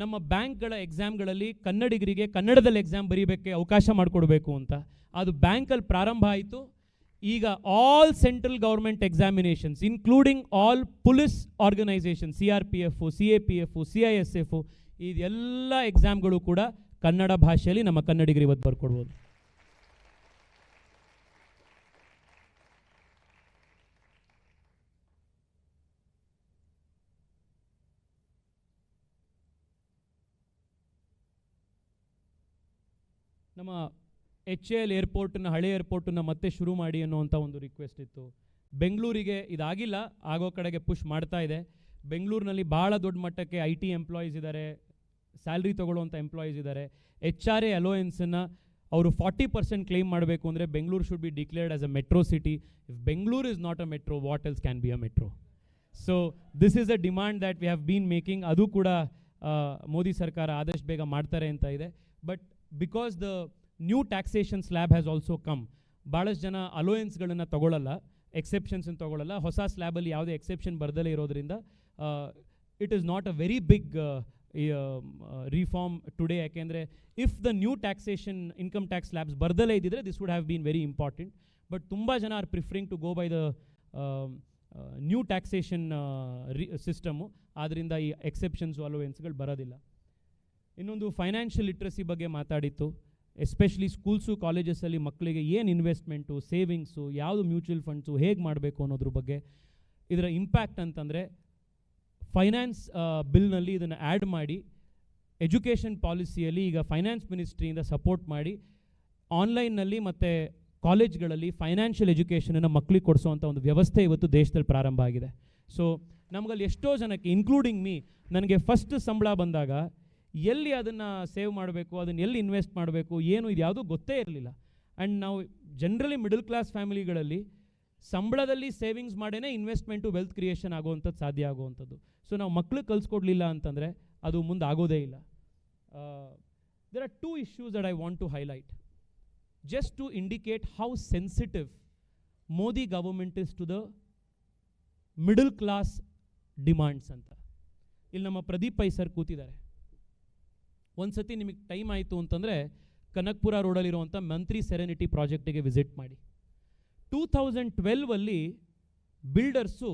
ನಮ್ಮ ಬ್ಯಾಂಕ್ಗಳ ಎಕ್ಸಾಮ್ಗಳಲ್ಲಿ ಕನ್ನಡಿಗರಿಗೆ ಕನ್ನಡದಲ್ಲಿ ಎಕ್ಸಾಮ್ ಬರೀಬೇಕೆ ಅವಕಾಶ ಮಾಡಿಕೊಡ್ಬೇಕು ಅಂತ ಅದು ಬ್ಯಾಂಕಲ್ಲಿ ಪ್ರಾರಂಭ ಆಯಿತು. ಈಗ all central government examinations including all police organisation, CRPF, CAPF, CISF, ಇದೆಲ್ಲ ಎಕ್ಸಾಮ್ಗಳು ಕೂಡ ಕನ್ನಡ ಭಾಷೆಯಲ್ಲಿ ನಮ್ಮ ಕನ್ನಡಿಗರು ಇವತ್ತು ಬರ್ಕೊಡ್ಬೋದು. ನಮ್ಮ HAL ಏರ್ಪೋರ್ಟನ್ನು, ಹಳೆ ಏರ್ಪೋರ್ಟನ್ನು ಮತ್ತೆ ಶುರು ಮಾಡಿ ಅನ್ನೋವಂಥ ಒಂದು ರಿಕ್ವೆಸ್ಟ್ ಇತ್ತು. ಬೆಂಗಳೂರಿಗೆ ಇದಾಗಿಲ್ಲ, ಆಗೋ ಕಡೆಗೆ ಪುಷ್ ಮಾಡ್ತಾ ಇದೆ. ಬೆಂಗಳೂರಿನಲ್ಲಿ ಭಾಳ ದೊಡ್ಡ ಮಟ್ಟಕ್ಕೆ IT ಎಂಪ್ಲಾಯೀಸ್ ಇದ್ದಾರೆ, ಸ್ಯಾಲ್ರಿ ತೊಗೊಳ್ಳೋವಂಥ ಎಂಪ್ಲಾಯೀಸ್ ಇದ್ದಾರೆ. HRA ಅಲೋಯನ್ಸನ್ನು ಅವರು 40% ಕ್ಲೇಮ್ ಮಾಡಬೇಕು ಅಂದರೆ Bengaluru should be declared as a metro city. If Bengaluru is not a metro, what else can be a metro? So this is a demand that we have been making. ಅದು ಕೂಡ ಮೋದಿ ಸರ್ಕಾರ ಆದಷ್ಟು ಬೇಗ ಮಾಡ್ತಾರೆ ಅಂತ ಇದೆ. But because the new taxation slab has also come, ಭಾಳಷ್ಟು ಜನ ಅಲೋಯನ್ಸ್ಗಳನ್ನು ತಗೊಳ್ಳಲ್ಲ. ಎಕ್ಸೆಪ್ಷನ್ಸ್ ತಗೊಳ್ಳಲ್ಲ. ಹೊಸ ಸ್ಲ್ಯಾಬಲ್ಲಿ ಯಾವುದೇ ಎಕ್ಸೆಪ್ಷನ್ ಬರ್ದಲೇ ಇರೋದ್ರಿಂದ it is not a very big reform today. ಯಾಕೆಂದರೆ if the new taxation income tax slabs ಬರ್ದಲೇ ಇದ್ದಿದ್ರೆ this would have been very important. But ತುಂಬ ಜನ are preferring to go by the new taxation system. ಆದ್ದರಿಂದ ಈ ಎಕ್ಸೆಪ್ಷನ್ಸು ಅಲೋವೆನ್ಸ್ಗಳು ಬರೋದಿಲ್ಲ. ಇನ್ನೊಂದು ಫೈನಾನ್ಷಿಯಲ್ ಲಿಟ್ರಸಿ ಬಗ್ಗೆ ಮಾತಾಡಿತ್ತು. ಎಸ್ಪೆಷಲಿ ಸ್ಕೂಲ್ಸು ಕಾಲೇಜಸಲ್ಲಿ ಮಕ್ಕಳಿಗೆ ಏನು ಇನ್ವೆಸ್ಟ್ಮೆಂಟು, ಸೇವಿಂಗ್ಸು, ಯಾವುದು ಮ್ಯೂಚುವಲ್ ಫಂಡ್ಸು ಹೇಗೆ ಮಾಡಬೇಕು ಅನ್ನೋದ್ರ ಬಗ್ಗೆ ಇದರ ಇಂಪ್ಯಾಕ್ಟ್ ಅಂತಂದರೆ ಫೈನಾನ್ಸ್ ಬಿಲ್ನಲ್ಲಿ ಇದನ್ನು ಆ್ಯಡ್ ಮಾಡಿ ಎಜುಕೇಷನ್ ಪಾಲಿಸಿಯಲ್ಲಿ ಈಗ ಫೈನಾನ್ಸ್ ಮಿನಿಸ್ಟ್ರಿಯಿಂದ ಸಪೋರ್ಟ್ ಮಾಡಿ ಆನ್ಲೈನ್ನಲ್ಲಿ ಮತ್ತು ಕಾಲೇಜ್ಗಳಲ್ಲಿ ಫೈನಾನ್ಷಿಯಲ್ ಎಜುಕೇಷನನ್ನು ಮಕ್ಕಳಿಗೆ ಕೊಡಿಸೋವಂಥ ಒಂದು ವ್ಯವಸ್ಥೆ ಇವತ್ತು ದೇಶದಲ್ಲಿ ಪ್ರಾರಂಭ ಆಗಿದೆ. ಸೊ ನಮಗಲ್ಲಿ ಎಷ್ಟೋ ಜನಕ್ಕೆ ಇನ್ಕ್ಲೂಡಿಂಗ್ ಮೀ, ನನಗೆ ಫಸ್ಟ್ ಸಂಬಳ ಬಂದಾಗ ಎಲ್ಲಿ ಅದನ್ನು ಸೇವ್ ಮಾಡಬೇಕು, ಅದನ್ನು ಎಲ್ಲಿ ಇನ್ವೆಸ್ಟ್ ಮಾಡಬೇಕು, ಏನು ಇದು ಯಾವುದೂ ಗೊತ್ತೇ ಇರಲಿಲ್ಲ. ಆ್ಯಂಡ್ ನಾವು ಜನರಲಿ ಮಿಡಲ್ ಕ್ಲಾಸ್ ಫ್ಯಾಮಿಲಿಗಳಲ್ಲಿ ಸಂಬಳದಲ್ಲಿ ಸೇವಿಂಗ್ಸ್ ಮಾಡೇ ಇನ್ವೆಸ್ಟ್ಮೆಂಟು ವೆಲ್ತ್ ಕ್ರಿಯೇಷನ್ ಆಗೋವಂಥದ್ದು ಸಾಧ್ಯ ಆಗುವಂಥದ್ದು. ಸೊ ನಾವು ಮಕ್ಳಿಗೆ ಕಲಿಸ್ಕೊಡ್ಲಿಲ್ಲ ಅಂತಂದರೆ ಅದು ಮುಂದೆ ಆಗೋದೇ ಇಲ್ಲ. There are two issues that I want to highlight just to indicate how sensitive Modi government is to the middle class demands ಅಂತ. ಇಲ್ಲಿ ನಮ್ಮ ಪ್ರದೀಪ್ ಪೈ ಸರ್ ಕೂತಿದ್ದಾರೆ. ಒಂದು ಸತಿ ನಿಮಗೆ ಟೈಮ್ ಆಯಿತು ಅಂತಂದರೆ ಕನಕ್ಪುರ ರೋಡಲ್ಲಿರುವಂಥ ಮಂತ್ರಿ ಸೆರೆನಿಟಿ ಪ್ರಾಜೆಕ್ಟಿಗೆ ವಿಸಿಟ್ ಮಾಡಿ. 2012 ಬಿಲ್ಡರ್ಸು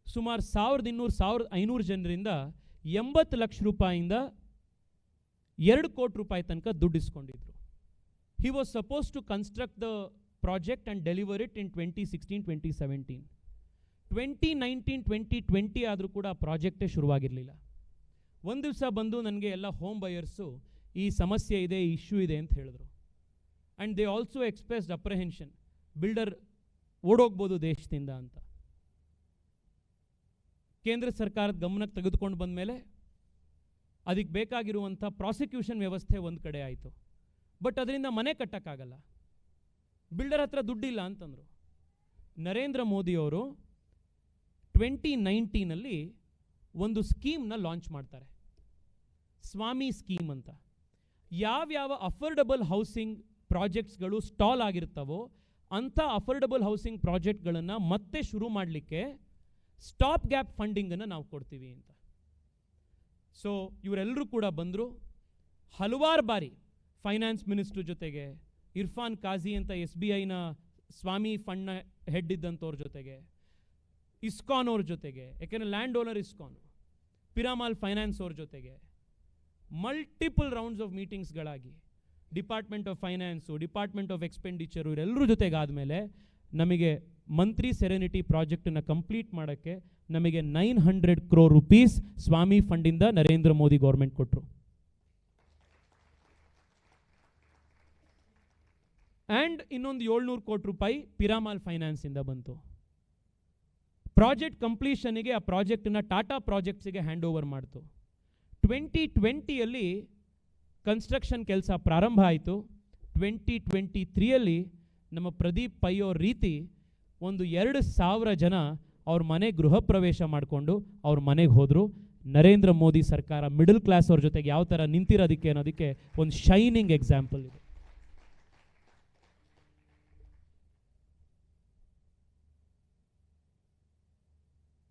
ಸುಮಾರು 1200-1500 ಜನರಿಂದ 80 ಲಕ್ಷ ರೂಪಾಯಿಂದ 2 ಕೋಟಿ ರೂಪಾಯಿ ತನಕ ದುಡ್ಡು ಇಸ್ಕೊಂಡಿದ್ರು. He was supposed to construct the project and deliver it in 2016-2017. 2019-2020 ಆದರೂ ಕೂಡ ಆ ಪ್ರಾಜೆಕ್ಟೇ ಶುರುವಾಗಿರಲಿಲ್ಲ. ಒಂದು ದಿವಸ ಬಂದು ನನಗೆ ಎಲ್ಲ ಹೋಮ್ ಬಯರ್ಸು ಈ ಸಮಸ್ಯೆ ಇದೆ, ಈ ಇಶ್ಯೂ ಇದೆ ಅಂತ ಹೇಳಿದ್ರು. And they also expressed apprehension, builder ಓಡೋಗ್ಬೋದು ದೇಶದಿಂದ ಅಂತ. ಕೇಂದ್ರ ಸರ್ಕಾರದ ಗಮನಕ್ಕೆ ತೆಗೆದುಕೊಂಡು ಬಂದ ಮೇಲೆ ಅದಕ್ಕೆ ಬೇಕಾಗಿರುವಂಥ ಪ್ರಾಸಿಕ್ಯೂಷನ್ ವ್ಯವಸ್ಥೆ ಒಂದು ಕಡೆ ಆಯಿತು. ಬಟ್ ಅದರಿಂದ ಮನೆ ಕಟ್ಟಕ್ಕಾಗಲ್ಲ, ಬಿಲ್ಡರ್ ಹತ್ರ ದುಡ್ಡಿಲ್ಲ ಅಂತಂದರು. ನರೇಂದ್ರ ಮೋದಿಯವರು 2019 ಒಂದು ಸ್ಕೀಮ್ನ ಲಾಂಚ್ ಮಾಡ್ತಾರೆ, ಸ್ವಾಮಿ ಸ್ಕೀಮ್ ಅಂತ. ಯಾವ್ಯಾವ ಅಫೋರ್ಡಬಲ್ ಹೌಸಿಂಗ್ ಪ್ರಾಜೆಕ್ಟ್ಸ್ಗಳು ಸ್ಟಾಲ್ ಆಗಿರ್ತವೋ ಅಂಥ ಅಫೋರ್ಡಬಲ್ ಹೌಸಿಂಗ್ ಪ್ರಾಜೆಕ್ಟ್ಗಳನ್ನು ಮತ್ತೆ ಶುರು ಮಾಡಲಿಕ್ಕೆ ಸ್ಟಾಪ್ ಗ್ಯಾಪ್ ಫಂಡಿಂಗನ್ನು ನಾವು ಕೊಡ್ತೀವಿ ಅಂತ. ಸೊ ಇವರೆಲ್ಲರೂ ಕೂಡ ಬಂದರು. ಹಲವಾರು ಬಾರಿ ಫೈನಾನ್ಸ್ ಮಿನಿಸ್ಟ್ರ್ ಜೊತೆಗೆ, ಇರ್ಫಾನ್ ಕಾಜಿ ಅಂತ SBIನ ಸ್ವಾಮಿ ಫಂಡ್ನ ಹೆಡ್ ಇದ್ದಂಥವ್ರ ಜೊತೆಗೆ, ಇಸ್ಕಾನ್ ಅವ್ರ ಜೊತೆಗೆ, ಯಾಕೆಂದರೆ land owner ISKCON, Piramal finance ಅವ್ರ ಜೊತೆಗೆ ಮಲ್ಟಿಪಲ್ ರೌಂಡ್ಸ್ ಆಫ್ ಮೀಟಿಂಗ್ಸ್ಗಳಾಗಿ department of finance, department of expenditure ಇವರೆಲ್ಲರೂ ಜೊತೆಗಾದಮೇಲೆ ನಮಗೆ ಮಂತ್ರಿ ಸೆರೆನಿಟಿ ಪ್ರಾಜೆಕ್ಟನ್ನು ಕಂಪ್ಲೀಟ್ ಮಾಡೋಕ್ಕೆ ನಮಗೆ 900 crore rupees ಸ್ವಾಮಿ ಫಂಡಿಂದ ನರೇಂದ್ರ ಮೋದಿ ಗೌರ್ಮೆಂಟ್ ಕೊಟ್ಟರು. ಆ್ಯಂಡ್ ಇನ್ನೊಂದು 700 ಕೋಟಿ ರೂಪಾಯಿ ಪಿರಾಮಾಲ್ ಫೈನಾನ್ಸಿಂದ ಬಂತು. ಪ್ರಾಜೆಕ್ಟ್ ಕಂಪ್ಲೀಷನಿಗೆ ಆ ಪ್ರಾಜೆಕ್ಟನ್ನು ಟಾಟಾ ಪ್ರಾಜೆಕ್ಟ್ಸಿಗೆ ಹ್ಯಾಂಡ್ ಓವರ್ ಮಾಡ್ತು. 2020 ಕನ್ಸ್ಟ್ರಕ್ಷನ್ ಕೆಲಸ ಪ್ರಾರಂಭ ಆಯಿತು. 2023 ನಮ್ಮ ಪ್ರದೀಪ್ ಪೈ ಅವ್ರ ರೀತಿ ಒಂದು 2,000 ಜನ ಅವ್ರ ಮನೆ ಗೃಹ ಪ್ರವೇಶ ಮಾಡಿಕೊಂಡು ಅವ್ರ ಮನೆಗೆ ಹೋದರು. ನರೇಂದ್ರ ಮೋದಿ ಸರ್ಕಾರ ಮಿಡಲ್ ಕ್ಲಾಸ್ ಅವ್ರ ಜೊತೆಗೆ ಯಾವ ಥರ ನಿಂತಿರೋದಕ್ಕೆ ಅನ್ನೋದಕ್ಕೆ ಒಂದು ಶೈನಿಂಗ್ ಎಕ್ಸಾಂಪಲ್ ಇದೆ.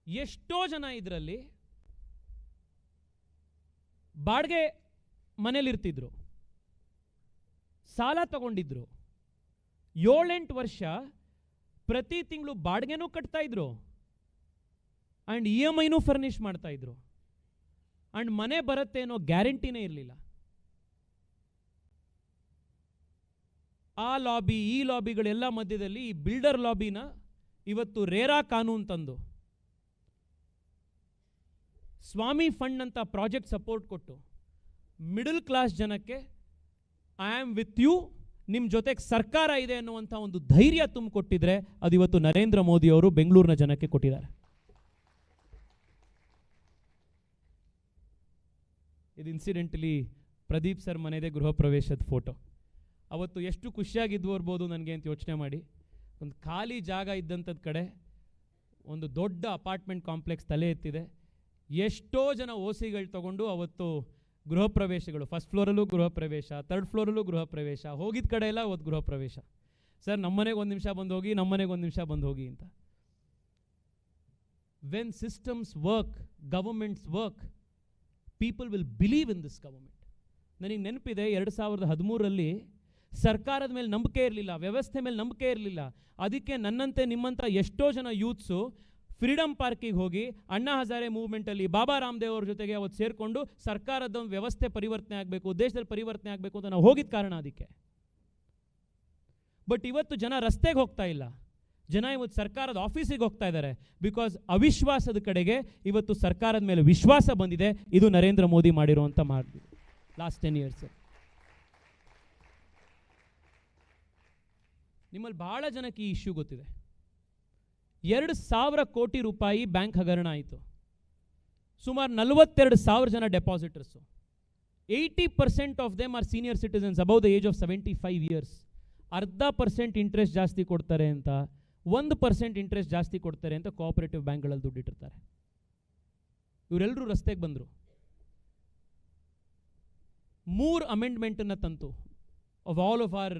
ಎಷ್ಟೋ ಜನ ಇದರಲ್ಲಿ ಬಾಡಿಗೆ ಮನೇಲಿರ್ತಿದ್ರು, ಸಾಲ ತಗೊಂಡಿದ್ರು, 7-8 ವರ್ಷ ಪ್ರತಿ ತಿಂಗಳು ಬಾಡಿಗೆನೂ ಕಟ್ತಾ ಇದ್ರು ಆ್ಯಂಡ್ EMIನೂ ಫರ್ನಿಷ್ ಮಾಡ್ತಾ ಇದ್ರು. ಆ್ಯಂಡ್ ಮನೆ ಬರುತ್ತೆ ಅನ್ನೋ ಗ್ಯಾರಂಟಿನೇ ಇರಲಿಲ್ಲ. ಆ ಲಾಬಿ ಈ ಲಾಬಿಗಳೆಲ್ಲ ಮಧ್ಯದಲ್ಲಿ ಈ ಬಿಲ್ಡರ್ ಲಾಬಿನ ಇವತ್ತು ರೇರಾ ಕಾನೂನು ತಂದು ಸ್ವಾಮಿ ಫಂಡ್ ಅಂತ ಪ್ರಾಜೆಕ್ಟ್ ಸಪೋರ್ಟ್ ಕೊಟ್ಟು ಮಿಡಲ್ ಕ್ಲಾಸ್ ಜನಕ್ಕೆ ಐ ಆಮ್ ವಿತ್ ಯು, ನಿಮ್ಮ ಜೊತೆಗೆ ಸರ್ಕಾರ ಇದೆ ಅನ್ನುವಂಥ ಒಂದು ಧೈರ್ಯ ತುಂಬಿಕೊಟ್ಟಿದ್ರೆ ಅದು ಇವತ್ತು ನರೇಂದ್ರ ಮೋದಿ ಅವರು ಬೆಂಗಳೂರಿನ ಜನಕ್ಕೆ ಕೊಟ್ಟಿದ್ದಾರೆ. ಇದು ಇನ್ಸಿಡೆಂಟಲಿ ಪ್ರದೀಪ್ ಸರ್ ಮನೆಯದೇ ಗೃಹ ಪ್ರವೇಶದ ಫೋಟೋ. ಅವತ್ತು ಎಷ್ಟು ಖುಷಿಯಾಗಿದ್ವು ಇರ್ಬೋದು ನನಗೆ ಅಂತ ಯೋಚನೆ ಮಾಡಿ. ಒಂದು ಖಾಲಿ ಜಾಗ ಇದ್ದಂಥದ್ದು ಕಡೆ ಒಂದು ದೊಡ್ಡ ಅಪಾರ್ಟ್ಮೆಂಟ್ ಕಾಂಪ್ಲೆಕ್ಸ್ ತಲೆ ಎತ್ತಿದೆ. ಎಷ್ಟೋ ಜನ OCಗಳು ತಗೊಂಡು ಅವತ್ತು ಗೃಹ ಪ್ರವೇಶಗಳು, ಫಸ್ಟ್ ಫ್ಲೋರಲ್ಲೂ ಗೃಹ ಪ್ರವೇಶ, 3rd ಫ್ಲೋರಲ್ಲೂ ಗೃಹ ಪ್ರವೇಶ, ಹೋಗಿದ್ದ ಕಡೆ ಎಲ್ಲ ಅವತ್ತು ಗೃಹ ಪ್ರವೇಶ. ಸರ್ ನಮ್ಮನೆಗೆ 1 ನಿಮಿಷ ಬಂದು ಹೋಗಿ, ನಮ್ಮನೆಗೆ 1 ನಿಮಿಷ ಬಂದು ಹೋಗಿ ಅಂತ. when systems work, governments work, people will believe in this government. ನನಗೆ ನೆನಪಿದೆ 2013ರಲ್ಲಿ ಸರ್ಕಾರದ ಮೇಲೆ ನಂಬಿಕೆ ಇರಲಿಲ್ಲ, ವ್ಯವಸ್ಥೆ ಮೇಲೆ ನಂಬಿಕೆ ಇರಲಿಲ್ಲ. ಅದಕ್ಕೆ ನನ್ನಂತೆ ನಿಮ್ಮಂಥ ಎಷ್ಟೋ ಜನ ಯೂತ್ಸು ಫ್ರೀಡಮ್ ಪಾರ್ಕಿಗೆ ಹೋಗಿ ಅಣ್ಣಾ ಹಜಾರೆ ಮೂವ್ಮೆಂಟಲ್ಲಿ ಬಾಬಾ ರಾಮದೇವ್ ಅವ್ರ ಜೊತೆಗೆ ಅವತ್ತು ಸೇರಿಕೊಂಡು ಸರ್ಕಾರದ ಒಂದು ವ್ಯವಸ್ಥೆ ಪರಿವರ್ತನೆ ಆಗಬೇಕು, ದೇಶದಲ್ಲಿ ಪರಿವರ್ತನೆ ಆಗಬೇಕು ಅಂತ ನಾವು ಹೋಗಿದ್ದ ಕಾರಣ ಅದಕ್ಕೆ. ಬಟ್ ಇವತ್ತು ಜನ ರಸ್ತೆಗೆ ಹೋಗ್ತಾ ಇಲ್ಲ, ಜನ ಇವತ್ತು ಸರ್ಕಾರದ ಆಫೀಸಿಗೆ ಹೋಗ್ತಾ ಇದ್ದಾರೆ. ಬಿಕಾಸ್ ಅವಿಶ್ವಾಸದ ಕಡೆಗೆ ಇವತ್ತು ಸರ್ಕಾರದ ಮೇಲೆ ವಿಶ್ವಾಸ ಬಂದಿದೆ. ಇದು ನರೇಂದ್ರ ಮೋದಿ ಮಾಡಿರುವಂಥ ಲಾಸ್ಟ್ 10 years. ನಿಮ್ಮಲ್ಲಿ ಭಾಳ ಜನಕ್ಕೆ ಈ ಇಶ್ಯೂ ಗೊತ್ತಿದೆ. 2,000 ಕೋಟಿ ರೂಪಾಯಿ ಬ್ಯಾಂಕ್ ಹಗರಣ ಆಯಿತು. ಸುಮಾರು 42,000 ಜನ ಡೆಪಾಸಿಟರ್ಸು. 80% of them or senior citizens above the age of 75 years. 0.5% interest ಜಾಸ್ತಿ ಕೊಡ್ತಾರೆ ಅಂತ, 1% ಇಂಟ್ರೆಸ್ಟ್ ಜಾಸ್ತಿ ಕೊಡ್ತಾರೆ ಅಂತ ಕೋಆಪರೇಟಿವ್ ಬ್ಯಾಂಕ್ಗಳಲ್ಲಿ ದುಡ್ಡಿಟ್ಟಿರ್ತಾರೆ. ಇವರೆಲ್ಲರೂ ರಸ್ತೆಗೆ ಬಂದರು. 3 ಅಮೆಂಡ್ಮೆಂಟನ್ನು ತಂತು of all of our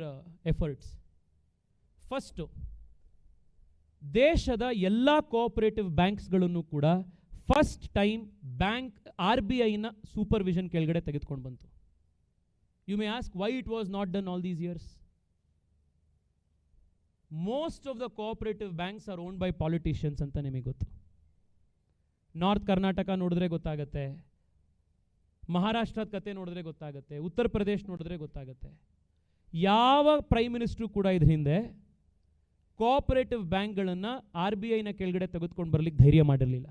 efforts. First, ದೇಶದ ಎಲ್ಲ ಕೋಆಪರೇಟಿವ್ ಬ್ಯಾಂಕ್ಸ್ಗಳನ್ನು ಕೂಡ ಫಸ್ಟ್ ಟೈಮ್ ಬ್ಯಾಂಕ್ RBIನ ಸೂಪರ್ವಿಷನ್ ಕೆಳಗಡೆ ತೆಗೆದುಕೊಂಡು ಬಂತು. You may ask why it was not done all these years. Most of the cooperative banks are owned by politicians ಅಂತ ನಿಮಗೆ ಗೊತ್ತು. ನಾರ್ತ್ ಕರ್ನಾಟಕ ನೋಡಿದ್ರೆ ಗೊತ್ತಾಗುತ್ತೆ, ಮಹಾರಾಷ್ಟ್ರದ ಕತೆ ನೋಡಿದ್ರೆ ಗೊತ್ತಾಗುತ್ತೆ, ಉತ್ತರ ಪ್ರದೇಶ್ ನೋಡಿದ್ರೆ ಗೊತ್ತಾಗುತ್ತೆ. ಯಾವ ಪ್ರೈಮ್ ಮಿನಿಸ್ಟ್ರು ಕೂಡ ಇದ್ರ ಹಿಂದೆ ಕೋಆಪರೇಟಿವ್ ಬ್ಯಾಂಕ್ಗಳನ್ನು RBIನ ಕೆಳಗಡೆ ತೆಗೆದುಕೊಂಡು ಬರಲಿಕ್ಕೆ ಧೈರ್ಯ ಮಾಡಿರಲಿಲ್ಲ.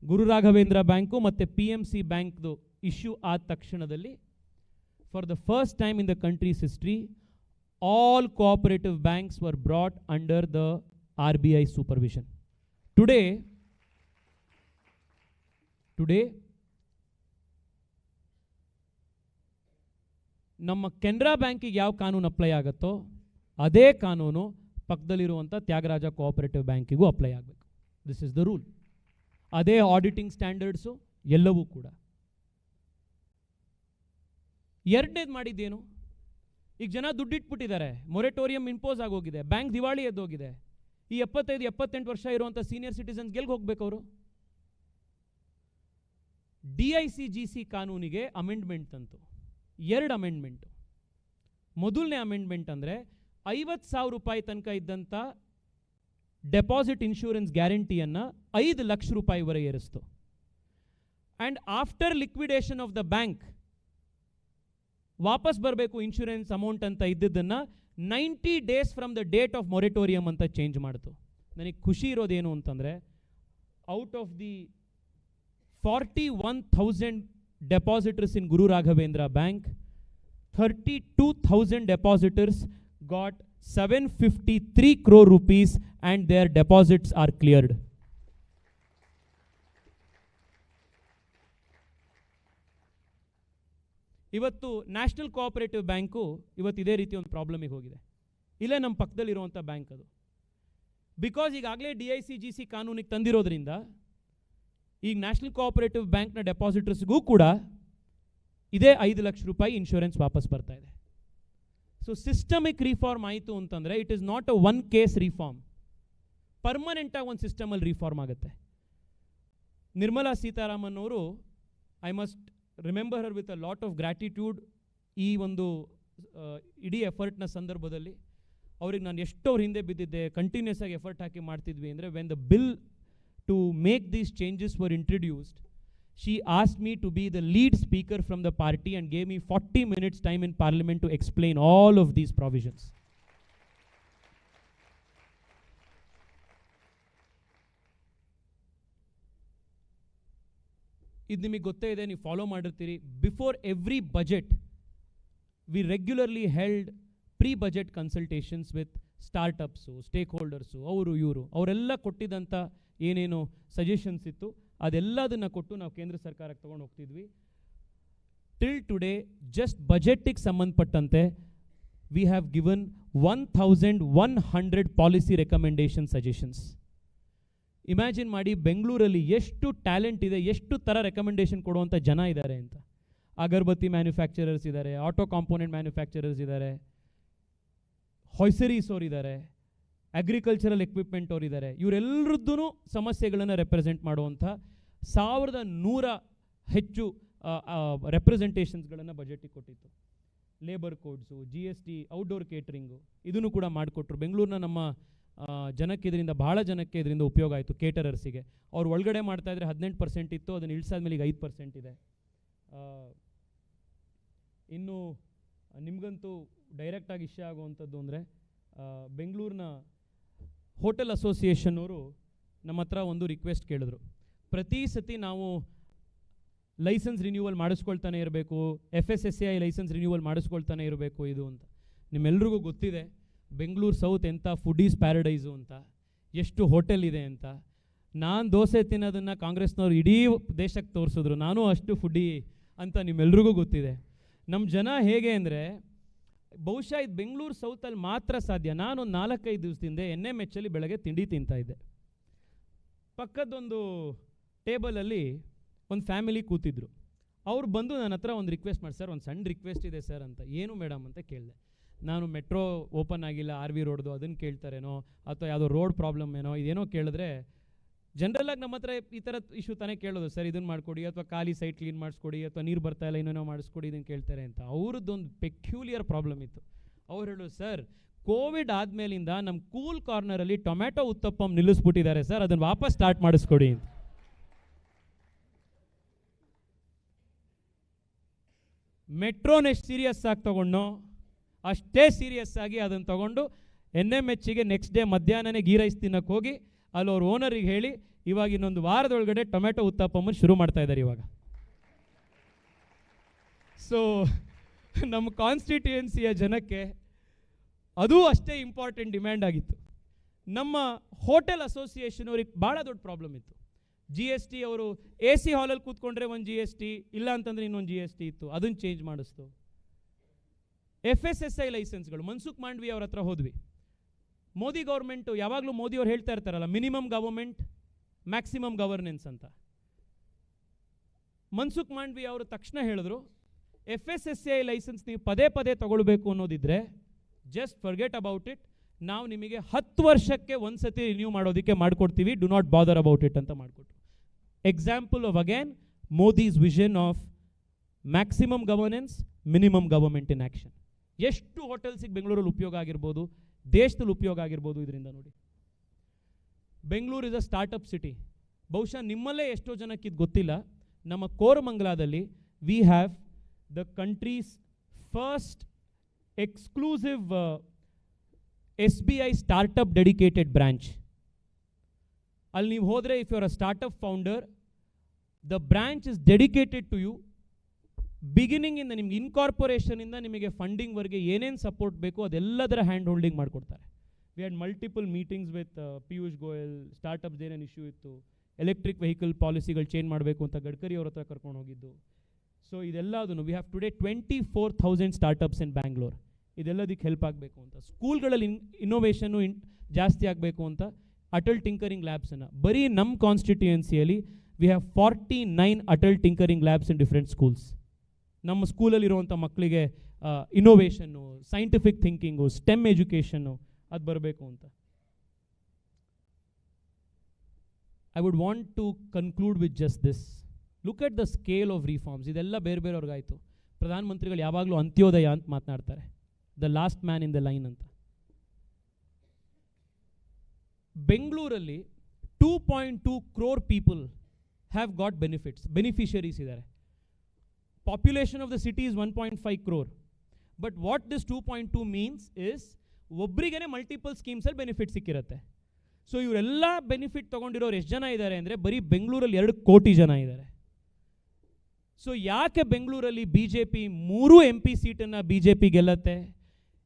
ಗುರು ರಾಘವೇಂದ್ರ ಬ್ಯಾಂಕು ಮತ್ತು PMC ಬ್ಯಾಂಕ್ದು ಇಶ್ಯೂ ಆದ ತಕ್ಷಣದಲ್ಲಿ for the first time in the country's history all cooperative banks were brought under the RBI supervision. Today, ನಮ್ಮ ಕೆನರಾ ಬ್ಯಾಂಕಿಗೆ ಯಾವ ಕಾನೂನು ಅಪ್ಲೈ ಆಗುತ್ತೋ ಅದೇ ಕಾನೂನು ಪಕ್ಕದಲ್ಲಿರುವಂಥ ತ್ಯಾಗರಾಜ ಕೋಆಪರೇಟಿವ್ ಬ್ಯಾಂಕಿಗೂ ಅಪ್ಲೈ ಆಗಬೇಕು. This is the rule. ಅದೇ ಆಡಿಟಿಂಗ್ ಸ್ಟ್ಯಾಂಡರ್ಡ್ಸು ಎಲ್ಲವೂ ಕೂಡ. ಎರಡನೇದು ಮಾಡಿದ್ದೇನು, ಈಗ ಜನ ದುಡ್ಡಿಟ್ಬಿಟ್ಟಿದ್ದಾರೆ, ಮೊರೆಟೋರಿಯಂ ಇಂಪೋಸ್ ಆಗೋಗಿದೆ, ಬ್ಯಾಂಕ್ ದಿವಾಳಿ ಎದ್ದೋಗಿದೆ. ಈ 75-78 ವರ್ಷ ಇರುವಂಥ ಸೀನಿಯರ್ ಸಿಟಿಸನ್ಸ್ ಗೆಲ್ಗೆ ಹೋಗ್ಬೇಕು ಅವರು. DICGC ಕಾನೂನಿಗೆ ಅಮೆಂಡ್ಮೆಂಟ್ ತಂತು. 2 ಅಮೆಂಡ್ಮೆಂಟು. ಮೊದಲನೇ ಅಮೆಂಡ್ಮೆಂಟ್ ಅಂದರೆ 50,000 ರೂಪಾಯಿ ತನಕ ಇದ್ದಂಥ ಡೆಪಾಸಿಟ್ ಇನ್ಶೂರೆನ್ಸ್ ಗ್ಯಾರಂಟಿಯನ್ನು 5 ಲಕ್ಷ ರೂಪಾಯಿವರೆಗೆ ಏರಿಸ್ತು. And after liquidation of the bank ವಾಪಸ್ ಬರಬೇಕು ಇನ್ಶೂರೆನ್ಸ್ ಅಮೌಂಟ್ ಅಂತ ಇದ್ದಿದ್ದನ್ನು 90 days from the date of moratorium ಅಂತ ಚೇಂಜ್ ಮಾಡ್ತು. ನನಗೆ ಖುಷಿ ಇರೋದೇನು ಅಂತಂದರೆ, out of the 41,000 depositors in Guru Raghavendra Bank, 32,000 depositors got 753 crore rupees and their deposits are cleared. ಇವತ್ತು ನ್ಯಾಷನಲ್ ಕೋಆಪರೇಟಿವ್ ಬ್ಯಾಂಕು ಇವತ್ತು ಇದೇ ರೀತಿ ಒಂದು ಪ್ರಾಬ್ಲಮಿಗೆ ಹೋಗಿದೆ. ಇಲ್ಲೇ ನಮ್ಮ ಪಕ್ಕದಲ್ಲಿರುವಂಥ ಬ್ಯಾಂಕ್ ಅದು. ಬಿಕಾಸ್ ಈಗಾಗಲೇ DICGC ಕಾನೂನಿಗೆ ತಂದಿರೋದ್ರಿಂದ ಈಗ ನ್ಯಾಷನಲ್ ಕೋಆಪರೇಟಿವ್ ಬ್ಯಾಂಕ್ನ ಡೆಪಾಸಿಟರ್ಸ್ಗೂ ಕೂಡ ಇದೇ 5 ಲಕ್ಷ ರೂಪಾಯಿ ಇನ್ಶೂರೆನ್ಸ್ ವಾಪಸ್ ಬರ್ತಾ ಇದೆ. ಸೊ ಸಿಸ್ಟಮಿಕ್ ರಿಫಾರ್ಮ್ ಆಯಿತು ಅಂತಂದರೆ it is not a one case reform, ಪರ್ಮನೆಂಟಾಗಿ ಒಂದು ಸಿಸ್ಟಮಲ್ಲಿ ರಿಫಾರ್ಮ್ ಆಗುತ್ತೆ. ನಿರ್ಮಲಾ ಸೀತಾರಾಮನ್ ಅವರು, I must remember her with a lot of gratitude, ಈ ಒಂದು ಇಡೀ ಎಫರ್ಟ್ನ ಸಂದರ್ಭದಲ್ಲಿ ಅವ್ರಿಗೆ ನಾನು ಎಷ್ಟೋ ಹಿಂದೆ ಬಿದ್ದಿದ್ದೆ, ಕಂಟಿನ್ಯೂಸ್ ಆಗಿ ಎಫರ್ಟ್ ಹಾಕಿ ಮಾಡ್ತಿದ್ವಿ. ಅಂದರೆ when the bill to make these changes were introduced, she asked me to be the lead speaker from the party and gave me 40 minutes time in parliament to explain all of these provisions. ಇದು ನಿಮಗೆ ಗೊತ್ತೇ ಇದೆ, ನೀವು ಫಾಲೋ ಮಾಡಿರ್ತೀರಿ. Before every budget we regularly held pre-budget consultations with startups, stakeholders, ಇವರು ಅವರೆಲ್ಲ ಕೊಟ್ಟಿದ್ದಂಥ ಏನೇನು ಸಜೆಷನ್ಸ್ ಇತ್ತು ಅದೆಲ್ಲದನ್ನು ಕೊಟ್ಟು ನಾವು ಕೇಂದ್ರ ಸರ್ಕಾರಕ್ಕೆ ತೊಗೊಂಡು ಹೋಗ್ತಿದ್ವಿ. ಟಿಲ್ ಟುಡೇ ಜಸ್ಟ್ ಬಜೆಟ್ಟಿಗೆ ಸಂಬಂಧಪಟ್ಟಂತೆ we have given 1,100 policy recommendation suggestions. Imagine ಮಾಡಿ, ಬೆಂಗಳೂರಲ್ಲಿ ಎಷ್ಟು ಟ್ಯಾಲೆಂಟ್ ಇದೆ, ಎಷ್ಟು ಥರ ರೆಕಮೆಂಡೇಷನ್ ಕೊಡುವಂಥ ಜನ ಇದ್ದಾರೆ ಅಂತ. ಅಗರಬತ್ತಿ ಮ್ಯಾನುಫ್ಯಾಕ್ಚರರ್ಸ್ ಇದ್ದಾರೆ, ಆಟೋ ಕಾಂಪೋನೆಂಟ್ ಮ್ಯಾನುಫ್ಯಾಕ್ಚರರ್ಸ್ ಇದ್ದಾರೆ, ಹೊಯ್ಸರೀಸ್ ಅವ್ರು ಇದ್ದಾರೆ, ಅಗ್ರಿಕಲ್ಚರಲ್ ಎಕ್ವಿಪ್ಮೆಂಟ್ ಅವರಿದ್ದಾರೆ, ಇವರೆಲ್ಲರದ್ದೂ ಸಮಸ್ಯೆಗಳನ್ನು ರೆಪ್ರೆಸೆಂಟ್ ಮಾಡುವಂಥ 1100 ಹೆಚ್ಚು ರೆಪ್ರೆಸೆಂಟೇಷನ್ಸ್ಗಳನ್ನು ಬಜೆಟಿಗೆ ಕೊಟ್ಟಿತ್ತು. ಲೇಬರ್ ಕೋಡ್ಸು, GST, ಔಟ್ಡೋರ್ ಕೇಟ್ರಿಂಗು ಇದನ್ನು ಕೂಡ ಮಾಡಿಕೊಟ್ರು. ಬೆಂಗಳೂರಿನ ನಮ್ಮ ಜನಕ್ಕೆ ಇದರಿಂದ ಭಾಳ ಜನಕ್ಕೆ ಇದರಿಂದ ಉಪಯೋಗ ಆಯಿತು. ಕೇಟರರ್ಸಿಗೆ ಅವ್ರು ಒಳಗಡೆ ಮಾಡ್ತಾಯಿದ್ರೆ 18% ಇತ್ತು, ಅದನ್ನು ಇಳಿಸಾದ್ಮೇಲೆ ಈಗ 5% ಇದೆ. ಇನ್ನು ನಿಮಗಂತೂ ಡೈರೆಕ್ಟಾಗಿ ಇಷ್ಟ ಆಗುವಂಥದ್ದು ಅಂದರೆ ಬೆಂಗಳೂರಿನ ಹೋಟೆಲ್ ಅಸೋಸಿಯೇಷನ್ ಅವರು ನಮ್ಮ ಹತ್ರ ಒಂದು ರಿಕ್ವೆಸ್ಟ್ ಕೇಳಿದ್ರು. ಪ್ರತಿ ಸತಿ ನಾವು ಲೈಸೆನ್ಸ್ ರಿನ್ಯೂವಲ್ ಮಾಡಿಸ್ಕೊಳ್ತಾನೆ ಇರಬೇಕು, FSSAI ಲೈಸೆನ್ಸ್ ರಿನ್ಯೂವಲ್ ಮಾಡಿಸ್ಕೊಳ್ತಾನೆ ಇರಬೇಕು ಇದು ಅಂತ. ನಿಮ್ಮೆಲ್ರಿಗೂ ಗೊತ್ತಿದೆ ಬೆಂಗಳೂರು ಸೌತ್ ಎಂಥ ಫುಡೀಸ್ ಪ್ಯಾರಡೈಸು ಅಂತ, ಎಷ್ಟು ಹೋಟೆಲ್ ಇದೆ ಅಂತ. ನಾನು ದೋಸೆ ತಿನ್ನೋದನ್ನು ಕಾಂಗ್ರೆಸ್ನವ್ರು ಇಡೀ ದೇಶಕ್ಕೆ ತೋರಿಸಿದ್ರು, ನಾನು ಅಷ್ಟು ಫುಡ್ಡಿ ಅಂತ ನಿಮ್ಮೆಲ್ರಿಗೂ ಗೊತ್ತಿದೆ. ನಮ್ಮ ಜನ ಹೇಗೆ ಅಂದರೆ, ಬಹುಶಃ ಇದು ಬೆಂಗಳೂರು ಸೌತಲ್ಲಿ ಮಾತ್ರ ಸಾಧ್ಯ. ನಾನೊಂದು 4-5 ದಿವಸದಿಂದ NMHಲ್ಲಿ ಬೆಳಗ್ಗೆ ತಿಂಡಿ ತಿಂತಾಯಿದ್ದೆ. ಪಕ್ಕದೊಂದು ಟೇಬಲಲ್ಲಿ ಒಂದು ಫ್ಯಾಮಿಲಿ ಕೂತಿದ್ರು. ಅವ್ರು ಬಂದು ನನ್ನ ಹತ್ರ ಒಂದು ರಿಕ್ವೆಸ್ಟ್ ಮಾಡಿ, ಸರ್ ಒಂದು ಸಣ್ಣ ರಿಕ್ವೆಸ್ಟ್ ಇದೆ ಸರ್ ಅಂತ. ಏನು ಮೇಡಮ್ ಅಂತ ಕೇಳಿದೆ. ನಾನು ಮೆಟ್ರೋ ಓಪನ್ ಆಗಿಲ್ಲ, RV ರೋಡ್ದು, ಅದನ್ನು ಕೇಳ್ತಾರೇನೋ ಅಥವಾ ಯಾವುದೋ ರೋಡ್ ಪ್ರಾಬ್ಲಮ್ ಏನೋ ಇದೇನೋ ಕೇಳಿದ್ರೆ, ಜನರಲ್ಲಾಗಿ ನಮ್ಮ ಹತ್ರ ಈ ಥರ ಇಶ್ಯೂ ತಾನೇ ಕೇಳೋದು, ಸರ್ ಇದನ್ನು ಮಾಡಿಕೊಡಿ ಅಥವಾ ಖಾಲಿ ಸೈಟ್ ಕ್ಲೀನ್ ಮಾಡಿಸ್ಕೊಡಿ ಅಥವಾ ನೀರು ಬರ್ತಾ ಇಲ್ಲ ಇನ್ನೇನೋ ಮಾಡಿಸ್ಕೊಡಿ ಇದನ್ನು ಕೇಳ್ತಾರೆ ಅಂತ. ಅವ್ರದ್ದೊಂದು ಪೆಕ್ಯುಲಿಯರ್ ಪ್ರಾಬ್ಲಮ್ ಇತ್ತು. ಅವ್ರು ಹೇಳೋದು, ಸರ್ ಕೋವಿಡ್ ಆದಮೇಲಿಂದ ನಮ್ಮ ಕೂಲ್ ಕಾರ್ನರಲ್ಲಿ ಟೊಮ್ಯಾಟೊ ಉತ್ತಪ್ಪಂ ನಿಲ್ಲಿಸ್ಬಿಟ್ಟಿದ್ದಾರೆ ಸರ್, ಅದನ್ನು ವಾಪಸ್ ಸ್ಟಾರ್ಟ್ ಮಾಡಿಸ್ಕೊಡಿ ಅಂತ. ಮೆಟ್ರೋನ ಎಷ್ಟು ಸೀರಿಯಸ್ ಆಗಿ ತೊಗೊಂಡು ಅಷ್ಟೇ ಸೀರಿಯಸ್ ಆಗಿ ಅದನ್ನು ತೊಗೊಂಡು NMHಗೆ ನೆಕ್ಸ್ಟ್ ಡೇ ಮಧ್ಯಾಹ್ನನೇ ಗೀ ರೈಸ್ ತಿನ್ನಕ್ಕೆ ಹೋಗಿ ಅಲ್ಲಿ ಅವ್ರ ಓನರಿಗೆ ಹೇಳಿ ಇವಾಗ ಇನ್ನೊಂದು ವಾರದೊಳಗಡೆ ಟೊಮೆಟೊ ಉತ್ತಪ್ಪಮ್ಮನ್ನು ಶುರು ಮಾಡ್ತಾ ಇದ್ದಾರೆ ಇವಾಗ. ಸೊ ನಮ್ಮ ಕಾನ್ಸ್ಟಿಟ್ಯೂಯೆನ್ಸಿಯ ಜನಕ್ಕೆ ಅದು ಅಷ್ಟೇ ಇಂಪಾರ್ಟೆಂಟ್ ಡಿಮ್ಯಾಂಡ್ ಆಗಿತ್ತು. ನಮ್ಮ ಹೋಟೆಲ್ ಅಸೋಸಿಯೇಷನ್ ಅವ್ರಿಗೆ ಭಾಳ ದೊಡ್ಡ ಪ್ರಾಬ್ಲಮ್ ಇತ್ತು. GST ಅವರು AC ಹಾಲಲ್ಲಿ ಕೂತ್ಕೊಂಡ್ರೆ ಒಂದು GST, ಇಲ್ಲ ಅಂತಂದರೆ ಇನ್ನೊಂದು GST ಇತ್ತು, ಅದನ್ನು ಚೇಂಜ್ ಮಾಡಿಸ್ತು. FSSAI ಲೈಸೆನ್ಸ್ಗಳು ಮನ್ಸುಖ್ ಮಾಂಡವಿ ಅವ್ರ ಹತ್ರ ಹೋದ್ವಿ. ಮೋದಿ ಗೌರ್ಮೆಂಟು ಯಾವಾಗಲೂ ಮೋದಿಯವ್ರು ಹೇಳ್ತಾ ಇರ್ತಾರಲ್ಲ, ಮಿನಿಮಮ್ ಗವರ್ಮೆಂಟ್ ಮ್ಯಾಕ್ಸಿಮಮ್ ಗವರ್ನೆನ್ಸ್ ಅಂತ. ಮನ್ಸುಖ್ ಮಾಂಡವಿ ಅವರು ತಕ್ಷಣ ಹೇಳಿದ್ರು, FSSAI ಲೈಸೆನ್ಸ್ ನೀವು ಪದೇ ಪದೇ ತಗೊಳ್ಬೇಕು ಅನ್ನೋದಿದ್ರೆ ಜಸ್ಟ್ ಫರ್ಗೆಟ್ ಅಬೌಟ್ ಇಟ್, ನಾವು ನಿಮಗೆ 10 ವರ್ಷಕ್ಕೆ ಒಂದು ಸತಿ ರಿನ್ಯೂ ಮಾಡೋದಕ್ಕೆ ಮಾಡಿಕೊಡ್ತೀವಿ, do not bother about it ಅಂತ ಮಾಡಿಕೊಟ್ರು. Example of again Modi's vision of maximum governance, minimum government in action. ಎಷ್ಟು ಹೋಟೆಲ್ಸಿಗೆ ಬೆಂಗಳೂರಲ್ಲಿ ಉಪಯೋಗ ಆಗಿರ್ಬೋದು, ದೇಶದಲ್ಲಿ ಉಪಯೋಗ ಆಗಿರ್ಬೋದು ಇದರಿಂದ. ನೋಡಿ, Bengaluru is a startup city. ಬಹುಶಃ ನಿಮ್ಮಲ್ಲೇ ಎಷ್ಟೋ ಜನಕ್ಕೆ ಇದು ಗೊತ್ತಿಲ್ಲ, ನಮ್ಮ ಕೋರಮಂಗಲದಲ್ಲಿ we have the country's first exclusive SBI startup dedicated branch. ಅಲ್ಲಿ ನೀವು ಹೋದರೆ, if you are a startup founder, the branch is dedicated to you. ಬಿಗಿನಿಂಗಿಂದ ನಿಮ್ಗೆ ಇನ್ಕಾರ್ಪೊರೇಷನಿಂದ ನಿಮಗೆ ಫಂಡಿಂಗ್ವರೆಗೆ ಏನೇನು ಸಪೋರ್ಟ್ ಬೇಕು ಅದೆಲ್ಲದರ ಹ್ಯಾಂಡ್ ಹೋಲ್ಡಿಂಗ್ ಮಾಡಿಕೊಡ್ತಾರೆ. We had multiple meetings with Piyush Goyal. Startups ಏನೇನು ಇಶ್ಯೂ ಇತ್ತು, ಎಲೆಕ್ಟ್ರಿಕ್ ವೆಹಿಕಲ್ ಪಾಲಿಸಿಗಳು ಚೇಂಜ್ ಮಾಡಬೇಕು ಅಂತ ಗಡ್ಕರಿ ಅವ್ರ ಹತ್ರ ಕರ್ಕೊಂಡು ಹೋಗಿದ್ದು. ಸೊ ಇದೆಲ್ಲದನ್ನು we have today 24,000 startups in Bangalore. ಇದೆಲ್ಲದಕ್ಕೆ ಹೆಲ್ಪ್ ಆಗಬೇಕು ಅಂತ, ಸ್ಕೂಲ್ಗಳಲ್ಲಿ ಇನ್ನೋವೇಷನ್ನು ಜಾಸ್ತಿ ಆಗಬೇಕು ಅಂತ ಅಟಲ್ ಟಿಂಕರಿಂಗ್ ಲ್ಯಾಬ್ಸನ್ನು ಬರೀ ನಮ್ಮ ಕಾನ್ಸ್ಟಿಟ್ಯೂಯೆನ್ಸಿಯಲ್ಲಿ we have 49 Atal tinkering labs in different schools. ನಮ್ಮ ಸ್ಕೂಲಲ್ಲಿರುವಂಥ ಮಕ್ಕಳಿಗೆ innovation, scientific thinking, STEM education ಅದು ಬರಬೇಕು ಅಂತ. I would want to conclude with just this. Look at the scale of reforms. ಇದೆಲ್ಲ ಬೇರೆ ಬೇರೆಯವ್ರಿಗಾಯಿತು. ಪ್ರಧಾನಮಂತ್ರಿಗಳು ಯಾವಾಗಲೂ ಅಂತ್ಯೋದಯ ಅಂತ ಮಾತನಾಡ್ತಾರೆ, the last man in the line ಅಂತ. ಬೆಂಗಳೂರಲ್ಲಿ 2.2 crore people have got beneficiaries ಇದ್ದಾರೆ. Population of the city is 1.5 crore. But what this 2.2 means is, ಒಬ್ಬರಿಗೇ ಮಲ್ಟಿಪಲ್ ಸ್ಕೀಮ್ಸಲ್ಲಿ ಬೆನಿಫಿಟ್ ಸಿಕ್ಕಿರುತ್ತೆ. ಸೊ ಇವರೆಲ್ಲ ಬೆನಿಫಿಟ್ ತೊಗೊಂಡಿರೋರು ಎಷ್ಟು ಜನ ಇದ್ದಾರೆ ಅಂದರೆ, ಬರೀ ಬೆಂಗಳೂರಲ್ಲಿ 2 ಕೋಟಿ ಜನ ಇದ್ದಾರೆ. ಸೊ ಯಾಕೆ ಬೆಂಗಳೂರಲ್ಲಿ BJP 3 MP ಸೀಟನ್ನು BJP ಗೆಲ್ಲತ್ತೆ?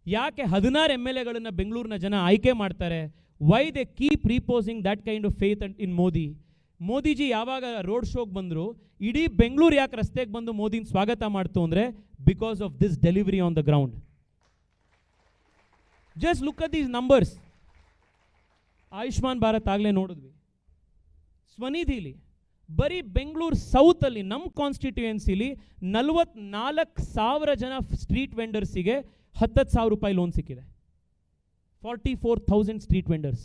ಯಾಕೆ 16 MLAಗಳನ್ನು ಬೆಂಗಳೂರಿನ ಜನ ಆಯ್ಕೆ ಮಾಡ್ತಾರೆ? Why they keep reposing that kind of faith in Modi? Modiji ಯಾವಾಗ ರೋಡ್ ಶೋಗೆ ಬಂದರು, ಇಡೀ ಬೆಂಗಳೂರು ಯಾಕೆ ರಸ್ತೆಗೆ ಬಂದು ಮೋದಿನ ಸ್ವಾಗತ ಮಾಡ್ತು ಅಂದರೆ, because of this delivery on the ground. Just look at these numbers. Ayushman Bharat ಆಗಲೇ ನೋಡಿದ್ವಿ, ಸ್ವನಿಧಿಲಿ ಬರೀ ಬೆಂಗಳೂರು ಸೌತಲ್ಲಿ ನಮ್ಮ ಕಾನ್ಸ್ಟಿಟ್ಯೂಯೆನ್ಸಿಲಿ 44,000 ಜನ ಸ್ಟ್ರೀಟ್ ವೆಂಡರ್ಸಿಗೆ 10,000 ರೂಪಾಯಿ ಲೋನ್ ಸಿಕ್ಕಿದೆ. 44,000 ಸ್ಟ್ರೀಟ್ ವೆಂಡರ್ಸ್.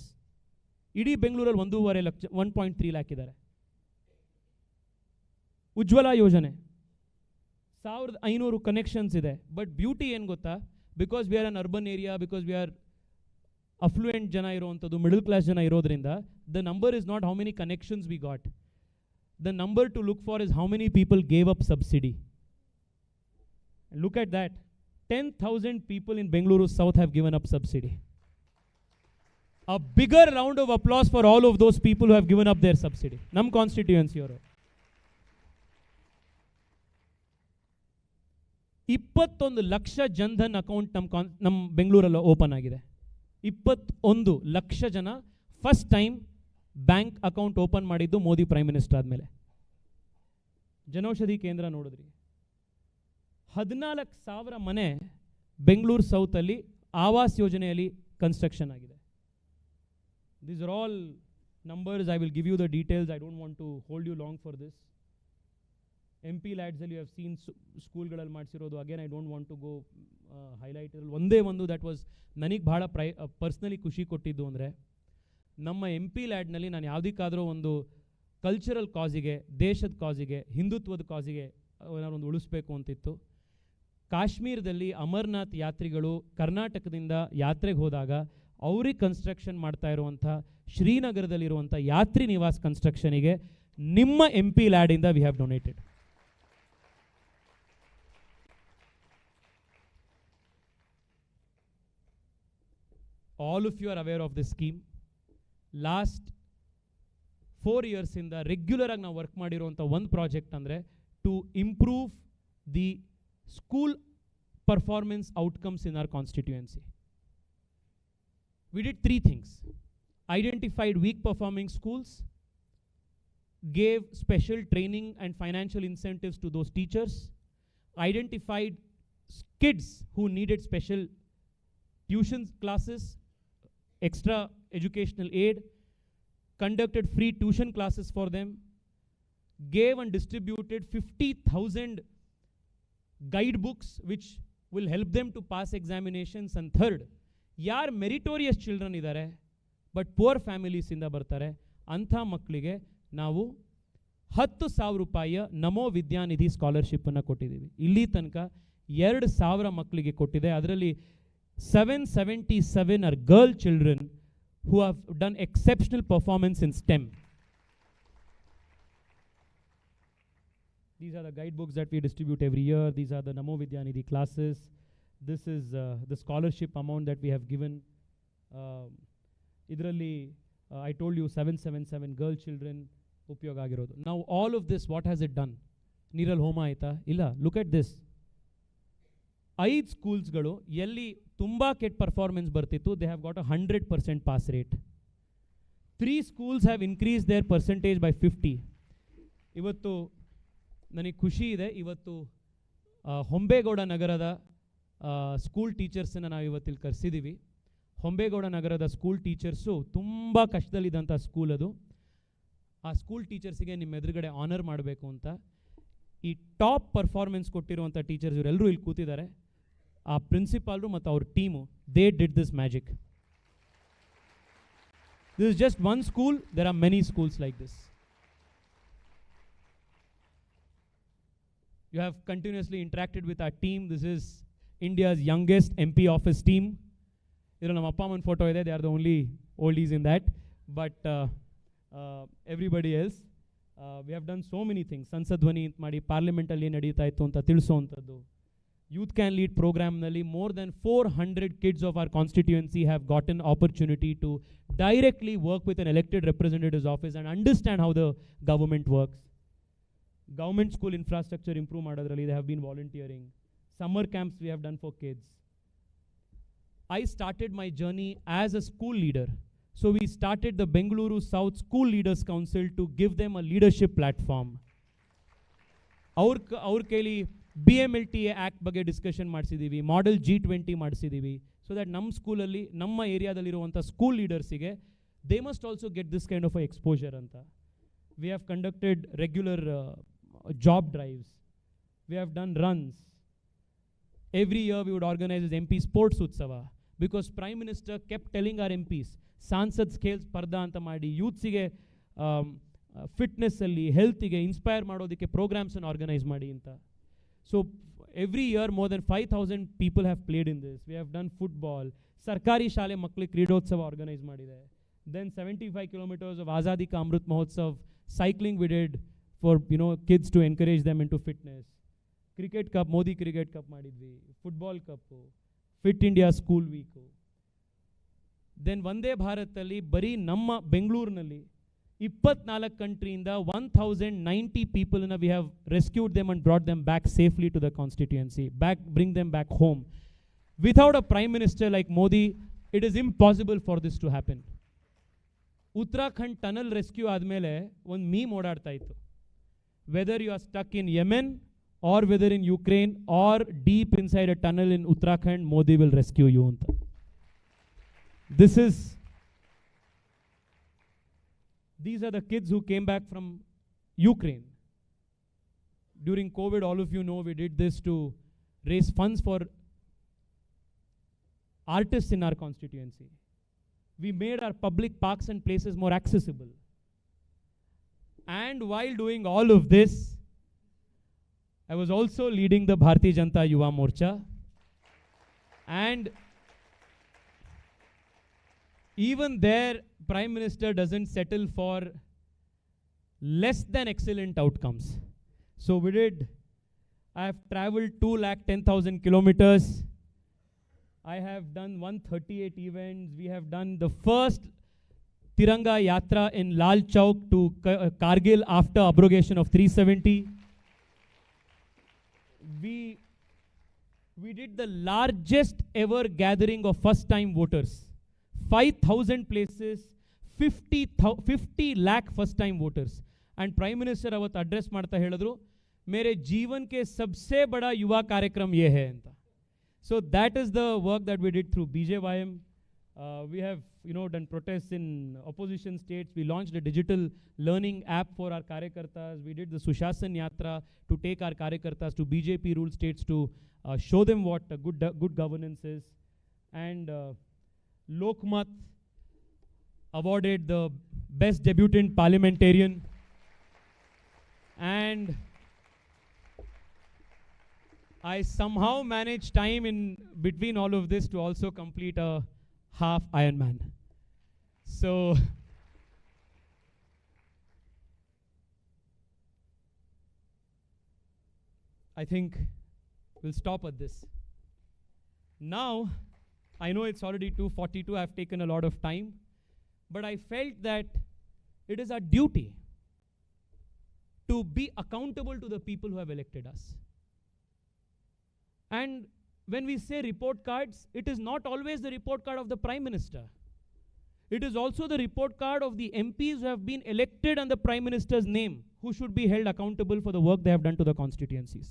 ಇಡೀ ಬೆಂಗಳೂರಲ್ಲಿ 1.5 ಲಕ್ಷ 1.3 ಲ್ಯಾಕ್ ಇದ್ದಾರೆ. ಉಜ್ವಲ ಯೋಜನೆ 1500 ಕನೆಕ್ಷನ್ಸ್ ಇದೆ. ಬಟ್ ಬ್ಯೂಟಿ ಏನು ಗೊತ್ತಾ, because we are an urban area, because we are affluent ಜನ ಇರುವಂಥದ್ದು, ಮಿಡಲ್ ಕ್ಲಾಸ್ ಜನ ಇರೋದ್ರಿಂದ, the number is not how many connections we got. The number to look for is how many people gave up subsidy. Look at that. 10,000 people in Bengaluru South have given up subsidy. A bigger round of applause for all of those people who have given up their subsidy. Nam constituency ಅವರು 21 ಲಕ್ಷ ಜನ್ಧನ್ ಅಕೌಂಟ್ ನಮ್ಮ ಬೆಂಗಳೂರಲ್ಲಿ ಓಪನ್ ಆಗಿದೆ. 21 ಲಕ್ಷ ಜನ first time bank account open ಮಾಡಿದ್ದು ಮೋದಿ ಪ್ರೈಮ್ ಮಿನಿಸ್ಟರ್ ಆದಮೇಲೆ. ಜನೌಷಧಿ ಕೇಂದ್ರ ನೋಡಿದ್ರಿ, 14,000 ಮನೆ ಬೆಂಗಳೂರು ಸೌತಲ್ಲಿ ಆವಾಸ್ ಯೋಜನೆಯಲ್ಲಿ ಕನ್ಸ್ಟ್ರಕ್ಷನ್ ಆಗಿದೆ. These are all numbers. I will give you the details. I don't want to hold you long for this. MP lads you have seen schoolಗಳಲ್ಲಿ ಮಾಡಿಸಿರೋದು. Again, I don't want to go highlight. ಒಂದೇ ಒಂದು that was ನನಗೆ ಬಹಳ ಪರ್ಸ್ನಲಿ ಖುಷಿ ಕೊಟ್ಟಿದ್ದು ಅಂದರೆ, ನಮ್ಮ MP ಲ್ಯಾಡ್ನಲ್ಲಿ ನಾನು ಯಾವುದಕ್ಕಾದರೂ ಒಂದು ಕಲ್ಚರಲ್ ಕಾಸಿಗೆ, ದೇಶದ ಕಾಸಿಗೆ, ಹಿಂದುತ್ವದ ಕಾಸಿಗೆ ಏನಾದ್ರು ಒಂದು ಉಳಿಸ್ಬೇಕು ಅಂತಿತ್ತು. ಕಾಶ್ಮೀರದಲ್ಲಿ ಅಮರ್ನಾಥ್ ಯಾತ್ರಿಗಳು ಕರ್ನಾಟಕದಿಂದ ಯಾತ್ರೆಗೆ ಹೋದಾಗ ಅವ್ರಿಗೆ ಕನ್ಸ್ಟ್ರಕ್ಷನ್ ಮಾಡ್ತಾ ಇರುವಂಥ ಶ್ರೀನಗರದಲ್ಲಿರುವಂಥ ಯಾತ್ರಿ ನಿವಾಸ್ ಕನ್ಸ್ಟ್ರಕ್ಷನಿಗೆ ನಿಮ್ಮ MP ಲ್ಯಾಡಿಂದ we have donated. All of you are aware of this scheme. Last 4 years ಇಂದ ರೆಗ್ಯುಲರ್ ಆಗಿ ನಾವು ವರ್ಕ್ ಮಾಡಿರುವಂಥ ಒಂದು ಪ್ರಾಜೆಕ್ಟ್ ಅಂದರೆ to improve the school performance outcomes in our constituency. We did 3 things. Identified weak performing schools, gave special training and financial incentives to those teachers, identified kids who needed special tuition classes, extra educational aid, conducted free tuition classes for them, gave and distributed 50,000 guidebooks which will help them to pass examinations. And third, ಯಾರು ಮೆರಿಟೋರಿಯಸ್ ಚಿಲ್ಡ್ರನ್ ಇದ್ದಾರೆ ಬಟ್ ಪುವರ್ ಫ್ಯಾಮಿಲೀಸಿಂದ ಬರ್ತಾರೆ ಅಂಥ ಮಕ್ಕಳಿಗೆ ನಾವು 10,000 ರೂಪಾಯಿಯ ನಮೋ ವಿದ್ಯಾನಿಧಿ ಸ್ಕಾಲರ್ಶಿಪ್ಪನ್ನು ಕೊಟ್ಟಿದ್ದೀವಿ. ಇಲ್ಲಿ ತನಕ 2,000 ಮಕ್ಕಳಿಗೆ ಕೊಟ್ಟಿದೆ. ಅದರಲ್ಲಿ 777 are girl children who have done exceptional performance in STEM. These are the guidebooks that we distribute every year. These are the Namo Vidyanidhi classes. This is the scholarship amount that we have given. Idralli, I told you 777 girl children upyoga agirodu. Now all of this, what has it done? Niral homa aita? Illa. Look at this. 5 schools galu yelli tumba ket performance bartittu, they have got a 100% pass rate. 3 schools have increased their percentage by 50. Ivattu ನನಗೆ ಖುಷಿ ಇದೆ. ಇವತ್ತು ಹೊಂಬೇಗೌಡ ನಗರದ ಸ್ಕೂಲ್ ಟೀಚರ್ಸನ್ನು ನಾವು ಇವತ್ತಿಲ್ಲಿ ಕರೆಸಿದ್ದೀವಿ. ಹೊಂಬೇಗೌಡ ನಗರದ ಸ್ಕೂಲ್ ಟೀಚರ್ಸು ತುಂಬ ಕಷ್ಟದಲ್ಲಿದ್ದಂಥ ಸ್ಕೂಲ್ ಅದು. ಆ ಸ್ಕೂಲ್ ಟೀಚರ್ಸಿಗೆ ನಿಮ್ಮ ಎದುರುಗಡೆ ಆನರ್ ಮಾಡಬೇಕು ಅಂತ ಈ ಟಾಪ್ ಪರ್ಫಾರ್ಮೆನ್ಸ್ ಕೊಟ್ಟಿರುವಂಥ ಟೀಚರ್ಸ್ ಇವರೆಲ್ಲರೂ ಇಲ್ಲಿ ಕೂತಿದ್ದಾರೆ. ಆ ಪ್ರಿನ್ಸಿಪಾಲ್ರು ಮತ್ತು ಅವ್ರ team, they did this magic. This is just one school, there are many schools like this. You have continuously interacted with our team. This is India's youngest MP office team. Idra nam appa amman photo ide, they are the only oldies in that. But everybody else, we have done so many things. Sansadhwani ant ಮಾಡಿ ಪಾರ್ಲಿಮೆಂಟ್ ಅಲ್ಲಿ ನಡೆಯುತ್ತಾ ಇತ್ತು ಅಂತ ತಿಳಿಸುವಂಥದ್ದು. Youth Can Lead program nalli more than 400 kids of our constituency have gotten opportunity to directly work with an elected representative's office and understand how the government works. Government school infrastructure improve ಮಾಡೋದ್ರಲ್ಲಿ they have been volunteering. Summer camps we have done for kids. I started my journey as a school leader. So we started the Bengaluru South School Leaders Council to give them a leadership platform. ಅವ್ರ ಕೈಲಿ BMLTA ಆ್ಯಕ್ಟ್ ಬಗ್ಗೆ ಡಿಸ್ಕಷನ್ ಮಾಡಿಸಿದ್ದೀವಿ, ಮಾಡೆಲ್ G20 ಮಾಡಿಸಿದ್ದೀವಿ. ಸೊ ದಟ್ ನಮ್ಮ ಸ್ಕೂಲಲ್ಲಿ, ನಮ್ಮ ಏರಿಯಾದಲ್ಲಿರುವಂಥ ಸ್ಕೂಲ್ ಲೀಡರ್ಸಿಗೆ they must also get this kind of exposure ಅಂತ. We have conducted regular job drives. We have done runs. Every year we would organize this MP Sports Utsava. Because Prime Minister kept telling our MPs, Sansad Scale Sparda anta ಮಾಡಿ ಯೂತ್ಸಿಗೆ ಫಿಟ್ನೆಸ್ಸಲ್ಲಿ ಹೆಲ್ತಿಗೆ ಇನ್ಸ್ಪೈರ್ ಮಾಡೋದಕ್ಕೆ ಪ್ರೋಗ್ರಾಮ್ಸನ್ನು ಆರ್ಗನೈಸ್ ಮಾಡಿ ಅಂತ. So every year more than 5,000 people have played in this. We have done football. Sarkari ಶಾಲೆ ಮಕ್ಕಳಿಗೆ ಕ್ರೀಡೋತ್ಸವ ಆರ್ಗನೈಸ್ ಮಾಡಿದೆ. Then 75 kilometers of Azadi Ka Amrit Mahotsav cycling we did for kids to encourage them into fitness. Cricket Cup, Modi Cricket Cup ಮಾಡಿದ್ವಿ. Football Cup, Fit India School Week. Then Vande Bharat ಅಲ್ಲಿ ಬರೀ ನಮ್ಮ ಬೆಂಗಳೂರಿನಲ್ಲಿ 24 ಕಂಟ್ರಿಯಿಂದ 1090 people we have rescued them and brought them back safely to the constituency, bring them back home. Without a prime minister like Modi, it is impossible for this to happen. Uttarakhand tunnel rescue ಆದಮೇಲೆ ಒಂದು ಮೀಮ್ ಓಡಾಡ್ತಾ ಇತ್ತು, whether you are stuck in Yemen or whether in Ukraine or deep inside a tunnel in Uttarakhand, Modi will rescue you anta. These are the kids who came back from Ukraine. During COVID, all of you know we did this to raise funds for artists in our constituency. We made our public parks and places more accessible. And while doing all of this, I was also leading the Bharatiya Janata Yuva Morcha. And even there, Prime Minister doesn't settle for less than excellent outcomes. So I have traveled 210,000 kilometers. I have done 138 events. We have done the first Tiranga Yatra in Lal Chowk to Kargil after abrogation of 370. We did the largest ever gathering of first-time voters. 5,000 places, 50 lakh first-time voters. And Prime Minister avat address ಮಾಡ್ತಾ ಹೇಳಿದ್ರು, मेरे जीवन के सबसे बड़ा युवा कार्यक्रम ये है ಅಂತ. So that is the work that we did through BJYM. We have done protests in opposition states. We launched a digital learning app for our karyakartas. We did the Sushasan Yatra to take our karyakartas to BJP ruled states to show them what good governance is. And Lokmat awarded the best debutant parliamentarian. And I somehow managed time in between all of this to also complete a half Ironman. So I think we'll stop at this. Now, I know it's already 2:42, I've taken a lot of time, but I felt that it is our duty to be accountable to the people who have elected us. And when we say report cards, it is not always the report card of the Prime Minister. It is also the report card of the MPs who have been elected on the Prime Minister's name, who should be held accountable for the work they have done to the constituencies.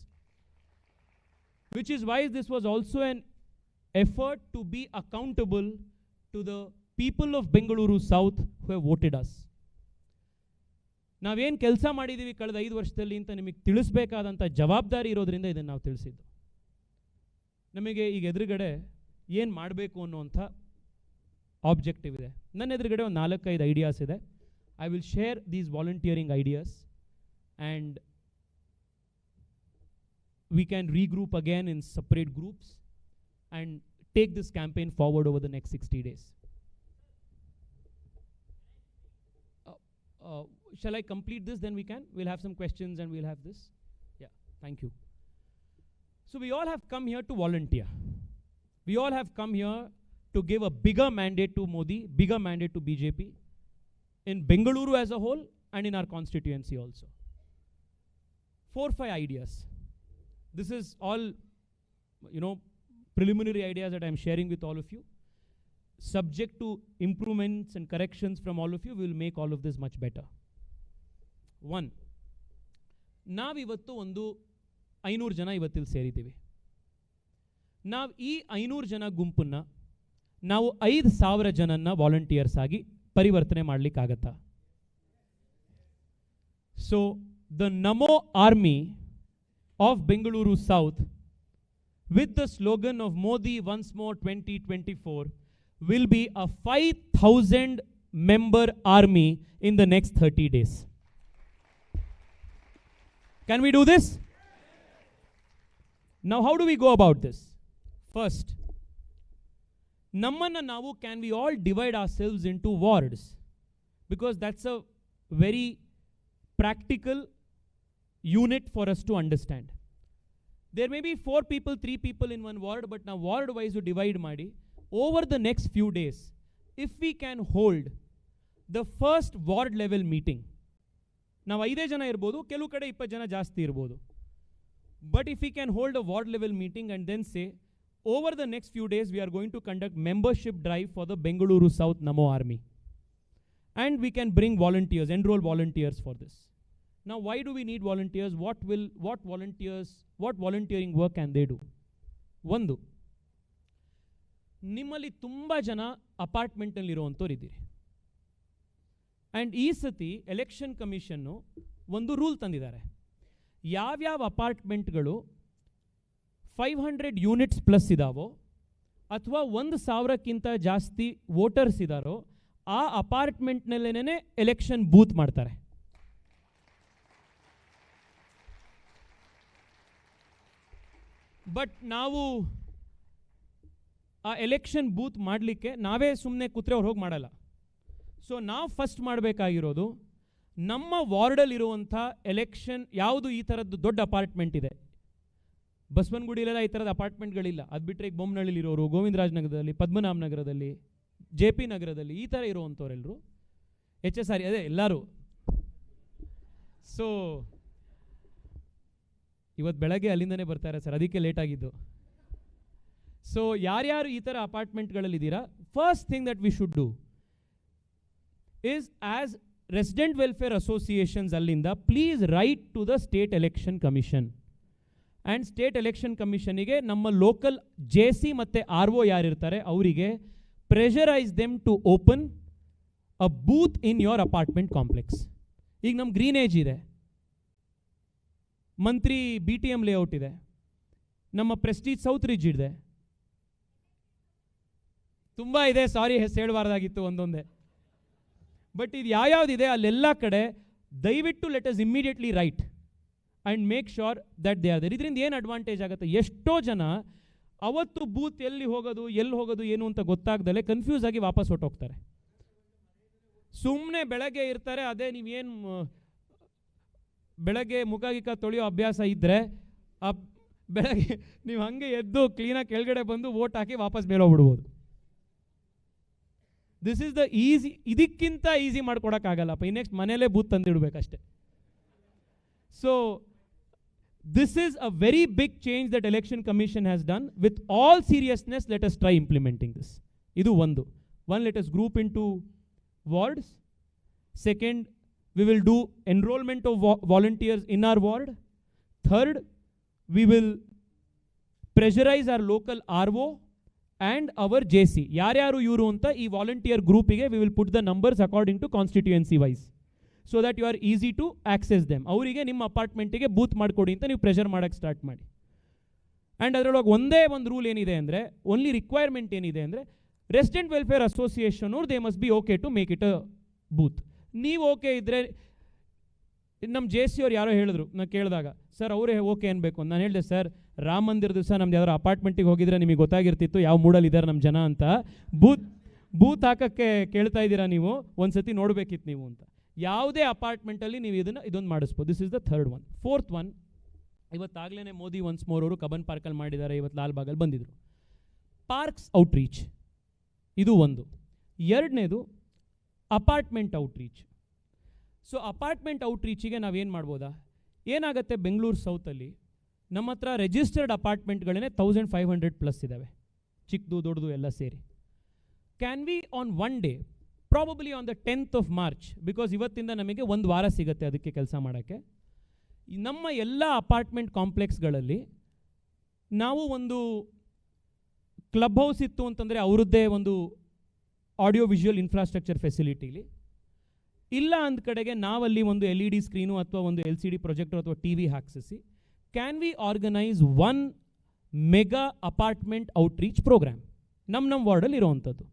Which is why this was also an effort to be accountable to the people of Bengaluru South who have voted us. ನಾವೇನು ಕೆಲಸ ಮಾಡಿದ್ದೀವಿ ಕಳೆದ 5 ವರ್ಷದಲ್ಲಿ ಅಂತ ನಿಮಗೆ ತಿಳಿಸಬೇಕಾದಂಥ ಜವಾಬ್ದಾರಿ ಇರೋದ್ರಿಂದ ಇದನ್ನು ನಾವು ತಿಳಿಸಿದ್ದು. ನಮಗೆ ಈಗ ಎದುರುಗಡೆ ಏನು ಮಾಡಬೇಕು ಅನ್ನುವಂಥ ಆಬ್ಜೆಕ್ಟಿವ್ ಇದೆ. ನನ್ನ ಎದುರುಗಡೆ ಒಂದು 4-5 ಐಡಿಯಾಸ್ ಇದೆ. I will share these volunteering ideas and we can regroup again in separate groups and take this campaign forward over the next 60 days. Shall I complete this? Then we can. We'll have some questions and we'll have this. Yeah, thank you. So we all have come here to volunteer. We all have come here to give a bigger mandate to Modi, bigger mandate to BJP in Bengaluru as a whole and in our constituency also. 4-5 ideas. This is all, preliminary ideas that I'm sharing with all of you. Subject to improvements and corrections from all of you, we will make all of this much better. 1. ನಾವಿವತ್ತು ಒಂದು 500 ಜನ ಇವತ್ತಿಲ್ಲಿ ಸೇರಿದ್ದೀವಿ. ನಾವು ಈ 500 ಜನ ಗುಂಪನ್ನು ನಾವು 5,000 ಜನನ್ನ ವಾಲಂಟಿಯರ್ಸ್ ಆಗಿ ಪರಿವರ್ತನೆ ಮಾಡಲಿಕ್ಕಾಗತ್ತಾ? So the Namo army of Bengaluru South with the slogan of Modi once more 2024 will be a 5,000 member army in the next 30 days. Can we do this? Now, how do we go about this? First, Nammanna Navu, can we all divide ourselves into wards? Because that's a very practical unit for us to understand. There may be 4 people, 3 people in one ward, but now ward wise you divide madi. Over the next few days, if we can hold the first ward level meeting, now 5 jana irbodu, kelu kade 20 jana jaasti irbodu. But if we can hold a ward level meeting and then say, over the next few days we are going to conduct membership drive for the Bengaluru South Namo army. And we can bring volunteers, enroll volunteers for this. Now, why do we need volunteers? What volunteering work can they do? One, ನಿಮ್ಮಲ್ಲಿ ತುಂಬ ಜನ ಅಪಾರ್ಟ್ಮೆಂಟಲ್ಲಿ ಇರುವಂಥವ್ರು ಇದ್ದೀರಿ. ಆ್ಯಂಡ್ ಈ ಸತಿ ಎಲೆಕ್ಷನ್ ಕಮಿಷನ್ನು ಒಂದು ರೂಲ್ ತಂದಿದ್ದಾರೆ. ಯಾವ್ಯಾವ ಅಪಾರ್ಟ್ಮೆಂಟ್ಗಳು 500 ಯೂನಿಟ್ಸ್ ಪ್ಲಸ್ ಇದಾವೋ ಅಥವಾ 1,000ಕ್ಕಿಂತ ಜಾಸ್ತಿ ವೋಟರ್ಸ್ ಇದ್ದಾರೋ ಆ ಅಪಾರ್ಟ್ಮೆಂಟ್ನಲ್ಲೇನೆ ಎಲೆಕ್ಷನ್ ಬೂತ್ ಮಾಡ್ತಾರೆ. ಬಟ್ ನಾವು ಆ ಎಲೆಕ್ಷನ್ ಬೂತ್ ಮಾಡಲಿಕ್ಕೆ ನಾವೇ ಸುಮ್ಮನೆ ಕೂತ್ರೆ ಅವ್ರು ಹೋಗಿ ಮಾಡಲ್ಲ. ಸೊ ನಾವು ಫಸ್ಟ್ ಮಾಡಬೇಕಾಗಿರೋದು, ನಮ್ಮ ವಾರ್ಡಲ್ಲಿರುವಂಥ ಎಲೆಕ್ಷನ್ ಯಾವುದು ಈ ಥರದ್ದು ದೊಡ್ಡ ಅಪಾರ್ಟ್ಮೆಂಟ್ ಇದೆ. ಬಸವನಗುಡಿಲೆಲ್ಲ ಈ ಥರದ ಅಪಾರ್ಟ್ಮೆಂಟ್ಗಳಿಲ್ಲ. ಅದು ಬಿಟ್ಟರೆ ಈಗ ಬೊಮ್ಮನಹಳ್ಳಿಲಿರೋರು, ಗೋವಿಂದರಾಜ್ ನಗರದಲ್ಲಿ, ಪದ್ಮನಾಭ ನಗರದಲ್ಲಿ, JP ನಗರದಲ್ಲಿ ಈ ಥರ ಇರುವಂಥವರೆಲ್ಲರೂ HSR ಅದೇ ಎಲ್ಲರೂ. ಸೊ ಇವತ್ತು ಬೆಳಗ್ಗೆ ಅಲ್ಲಿಂದನೇ ಬರ್ತಾರೆ ಸರ್, ಅದಕ್ಕೆ ಲೇಟ್ ಆಗಿದ್ದು. ಸೊ ಯಾರ್ಯಾರು ಈ ಥರ ಅಪಾರ್ಟ್ಮೆಂಟ್ಗಳಲ್ಲಿದ್ದೀರಾ, first thing that we should do is as resident welfare associations ಅಲ್ಲಿಂದ please write to the state election commission. And state election ಕಮಿಷನಿಗೆ ನಮ್ಮ ಲೋಕಲ್ JC ಮತ್ತು RO ಯಾರಿರ್ತಾರೆ ಅವರಿಗೆ pressurise them to open a booth in your apartment complex. ಈಗ ನಮ್ಮ ಗ್ರೀನೇಜ್ ಇದೆ, ಮಂತ್ರಿ BTM ಲೇಔಟ್ ಇದೆ, ನಮ್ಮ ಪ್ರೆಸ್ಟೀಜ್ ಸೌತ್ ರಿಜ್ ಇದೆ, ತುಂಬ ಇದೆ. ಸಾರಿ ಹೇಳಬಾರ್ದಾಗಿತ್ತು ಒಂದೊಂದೇ. ಬಟ್ ಇದು ಯಾವ್ಯಾವುದಿದೆ ಅಲ್ಲೆಲ್ಲ ಕಡೆ ದಯವಿಟ್ಟು let us immediately write and make sure that they are there. ಇದರಿಂದ ಏನು ಅಡ್ವಾಂಟೇಜ್ ಆಗುತ್ತೆ, ಎಷ್ಟೋ ಜನ ಅವತ್ತು ಬೂತ್ ಎಲ್ಲಿ ಹೋಗೋದು ಏನು ಅಂತ ಗೊತ್ತಾಗ್ದಲೆ ಕನ್ಫ್ಯೂಸ್ ಆಗಿ ವಾಪಸ್ ಹೊಟ್ಟೋಗ್ತಾರೆ. ಸುಮ್ಮನೆ ಬೆಳಗ್ಗೆ ಇರ್ತಾರೆ. ಅದೇ ನೀವೇನು ಬೆಳಗ್ಗೆ ಮುಖ ಗಿಕ್ಕ ತೊಳೆಯೋ ಅಭ್ಯಾಸ ಇದ್ದರೆ ಬೆಳಗ್ಗೆ ನೀವು ಹಾಗೆ ಎದ್ದು ಕ್ಲೀನಾಗಿ ಕೆಳಗಡೆ ಬಂದು ವೋಟ್ ಹಾಕಿ ವಾಪಸ್ ಮೇಲೆ ಹೋಗ್ಬಿಡ್ಬೋದು. This is the easy. ಇದಕ್ಕಿಂತ ಈಸಿ ಮಾಡ್ಕೊಡೋಕ್ಕಾಗಲ್ಲಪ್ಪ. ಈ ನೆಕ್ಸ್ಟ್ ಮನೇಲೇ ಬೂತ್ ತಂದಿಡ್ಬೇಕಷ್ಟೆ. So this is a very big change that election commission has done. With all seriousness, let us try implementing this. Idu one, let us group into wards. Second, we will do enrollment of volunteers in our ward. Third, we will pressurize our local RO and our JC. Yaryaru yuru anta ee volunteer group ige we will put the numbers according to constituency wise, so that you are easy to access them. ಅವರಿಗೆ ನಿಮ್ಮ ಅಪಾರ್ಟ್ಮೆಂಟಿಗೆ ಬೂತ್ ಮಾಡಿಕೊಡಿ ಅಂತ ನೀವು ಪ್ರೆಷರ್ ಮಾಡೋಕ್ಕೆ ಸ್ಟಾರ್ಟ್ ಮಾಡಿ. ಆ್ಯಂಡ್ ಅದರೊಳಗೆ ಒಂದೇ ಒಂದು ರೂಲ್ ಏನಿದೆ ಅಂದರೆ, ಓನ್ಲಿ ರಿಕ್ವೈರ್ಮೆಂಟ್ ಏನಿದೆ ಅಂದರೆ, ರೆಸಿಡೆಂಟ್ ವೆಲ್ಫೇರ್ ಅಸೋಸಿಯೇಷನ್ ಅವ್ರು they must be okay to make it a booth. ನೀವು ಓಕೆ ಇದ್ದರೆ, ನಮ್ಮ JC ಅವ್ರು ಯಾರೋ ಹೇಳಿದ್ರು, ನಾನು ಕೇಳಿದಾಗ ಸರ್ ಅವರೇ ಓಕೆ ಅನ್ಬೇಕು ಅಂತ. ನಾನು ಹೇಳಿದೆ ಸರ್, ರಾಮ ಮಂದಿರ ದಿವಸ ನಮ್ದು ಯಾವ್ದಾರು ಅಪಾರ್ಟ್ಮೆಂಟಿಗೆ ಹೋಗಿದ್ರೆ ನಿಮಗೆ ಗೊತ್ತಾಗಿರ್ತಿತ್ತು ಯಾವ ಮೂಡಲ್ಲಿದ್ದಾರೆ ನಮ್ಮ ಜನ ಅಂತ. ಬೂತ್ ಹಾಕೋಕ್ಕೆ ಕೇಳ್ತಾ ಇದ್ದೀರಾ ನೀವು, ಒಂದು ಸತಿ ನೋಡಬೇಕಿತ್ತು ನೀವು ಅಂತ. ಯಾವುದೇ ಅಪಾರ್ಟ್ಮೆಂಟಲ್ಲಿ ನೀವು ಇದೊಂದು ಮಾಡಿಸ್ಬೋದು. This is the third one. Fourth one, ಇವತ್ತಾಗಲೇ ಮೋದಿ ಒನ್ಸ್ ಮೋರ್ ಅವರು ಕಬ್ಬನ್ ಪಾರ್ಕಲ್ಲಿ ಮಾಡಿದ್ದಾರೆ, ಇವತ್ತು ಲಾಲ್ಬಾಗಲ್ಲಿ ಬಂದಿದ್ರು. ಪಾರ್ಕ್ಸ್ ಔಟ್ರೀಚ್ ಇದು ಒಂದು. ಎರಡನೇದು ಅಪಾರ್ಟ್ಮೆಂಟ್ ಔಟ್ರೀಚ್. ಸೊ ಅಪಾರ್ಟ್ಮೆಂಟ್ ಔಟ್ರೀಚಿಗೆ ನಾವೇನು ಮಾಡ್ಬೋದಾ, ಏನಾಗುತ್ತೆ, ಬೆಂಗಳೂರು ಸೌತಲ್ಲಿ ನಮ್ಮ ಹತ್ರ ರಿಜಿಸ್ಟರ್ಡ್ ಅಪಾರ್ಟ್ಮೆಂಟ್ಗಳೇ 1500+ ಇದ್ದಾವೆ, ಚಿಕ್ಕದು ದೊಡ್ಡದು ಎಲ್ಲ ಸೇರಿ. Can we on one day, probably on the 10th of March, because ಇವತ್ತಿಂದ ನಮಗೆ ಒಂದು ವಾರ ಸಿಗುತ್ತೆ ಅದಕ್ಕೆ ಕೆಲಸ ಮಾಡೋಕ್ಕೆ, ನಮ್ಮ ಎಲ್ಲ ಅಪಾರ್ಟ್ಮೆಂಟ್ ಕಾಂಪ್ಲೆಕ್ಸ್ಗಳಲ್ಲಿ ನಾವು ಒಂದು ಕ್ಲಬ್ ಹೌಸ್ ಇತ್ತು ಅಂತಂದರೆ ಅವರದ್ದೇ ಒಂದು ಆಡಿಯೋ ವಿಜುವಲ್ ಇನ್ಫ್ರಾಸ್ಟ್ರಕ್ಚರ್ ಫೆಸಿಲಿಟಿಲಿ, ಇಲ್ಲ ಅಂದ ಕಡೆಗೆ ನಾವಲ್ಲಿ ಒಂದು LED ಸ್ಕ್ರೀನು ಅಥವಾ ಒಂದು LCD ಪ್ರೊಜೆಕ್ಟರ್ ಅಥವಾ TV ಹಾಕ್ಸಿಸಿ, can we organise one mega apartment outreach programme ನಮ್ಮ ವಾರ್ಡಲ್ಲಿ ಇರೋವಂಥದ್ದು.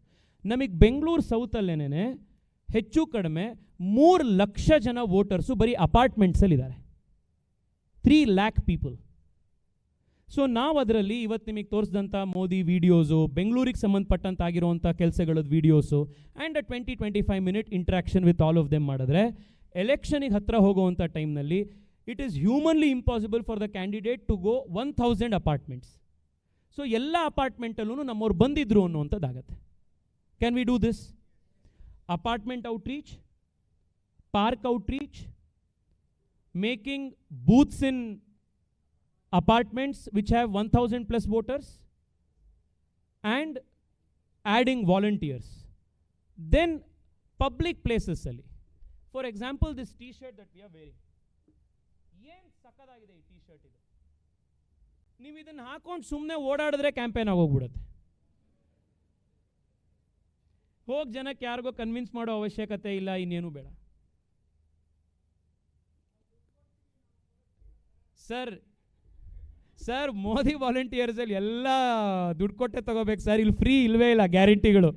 ನಮಗೆ ಬೆಂಗಳೂರು ಸೌತಲ್ಲೇನೆ ಹೆಚ್ಚು ಕಡಿಮೆ 3 ಲಕ್ಷ ಜನ ವೋಟರ್ಸು ಬರೀ ಅಪಾರ್ಟ್ಮೆಂಟ್ಸಲ್ಲಿದ್ದಾರೆ, 3 lakh ಪೀಪಲ್. ಸೊ ನಾವು ಅದರಲ್ಲಿ ಇವತ್ತು ನಿಮಗೆ ತೋರಿಸಿದಂಥ ಮೋದಿ ವೀಡಿಯೋಸು, ಬೆಂಗಳೂರಿಗೆ ಸಂಬಂಧಪಟ್ಟಂತ ಆಗಿರುವಂಥ ಕೆಲಸಗಳದ್ದು videos and 20-25 minute interaction with all of them ಮಾಡಿದ್ರೆ ಎಲೆಕ್ಷನಿಗೆ ಹತ್ರ ಹೋಗುವಂಥ ಟೈಮ್ನಲ್ಲಿ it is humanly impossible for the candidate to go 1000 apartments. So ಎಲ್ಲ ಅಪಾರ್ಟ್ಮೆಂಟಲ್ಲೂ ನಮ್ಮವ್ರು ಬಂದಿದ್ರು ಅನ್ನುವಂಥದ್ದಾಗತ್ತೆ. Can we do this? Apartment outreach, park outreach, making booths in apartments which have 1000 plus voters, and adding volunteers. Then public places alli, for example this t-shirt that we are wearing, yen sakadagide ee t-shirt idu, ನೀವು ಇದನ್ನ ಹಾಕೊಂಡು ಸುಮ್ಮನೆ ಓಡಾಡಿದ್ರೆ ಕ್ಯಾಂಪೇನ್ ಆಗೋಗ್ಬಿಡುತ್ತೆ. ಹೋಗಿ ಜನಕ್ಕೆ ಯಾರಿಗೋ ಕನ್ವಿನ್ಸ್ ಮಾಡೋ ಅವಶ್ಯಕತೆ ಇಲ್ಲ, ಇನ್ನೇನು ಬೇಡ. ಸರ್ ಮೋದಿ ವಾಲಂಟಿಯರ್ಸಲ್ಲಿ ಎಲ್ಲ ದುಡ್ಡು ಕೊಟ್ಟೆ ತಗೋಬೇಕು ಸರ್, ಇಲ್ಲಿ ಫ್ರೀ ಇಲ್ವೇ ಇಲ್ಲ, ಗ್ಯಾರಂಟಿಗಳು.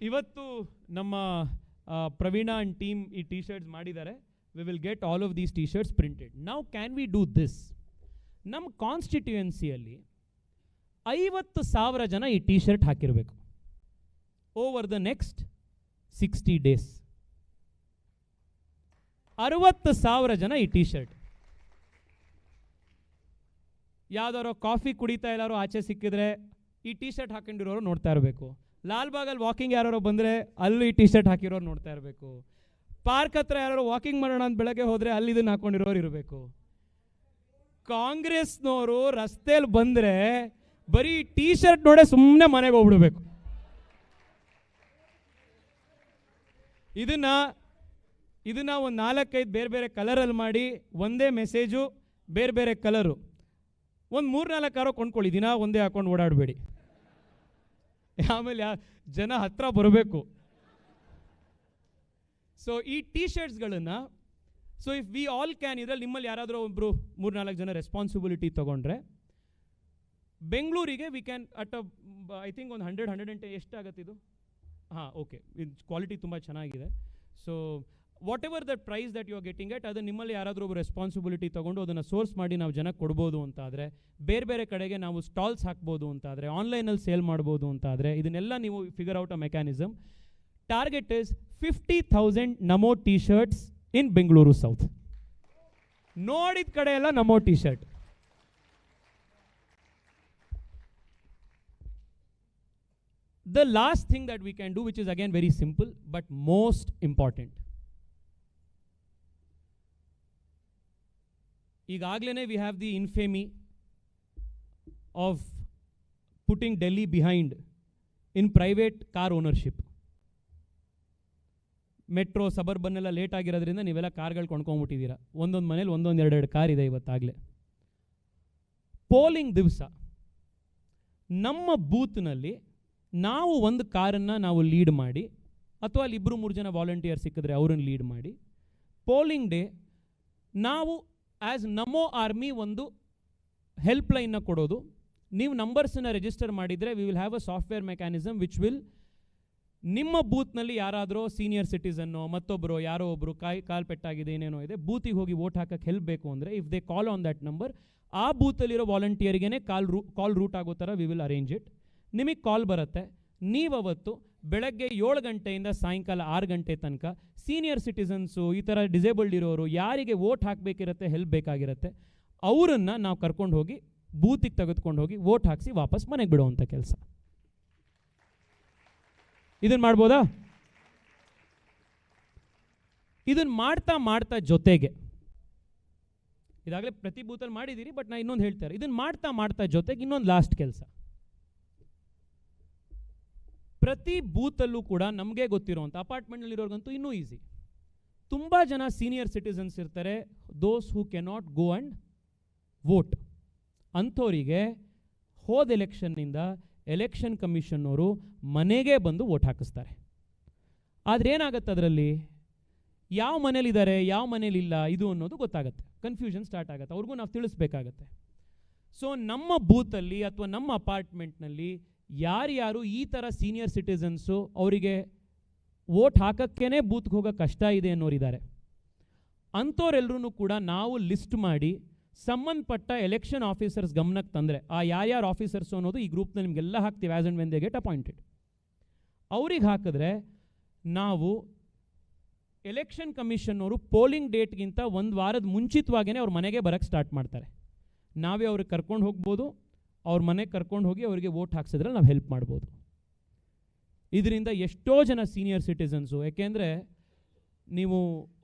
ಇವತ್ತು ನಮ್ಮ ಪ್ರವೀಣ ಅಂಡ್ ಟೀಮ್ ಈ ಟಿ ಶರ್ಟ್ಸ್ ಮಾಡಿದ್ದಾರೆ. We will get all of these T shirts printed. Now can we do this? ನಮ್ಮ ಕಾನ್ಸ್ಟಿಟ್ಯೂಯೆನ್ಸಿಯಲ್ಲಿ 50,000 ಜನ ಈ ಟಿ ಶರ್ಟ್ ಹಾಕಿರಬೇಕು ಓವರ್ ದ ನೆಕ್ಸ್ಟ್ 60 days. 60,000 ಜನ ಈ ಟಿ ಶರ್ಟ್. ಯಾವ್ದಾರೋ ಕಾಫಿ ಕುಡಿತಾ ಎಲ್ಲಾರು ಆಚೆ ಸಿಕ್ಕಿದ್ರೆ ಈ ಟಿ ಶರ್ಟ್ ಹಾಕೊಂಡಿರೋರು ನೋಡ್ತಾ ಇರಬೇಕು. ಲಾಲ್ಬಾಗಲ್ಲಿ ವಾಕಿಂಗ್ ಯಾರೋ ಬಂದರೆ ಅಲ್ಲೂ ಈ ಟಿ ಶರ್ಟ್ ಹಾಕಿರೋರು ನೋಡ್ತಾ ಇರಬೇಕು. ಪಾರ್ಕ್ ಹತ್ರ ಯಾರು ವಾಕಿಂಗ್ ಮಾಡೋಣ ಅಂತ ಬೆಳಗ್ಗೆ ಹೋದರೆ ಅಲ್ಲಿ ಇದನ್ನು ಹಾಕೊಂಡಿರೋರು ಇರಬೇಕು. ಕಾಂಗ್ರೆಸ್ನವರು ರಸ್ತೆಯಲ್ಲಿ ಬಂದರೆ ಬರೀ ಟಿ ಶರ್ಟ್ ನೋಡೇ ಸುಮ್ಮನೆ ಮನೆಗೆ ಹೋಗ್ಬಿಡ್ಬೇಕು. ಇದನ್ನ ಒಂದು 4-5 ಬೇರೆ ಬೇರೆ ಕಲರಲ್ಲಿ ಮಾಡಿ, ಒಂದೇ ಮೆಸೇಜು ಬೇರೆ ಬೇರೆ ಕಲರು, ಒಂದು 3-4 ಕೊಂಡ್ಕೊಳ್ಳಿ, ದಿನ ಒಂದೇ ಹಾಕೊಂಡು ಓಡಾಡಬೇಡಿ. ಆಮೇಲೆ ಜನ ಹತ್ರ ಬರಬೇಕು. ಸೊ ಈ ಟಿ ಶರ್ಟ್ಸ್ಗಳನ್ನು, so if we all can, ಇದರಲ್ಲಿ ನಿಮ್ಮಲ್ಲಿ ಯಾರಾದರೂ ಒಬ್ಬರು 3-4 ಜನ ರೆಸ್ಪಾನ್ಸಿಬಿಲಿಟಿ ತೊಗೊಂಡ್ರೆ ಬೆಂಗಳೂರಿಗೆ ವಿ ಕ್ಯಾನ್ ಐ ಥಿಂಕ್ ಒಂದು 100 ಎಷ್ಟಾಗತ್ತೆ ಇದು? ಹಾಂ, ಓಕೆ, ಇದು ಕ್ವಾಲಿಟಿ ತುಂಬ ಚೆನ್ನಾಗಿದೆ. So whatever that price that you are getting it, ಅದು ನಿಮ್ಮಲ್ಲಿ ಯಾರಾದರೂ ಒಬ್ಬರು ರೆಸ್ಪಾನ್ಸಿಬಿಲಿಟಿ ತೊಗೊಂಡು ಅದನ್ನು ಸೋರ್ಸ್ ಮಾಡಿ ನಾವು ಜನಕ್ಕೆ ಕೊಡ್ಬೋದು ಅಂತಾದರೆ, ಬೇರೆ ಬೇರೆ ಕಡೆಗೆ ನಾವು ಸ್ಟಾಲ್ಸ್ ಹಾಕ್ಬೋದು ಅಂತಾದರೆ, ಆನ್ಲೈನಲ್ಲಿ ಸೇಲ್ ಮಾಡ್ಬೋದು ಅಂತಾದರೆ, ಇದನ್ನೆಲ್ಲ ನೀವು figure out a mechanism. Target is 50,000 Namo T shirts in Bengaluru south. ನೋಡಿದ ಕಡೆ ಎಲ್ಲ ನಮೋ T shirt. The last thing that we can do, which is again very simple but most important, ಈಗಾಗಲೇ we have the infamy of putting Delhi behind in private car ownership. Metro suburban ಎಲ್ಲ ಲೇಟ್ ಆಗಿರೋದ್ರಿಂದ ನೀವೆಲ್ಲ ಕಾರ್ಗಳು ಕೊಂಡ್ಕೊಂಡ್ಬಿಟ್ಟಿದ್ದೀರಾ. ಒಂದೊಂದು ಮನೇಲಿ 1-2 ಕಾರ್ ಇದೆ ಇವತ್ತಾಗಲೇ. ಪೋಲಿಂಗ್ ದಿವಸ ನಮ್ಮ ಬೂತ್ನಲ್ಲಿ ನಾವು ಒಂದು ಕಾರನ್ನು ನಾವು ಲೀಡ್ ಮಾಡಿ, ಅಥವಾ ಅಲ್ಲಿ 2-3 ಜನ ವಾಲಂಟಿಯರ್ ಸಿಕ್ಕಿದ್ರೆ ಅವರನ್ನು ಲೀಡ್ ಮಾಡಿ, ಪೋಲಿಂಗ್ ಡೇ ನಾವು ಆ್ಯಸ್ ನಮೋ ಆರ್ಮಿ ಒಂದು ಹೆಲ್ಪ್ ಲೈನ್ನ ಕೊಡೋದು. ನೀವು ನಂಬರ್ಸನ್ನು ರಿಜಿಸ್ಟರ್ ಮಾಡಿದರೆ we will have a software mechanism which will, ನಿಮ್ಮ ಬೂತ್ನಲ್ಲಿ ಯಾರಾದರೂ ಸೀನಿಯರ್ ಸಿಟಿಸನ್ನು, ಮತ್ತೊಬ್ಬರು ಯಾರೋ ಒಬ್ಬರು ಕಾಲು ಪೆಟ್ಟಾಗಿದೆ, ಏನೇನೋ ಇದೆ, ಬೂತಿಗೆ ಹೋಗಿ ವೋಟ್ ಹಾಕಕ್ಕೆ ಹೆಲ್ಪ್ ಬೇಕು ಅಂದರೆ if they call on that number, ಆ ಬೂತಲ್ಲಿರೋ ವಾಲಂಟಿಯರ್ಗೇ ಕಾಲ್ ರೂಟ್ ಆಗೋ ಥರ ವಿ ವಿಲ್ ಅರೇಂಜ್ ಇಟ್. ನಿಮಗೆ ಕಾಲ್ ಬರುತ್ತೆ. ನೀವವತ್ತು ಬೆಳಗ್ಗೆ 7 ಗಂಟೆಯಿಂದ ಸಾಯಂಕಾಲ 6 ಗಂಟೆ ತನಕ ಸೀನಿಯರ್ ಸಿಟಿಸನ್ಸು, ಈ ಥರ ಡಿಸೇಬಲ್ಡ್ ಇರೋರು, ಯಾರಿಗೆ ವೋಟ್ ಹಾಕಬೇಕಿರುತ್ತೆ, ಹೆಲ್ಪ್ ಬೇಕಾಗಿರುತ್ತೆ, ಅವರನ್ನು ನಾವು ಕರ್ಕೊಂಡು ಹೋಗಿ ಬೂತಿಗೆ ತೆಗೆದುಕೊಂಡು ಹೋಗಿ ವೋಟ್ ಹಾಕಿಸಿ ವಾಪಸ್ ಮನೆಗೆ ಬಿಡುವಂಥ ಕೆಲಸ. ಇದನ್ನು ಮಾಡ್ಬೋದಾ? ಇದನ್ನು ಮಾಡ್ತಾ ಜೊತೆಗೆ, ಇದಾಗಲೇ ಪ್ರತಿ ಬೂತಲ್ಲಿ ಮಾಡಿದ್ದೀರಿ, ಬಟ್ ನಾನು ಇನ್ನೊಂದು ಹೇಳ್ತಾರೆ, ಇದನ್ನು ಮಾಡ್ತಾ ಜೊತೆಗೆ ಇನ್ನೊಂದು ಲಾಸ್ಟ್ ಕೆಲಸ. ಪ್ರತಿ ಬೂತಲ್ಲೂ ಕೂಡ ನಮಗೆ ಗೊತ್ತಿರೋಂಥ ಅಪಾರ್ಟ್ಮೆಂಟ್ನಲ್ಲಿರೋರ್ಗಂತೂ ಇನ್ನೂ ಈಸಿ. ತುಂಬ ಜನ ಸೀನಿಯರ್ ಸಿಟಿಸನ್ಸ್ ಇರ್ತಾರೆ, those who cannot go and vote. ಅಂಥವರಿಗೆ ಹೋದ ಎಲೆಕ್ಷನ್ನಿಂದ ಎಲೆಕ್ಷನ್ ಕಮಿಷನ್ನವರು ಮನೆಗೆ ಬಂದು ವೋಟ್ ಹಾಕಿಸ್ತಾರೆ. ಆದರೆ ಏನಾಗುತ್ತೆ ಅದರಲ್ಲಿ, ಯಾವ ಮನೇಲಿದ್ದಾರೆ ಯಾವ ಮನೇಲಿಲ್ಲ ಇದು ಅನ್ನೋದು ಗೊತ್ತಾಗುತ್ತೆ, ಕನ್ಫ್ಯೂಷನ್ ಸ್ಟಾರ್ಟ್ ಆಗುತ್ತೆ, ಅವ್ರಿಗೂ ನಾವು ತಿಳಿಸ್ಬೇಕಾಗತ್ತೆ. ಸೊ ನಮ್ಮ ಬೂತಲ್ಲಿ ಅಥವಾ ನಮ್ಮ ಅಪಾರ್ಟ್ಮೆಂಟ್ನಲ್ಲಿ ಯಾರ್ಯಾರು ಈ ಥರ ಸೀನಿಯರ್ ಸಿಟಿಸನ್ಸು ಅವರಿಗೆ ವೋಟ್ ಹಾಕೋಕ್ಕೇ ಬೂತ್ಗೆ ಹೋಗೋ ಕಷ್ಟ ಇದೆ ಅನ್ನೋರಿದ್ದಾರೆ, ಅಂಥವ್ರೆಲ್ಲರೂ ಕೂಡ ನಾವು ಲಿಸ್ಟ್ ಮಾಡಿ ಸಂಬಂಧಪಟ್ಟ ಎಲೆಕ್ಷನ್ ಆಫೀಸರ್ಸ್ ಗಮನಕ್ಕೆ ತಂದರೆ, ಆ ಯಾರ್ಯಾರು ಆಫೀಸರ್ಸು ಅನ್ನೋದು ಈ ಗ್ರೂಪ್ನ ನಿಮಗೆಲ್ಲ ಹಾಕ್ತೀವಿ as and when they get appointed. ಅವ್ರಿಗೆ ಹಾಕಿದ್ರೆ ನಾವು ಎಲೆಕ್ಷನ್ ಕಮಿಷನ್ ಅವರು ಪೋಲಿಂಗ್ ಡೇಟ್ಗಿಂತ ಒಂದು ವಾರದ ಮುಂಚಿತವಾಗಿಯೇ ಅವ್ರ ಮನೆಗೆ ಬರೋಕ್ಕೆ ಸ್ಟಾರ್ಟ್ ಮಾಡ್ತಾರೆ. ನಾವೇ ಅವ್ರಿಗೆ ಕರ್ಕೊಂಡು ಹೋಗ್ಬೋದು, ಅವ್ರ ಮನೆಗೆ ಕರ್ಕೊಂಡು ಹೋಗಿ ಅವರಿಗೆ ವೋಟ್ ಹಾಕ್ಸಿದ್ರೆ ನಾವು ಹೆಲ್ಪ್ ಮಾಡ್ಬೋದು. ಇದರಿಂದ ಎಷ್ಟೋ ಜನ ಸೀನಿಯರ್ ಸಿಟಿಸನ್ಸು, ಯಾಕೆಂದರೆ ನೀವು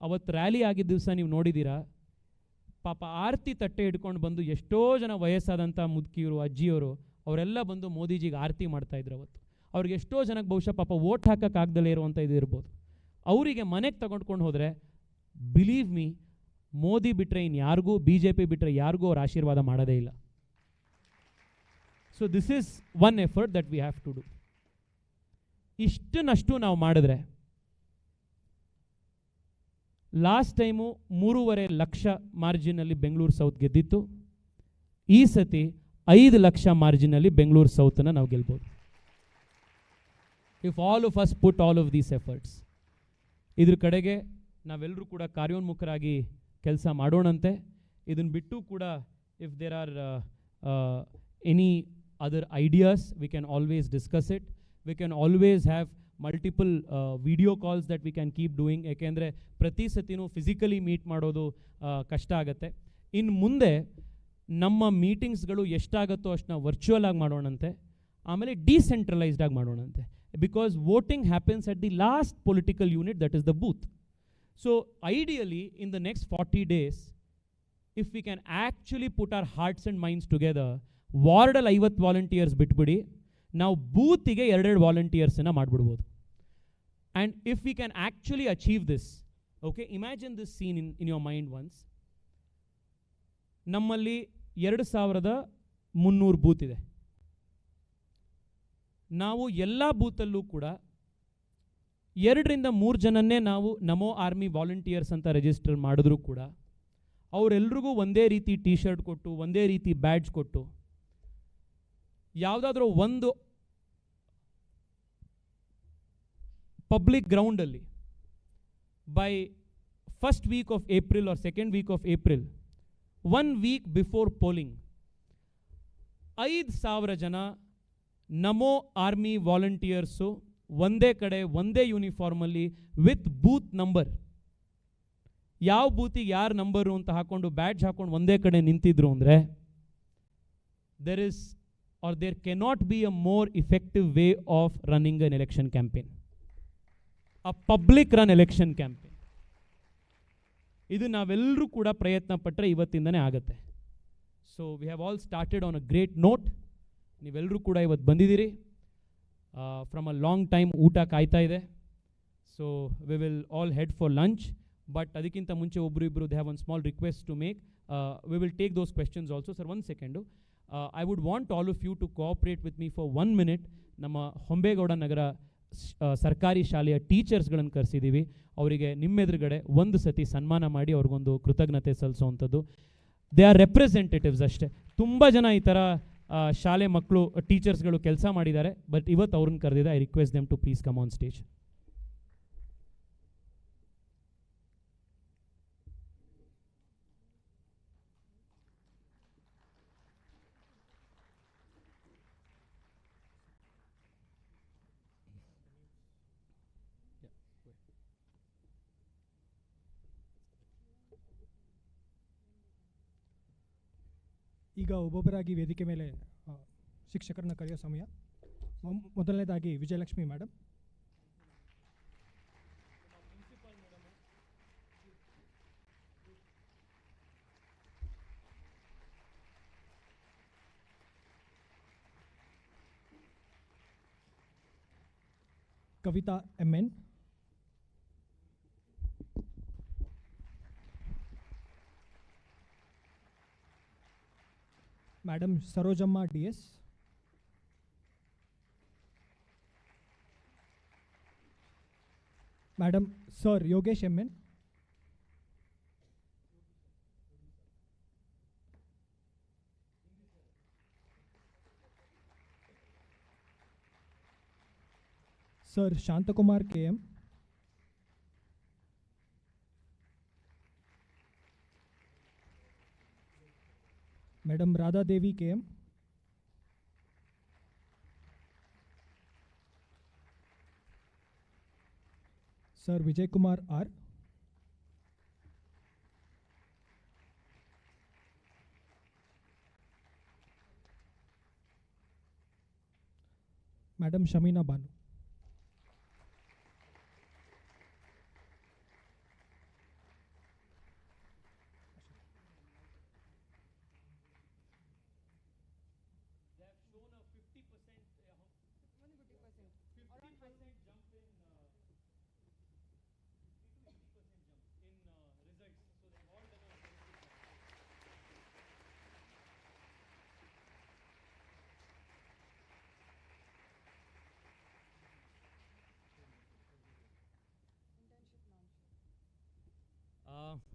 ಅವತ್ತು ರ್ಯಾಲಿ ಆಗಿದ್ದ ದಿವಸ ನೀವು ನೋಡಿದ್ದೀರಾ, ಪಾಪ ಆರತಿ ತಟ್ಟೆ ಹಿಡ್ಕೊಂಡು ಬಂದು ಎಷ್ಟೋ ಜನ ವಯಸ್ಸಾದಂಥ ಮುದುಕಿಯರು ಅಜ್ಜಿಯವರು ಅವರೆಲ್ಲ ಬಂದು ಮೋದಿಜಿಗೆ ಆರತಿ ಮಾಡ್ತಾಯಿದ್ರು. ಅವತ್ತು ಅವ್ರಿಗೆ ಎಷ್ಟೋ ಜನಕ್ಕೆ ಬಹುಶಃ ಪಾಪ ವೋಟ್ ಹಾಕೋಕ್ಕಾಗ್ದಲೇ ಇರುವಂಥ ಇದು ಇರ್ಬೋದು. ಅವರಿಗೆ ಮನೆಗೆ ತಗೊಂಡ್ಕೊಂಡು ಹೋದರೆ ಬಿಲೀವ್ ಮೀ, ಮೋದಿ ಬಿಟ್ಟರೆ ಇನ್ನು ಯಾರಿಗೂ, ಬಿ ಜೆ ಪಿ ಬಿಟ್ಟರೆ ಯಾರಿಗೂ ಅವ್ರ ಆಶೀರ್ವಾದ ಮಾಡೋದೇ ಇಲ್ಲ. So this is one effort that we have to do. ಇಷ್ಟನ್ನಷ್ಟು ನಾವು ಮಾಡಿದ್ರೆ, ಲಾಸ್ಟ್ ಟೈಮು 3.5 ಲಕ್ಷ ಮಾರ್ಜಿನಲ್ಲಿ ಬೆಂಗಳೂರು ಸೌತ್ ಗೆದ್ದಿತ್ತು, ಈ ಸತಿ 5 ಲಕ್ಷ ಮಾರ್ಜಿನಲ್ಲಿ ಬೆಂಗಳೂರು ಸೌತನ್ನು ನಾವು ಗೆಲ್ಬೋದು. If all of us put all of these efforts. ಇದ್ರ ಕಡೆಗೆ ನಾವೆಲ್ಲರೂ ಕೂಡ ಕಾರ್ಯೋನ್ಮುಖರಾಗಿ ಕೆಲಸ ಮಾಡೋಣಂತೆ. ಇದನ್ನು ಬಿಟ್ಟು ಕೂಡ if there are any other ideas we can always discuss it. We can always have multiple video calls that we can keep doing. ಯಾಕೆಂದರೆ ಪ್ರತಿ ಸತಿನೂ ಫಿಸಿಕಲಿ ಮೀಟ್ ಮಾಡೋದು ಕಷ್ಟ ಆಗುತ್ತೆ. ಇನ್ನು ಮುಂದೆ ನಮ್ಮ ಮೀಟಿಂಗ್ಸ್ಗಳು ಎಷ್ಟಾಗುತ್ತೋ ಅಷ್ಟನ್ನ ವರ್ಚುವಲ್ ಆಗಿ ಮಾಡೋಣಂತೆ, ಆಮೇಲೆ ಡಿಸೆಂಟ್ರಲೈಸ್ಡ್ ಆಗಿ ಮಾಡೋಣಂತೆ. Because voting happens at the last political unit, that is the booth. So ideally in the next 40 days, if we can actually put our hearts and minds together, ward al 50 volunteers bitbidi, now booth ige 2 volunteers na madbidabodu. And if we can actually achieve this, okay, imagine this scene in your mind once. Nammalli 2300 booth ಇದೆ. ನಾವು ಎಲ್ಲ ಬೂತಲ್ಲೂ ಕೂಡ 2 ರಿಂದ 3 ಜನನ್ನೇ ನಾವು ನಮೋ ಆರ್ಮಿ ವಾಲಂಟಿಯರ್ಸ್ ಅಂತ ರಿಜಿಸ್ಟರ್ ಮಾಡಿದ್ರು ಕೂಡ ಅವರೆಲ್ಲರಿಗೂ ಒಂದೇ ರೀತಿ ಟಿ ಶರ್ಟ್ ಕೊಟ್ಟು, ಒಂದೇ ರೀತಿ ಬ್ಯಾಡ್ಜ್ ಕೊಟ್ಟು, ಯಾವುದಾದ್ರೂ ಒಂದು ಪಬ್ಲಿಕ್ ಗ್ರೌಂಡಲ್ಲಿ by first week of April or second week of April, 1 week before polling 5,000 ಜನ ನಮೋ ಆರ್ಮಿ ವಾಲಂಟಿಯರ್ಸು ಒಂದೇ ಕಡೆ ಒಂದೇ ಯೂನಿಫಾರ್ಮಲ್ಲಿ ವಿತ್ ಬೂತ್ ನಂಬರ್, ಯಾವ ಬೂತಿಗೆ ಯಾರು ನಂಬರು ಅಂತ ಹಾಕೊಂಡು ಬ್ಯಾಡ್ಜ್ ಹಾಕೊಂಡು ಒಂದೇ ಕಡೆ ನಿಂತಿದ್ರು ಅಂದರೆ there cannot be a more effective way of running an election campaign, a public run election campaign. ಇದು ನಾವೆಲ್ಲರೂ ಕೂಡ ಪ್ರಯತ್ನ ಪಟ್ಟರೆ ಇವತ್ತಿಂದನೇ ಆಗುತ್ತೆ. So we have all started on a great note. ನೀವೆಲ್ಲರೂ ಕೂಡ ಇವತ್ತು ಬಂದಿದ್ದೀರಿ, ಫ್ರಮ್ ಅ ಲಾಂಗ್ ಟೈಮ್ ಊಟ ಕಾಯ್ತಾ ಇದೆ. So we will all head for lunch. But ಅದಕ್ಕಿಂತ ಮುಂಚೆ ಒಬ್ಬರು ಇಬ್ಬರು they have one small request to make. We will take those questions also. Sir, 1 second. I would want all of you to cooperate with me for 1 minute. ನಮ್ಮ ಹೊಂಬೇಗೌಡ ನಗರ ಸರ್ಕಾರಿ ಶಾಲೆಯ ಟೀಚರ್ಸ್ಗಳನ್ನು ಕರೆಸಿದ್ದೀವಿ. ಅವರಿಗೆ ನಿಮ್ಮೆದುರುಗಡೆ ಒಂದು ಸತಿ ಸನ್ಮಾನ ಮಾಡಿ ಅವ್ರಿಗೊಂದು ಕೃತಜ್ಞತೆ ಸಲ್ಲಿಸುವಂಥದ್ದು. ದೇ ಆರ್ ರೆಪ್ರೆಸೆಂಟೇಟಿವ್ಸ್ ಅಷ್ಟೇ. ತುಂಬ ಜನ ಈ ಥರ ಶಾಲೆ ಮಕ್ಕಳು ಟೀಚರ್ಸ್ಗಳು ಕೆಲಸ ಮಾಡಿದ್ದಾರೆ, ಬಟ್ ಇವತ್ತು ಅವ್ರನ್ನ ಕರೆದಿದೆ. I request them to please come on stage. ಈಗ ಒಬ್ಬೊಬ್ಬರಾಗಿ ವೇದಿಕೆ ಮೇಲೆ ಶಿಕ್ಷಕರನ್ನ ಕರೆಯೋ ಸಮಯ. ಮೊದಲನೇದಾಗಿ Vijayalakshmi madam. Kavitha MN. Madam Sarojamma DS. Madam Sir Yogesh MN. Sir Shantakumar KM. Madam Radha Devi KM. Sir Vijay Kumar R. Madam Shamina Banu.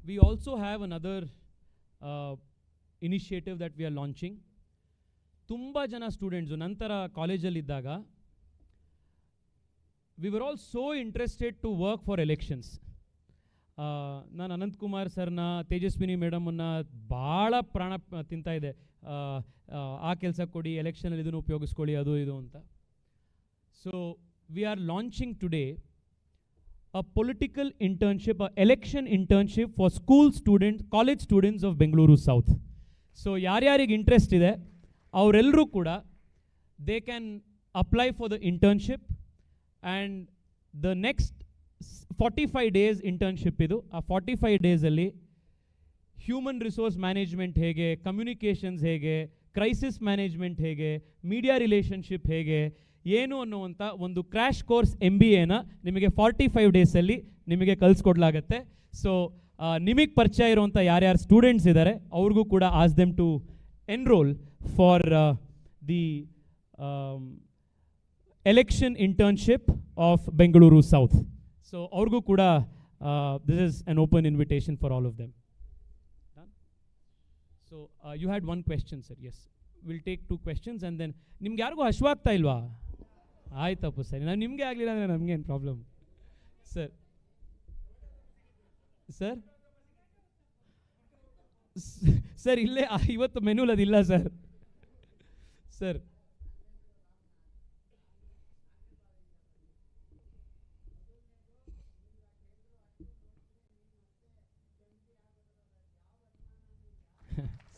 We also have another initiative that we are launching. ತುಂಬ ಜನ ಸ್ಟೂಡೆಂಟ್ಸು ನಂತರ ಕಾಲೇಜಲ್ಲಿದ್ದಾಗ we were all so interested to work for elections. ನಾನು ಅನಂತಕುಮಾರ್ ಸರ್ನ ತೇಜಸ್ವಿನಿ ಮೇಡಮನ್ನ ಭಾಳ ಪ್ರಾಣ ತಿಂತಾ ಇದೆ, ಆ ಕೆಲಸ ಕೊಡಿ, ಎಲೆಕ್ಷನಲ್ಲಿ ಇದನ್ನು ಉಪಯೋಗಿಸ್ಕೊಳ್ಳಿ, ಅದು ಇದು ಅಂತ. So we are launching today a political internship, a election internship for school students, college students of Bengaluru South. So ಯಾರ್ಯಾರಿಗೆ ಇಂಟ್ರೆಸ್ಟ್ ಇದೆ ಅವರೆಲ್ಲರೂ ಕೂಡ they can apply for the internship, and the next 45 days internship ಇದು. ಆ 45 ಡೇಸಲ್ಲಿ ಹ್ಯೂಮನ್ ರಿಸೋರ್ಸ್ ಮ್ಯಾನೇಜ್ಮೆಂಟ್ ಹೇಗೆ, ಕಮ್ಯುನಿಕೇಷನ್ಸ್ ಹೇಗೆ, ಕ್ರೈಸಿಸ್ ಮ್ಯಾನೇಜ್ಮೆಂಟ್ ಹೇಗೆ, ಮೀಡಿಯಾ ರಿಲೇಷನ್ಶಿಪ್ ಹೇಗೆ, ಏನು ಅನ್ನುವಂಥ ಒಂದು ಕ್ರ್ಯಾಶ್ ಕೋರ್ಸ್ MBAನ ನಿಮಗೆ 45 ಡೇಸಲ್ಲಿ ನಿಮಗೆ ಕಲಿಸ್ಕೊಡ್ಲಾಗತ್ತೆ. ಸೊ ನಿಮಗೆ ಪರಿಚಯ ಇರುವಂಥ ಯಾರ್ಯಾರು ಸ್ಟೂಡೆಂಟ್ಸ್ ಇದ್ದಾರೆ ಅವ್ರಿಗೂ ಕೂಡ ask them to enrol for the election internship of Bengaluru south. So ಅವ್ರಿಗೂ ಕೂಡ this is an open invitation for all of them. So you had one question sir. Yes, will take 2 questions and then ನಿಮ್ಗೆ ಯಾರಿಗೂ ಹಶ್ವಾಗ್ತಾ ಇಲ್ವಾ? ಆಯ್ತಪ್ಪ ಸರಿ, ನಾನು ನಿಮಗೆ ಆಗಲಿಲ್ಲ ಅಂದರೆ ನಮಗೇನು ಪ್ರಾಬ್ಲಮ್ ಸರ್. ಸರ್ ಸರ್ ಇಲ್ಲೇ ಇವತ್ತು ಮೆನುಲ್ ಅದಿಲ್ಲ ಸರ್. ಸರ್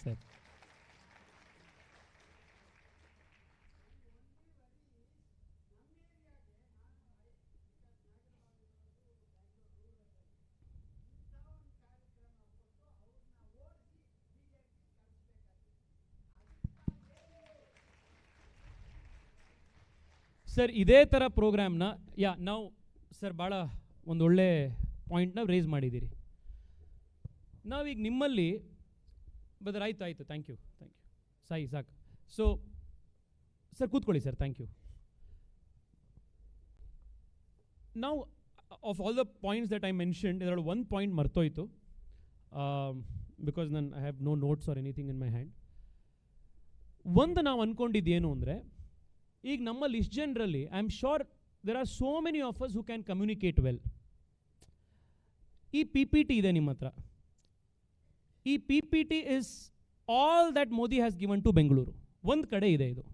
ಸರ್ ಸರ್ ಇದೇ ಥರ ಪ್ರೋಗ್ರಾಮ್ನ ನಾವು ಸರ್ ಭಾಳ ಒಂದು ಒಳ್ಳೆ ಪಾಯಿಂಟ್ನ ರೇಸ್ ಮಾಡಿದ್ದೀರಿ. ನಾವೀಗ ನಿಮ್ಮಲ್ಲಿ ಬದರ್ ಆಯಿತು ಥ್ಯಾಂಕ್ ಯು ಸಾಕು. ಸೊ ಸರ್ ಕೂತ್ಕೊಳ್ಳಿ ಸರ್, ಥ್ಯಾಂಕ್ ಯು. ನಾವು of all the points that I mentioned ಇದರಲ್ಲಿ ಒಂದು ಪಾಯಿಂಟ್ ಮರ್ತೋಯ್ತು, because I have no notes or anything in my hand. ಒಂದು ನಾವು ಅಂದ್ಕೊಂಡಿದ್ದೇನು ಅಂದರೆ, ಈಗ ನಮ್ಮಲ್ಲಿ ಇಷ್ಟು ಜನರಲ್ಲಿ I am sure there are so many of us who can communicate well. ಈ PPT ಇದೆ ನಿಮ್ಮ ಹತ್ರ. ಈ PPT is all that Modi has given to Bengaluru. ಒಂದು ಕಡೆ ಇದೆ ಇದು.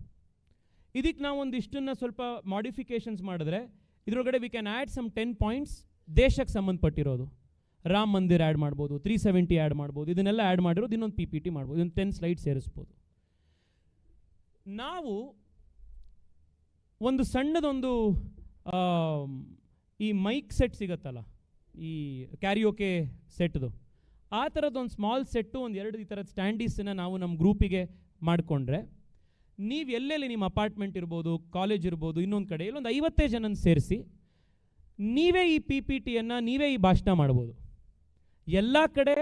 ಇದಕ್ಕೆ ನಾವು ಒಂದಿಷ್ಟನ್ನು ಸ್ವಲ್ಪ ಮಾಡಿಫಿಕೇಷನ್ಸ್ ಮಾಡಿದ್ರೆ ಇದರೊಳಗಡೆ we can add some 10 points ದೇಶಕ್ಕೆ ಸಂಬಂಧಪಟ್ಟಿರೋದು. ರಾಮ ಮಂದಿರ್ ಆ್ಯಡ್ ಮಾಡ್ಬೋದು, 370 ಆ್ಯಡ್ ಮಾಡ್ಬೋದು, ಇದನ್ನೆಲ್ಲ ಆ್ಯಡ್ ಮಾಡಿರೋದು ಇನ್ನೊಂದು PPT ಮಾಡ್ಬೋದು, ಇದೊಂದು 10 ಸ್ಲೈಡ್ ಸೇರಿಸ್ಬೋದು. ನಾವು ಒಂದು ಸಣ್ಣದೊಂದು ಈ ಮೈಕ್ ಸೆಟ್ ಸಿಗತ್ತಲ್ಲ, ಈ ಕ್ಯಾರಿಯೋಕೆ ಸೆಟ್ದು, ಆ ಥರದ್ದೊಂದು ಸ್ಮಾಲ್ ಸೆಟ್ಟು ಒಂದು 2 ಈ ಥರದ ಸ್ಟ್ಯಾಂಡೀಸನ್ನು ನಾವು ನಮ್ಮ ಗ್ರೂಪಿಗೆ ಮಾಡಿಕೊಂಡ್ರೆ, ನೀವು ಎಲ್ಲೆಲ್ಲಿ ನಿಮ್ಮ ಅಪಾರ್ಟ್ಮೆಂಟ್ ಇರ್ಬೋದು, ಕಾಲೇಜ್ ಇರ್ಬೋದು, ಇನ್ನೊಂದು ಕಡೆ ಇಲ್ಲೊಂದು 50 ಜನನ ಸೇರಿಸಿ ನೀವೇ ಈ PPTಯನ್ನು ನೀವೇ ಈ ಭಾಷಣ ಮಾಡ್ಬೋದು. ಎಲ್ಲ ಕಡೆ